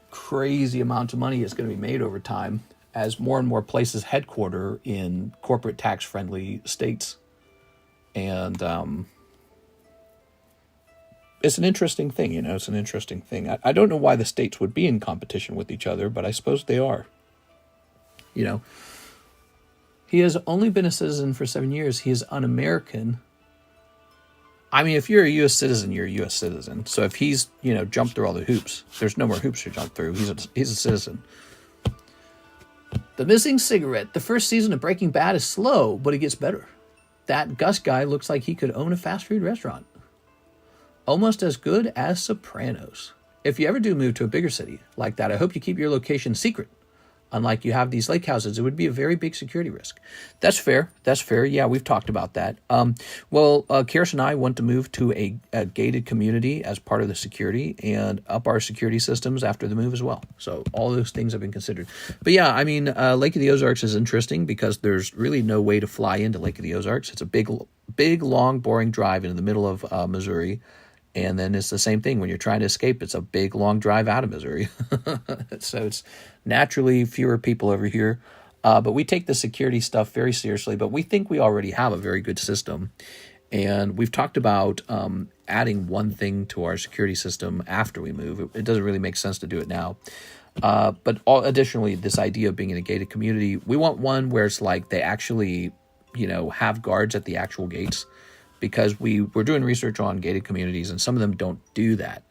crazy amounts of money is going to be made over time as more and more places headquarter in corporate tax-friendly states. And it's an interesting thing, it's an interesting thing. I don't know why the states would be in competition with each other, but I suppose they are. He has only been a citizen for 7 years. He is un-American. I mean, if you're a U.S. citizen, you're a U.S. citizen. So if he's, jumped through all the hoops, there's no more hoops to jump through. He's a citizen. The Missing Cigarette. The first season of Breaking Bad is slow, but it gets better. That Gus guy looks like he could own a fast food restaurant. Almost as good as Sopranos. If you ever do move to a bigger city like that, I hope you keep your location secret. Unlike you have these lake houses, it would be a very big security risk. That's fair. That's fair. Yeah, we've talked about that. Kirsten and I want to move to a gated community as part of the security and up our security systems after the move as well. So all those things have been considered. But yeah, I mean, Lake of the Ozarks is interesting because there's really no way to fly into Lake of the Ozarks. It's a big, long, boring drive into the middle of Missouri. And then it's the same thing when you're trying to escape. It's a big, long drive out of Missouri. So it's naturally fewer people over here. But we take the security stuff very seriously. But we think we already have a very good system. And we've talked about adding one thing to our security system after we move. It doesn't really make sense to do it now. But additionally, this idea of being in a gated community, we want one where it's like they actually, have guards at the actual gates. Because we're doing research on gated communities and some of them don't do that.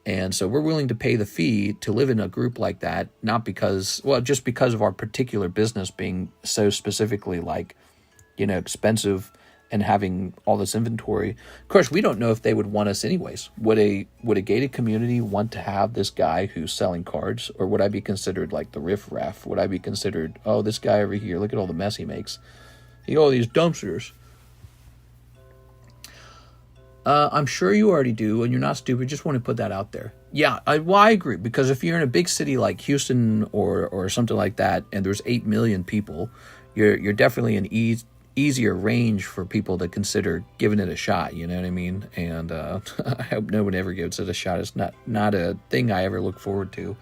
And so we're willing to pay the fee to live in a group like that, not because, just because of our particular business being so specifically expensive and having all this inventory. Of course, we don't know if they would want us anyways. Would a gated community want to have this guy who's selling cards? Or would I be considered like the riffraff? Would I be considered, this guy over here, look at all the mess he makes. All these dumpsters. I'm sure you already do, and you're not stupid. Just want to put that out there. Yeah, I agree, because if you're in a big city like Houston or something like that, and there's 8 million people, you're definitely an easier range for people to consider giving it a shot. You know what I mean? And I hope no one ever gives it a shot. It's not a thing I ever look forward to.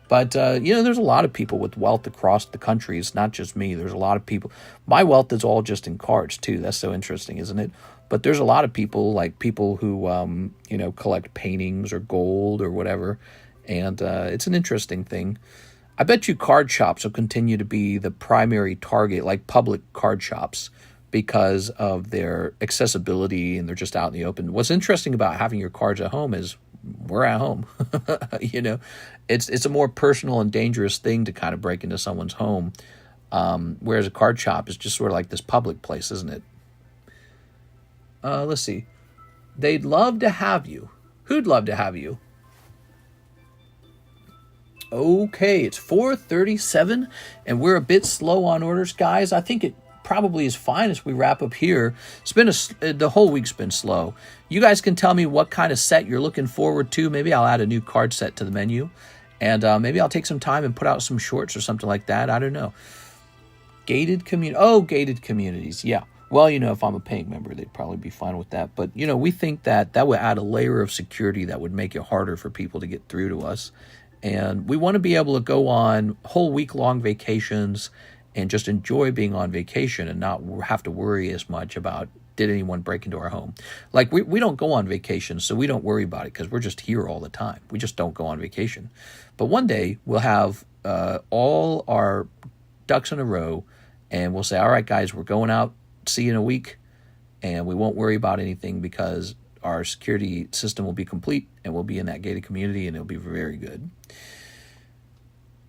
But, there's a lot of people with wealth across the country. It's not just me. There's a lot of people. My wealth is all just in cards, too. That's so interesting, isn't it? But there's a lot of people, like people who, collect paintings or gold or whatever. And it's an interesting thing. I bet you card shops will continue to be the primary target, like public card shops, because of their accessibility and they're just out in the open. What's interesting about having your cards at home is we're at home. It's a more personal and dangerous thing to kind of break into someone's home. Whereas a card shop is just sort of like this public place, isn't it? Let's see. They'd love to have you. Who'd love to have you? Okay, it's 4:37, and we're a bit slow on orders, guys. I think it probably is fine as we wrap up here. It's been the whole week's been slow. You guys can tell me what kind of set you're looking forward to. Maybe I'll add a new card set to the menu, and maybe I'll take some time and put out some shorts or something like that. I don't know. Gated communities. Yeah. Well, if I'm a paying member, they'd probably be fine with that. But, we think that would add a layer of security that would make it harder for people to get through to us. And we want to be able to go on whole week-long vacations and just enjoy being on vacation and not have to worry as much about, did anyone break into our home? Like, we don't go on vacation, so we don't worry about it because we're just here all the time. We just don't go on vacation. But one day, we'll have all our ducks in a row, and we'll say, all right, guys, we're going out. See you in a week, and we won't worry about anything because our security system will be complete and we'll be in that gated community and it'll be very good.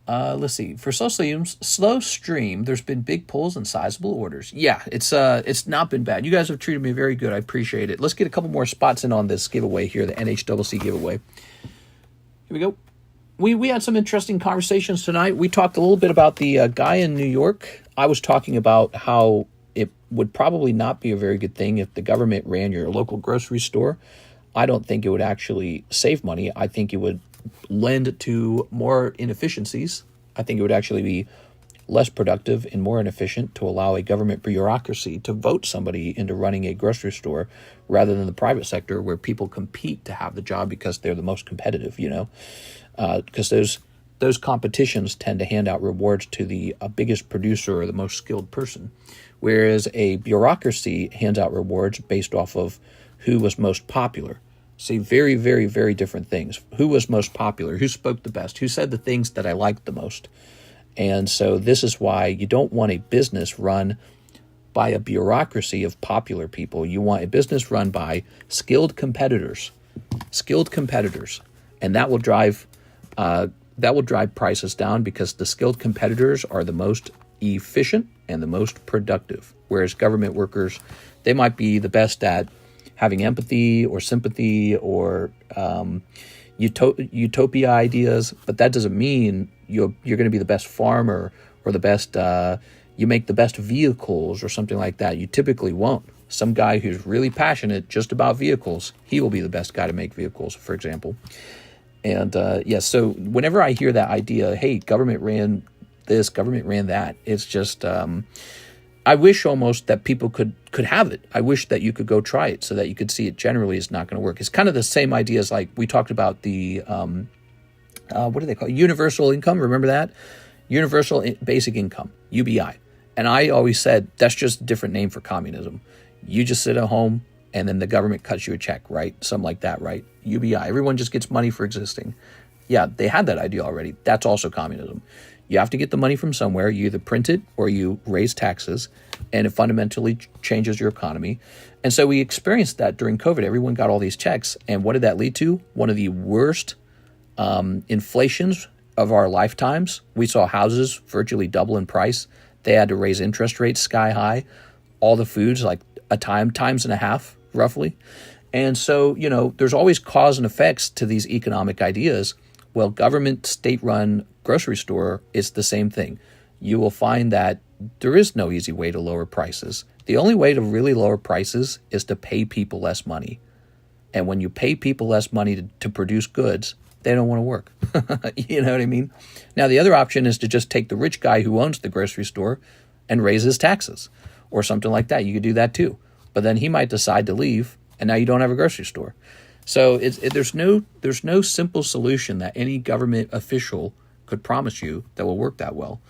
Let's see. For slow stream, there's been big pulls and sizable orders. Yeah, it's not been bad. You guys have treated me very good. I appreciate it. Let's get a couple more spots in on this giveaway here, the NHCC giveaway. Here we go. We had some interesting conversations tonight. We talked a little bit about the guy in New York. I was talking about how it would probably not be a very good thing if the government ran your local grocery store. I don't think it would actually save money. I think it would lend to more inefficiencies. I think it would actually be less productive and more inefficient to allow a government bureaucracy to vote somebody into running a grocery store rather than the private sector where people compete to have the job because they're the most competitive, because those competitions tend to hand out rewards to the biggest producer or the most skilled person, whereas a bureaucracy hands out rewards based off of who was most popular. See, very, very, very different things. Who was most popular? Who spoke the best? Who said the things that I liked the most? And so this is why you don't want a business run by a bureaucracy of popular people. You want a business run by skilled competitors, and that will drive prices down because the skilled competitors are the most efficient and the most productive. Whereas government workers, they might be the best at having empathy or sympathy or utopia ideas, but that doesn't mean you're going to be the best farmer or the best, you make the best vehicles or something like that. You typically won't. Some guy who's really passionate just about vehicles, he will be the best guy to make vehicles, for example. And so whenever I hear that idea, hey, government ran this, government ran that, it's just, I wish almost that people could have it. I wish that you could go try it so that you could see it generally is not going to work. It's kind of the same idea as like we talked about the, what do they call it? Universal income. Remember that? Universal basic income, UBI. And I always said that's just a different name for communism. You just sit at home and then the government cuts you a check, right? Something like that, right? UBI. Everyone just gets money for existing. Yeah, they had that idea already. That's also communism. You have to get the money from somewhere. You either print it or you raise taxes, and it fundamentally changes your economy. And so we experienced that during COVID. Everyone got all these checks. And what did that lead to? One of the worst inflations of our lifetimes. We saw houses virtually double in price. They had to raise interest rates sky high. All the foods like times and a half, roughly. And so, there's always cause and effects to these economic ideas. Well, government, state-run grocery store is the same thing. You will find that there is no easy way to lower prices. The only way to really lower prices is to pay people less money. And when you pay people less money to produce goods, they don't want to work. You know what I mean? Now, the other option is to just take the rich guy who owns the grocery store and raise his taxes or something like that. You could do that too. But then he might decide to leave, and now you don't have a grocery store. So there's no simple solution that any government official could promise you that will work that well.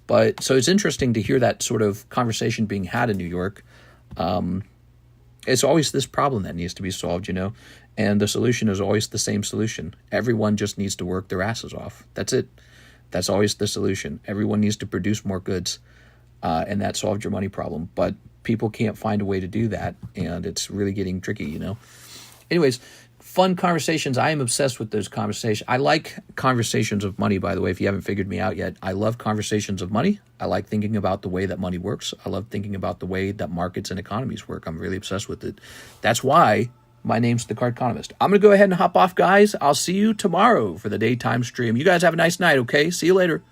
But so it's interesting to hear that sort of conversation being had in New York. It's always this problem that needs to be solved, and the solution is always the same solution. Everyone just needs to work their asses off. That's it. That's always the solution. Everyone needs to produce more goods, and that solves your money problem. But people can't find a way to do that, and it's really getting tricky, Anyways, fun conversations. I am obsessed with those conversations. I like conversations of money, by the way, if you haven't figured me out yet. I love conversations of money. I like thinking about the way that money works. I love thinking about the way that markets and economies work. I'm really obsessed with it. That's why my name's TheCardconomist. I'm going to go ahead and hop off, guys. I'll see you tomorrow for the daytime stream. You guys have a nice night, okay? See you later.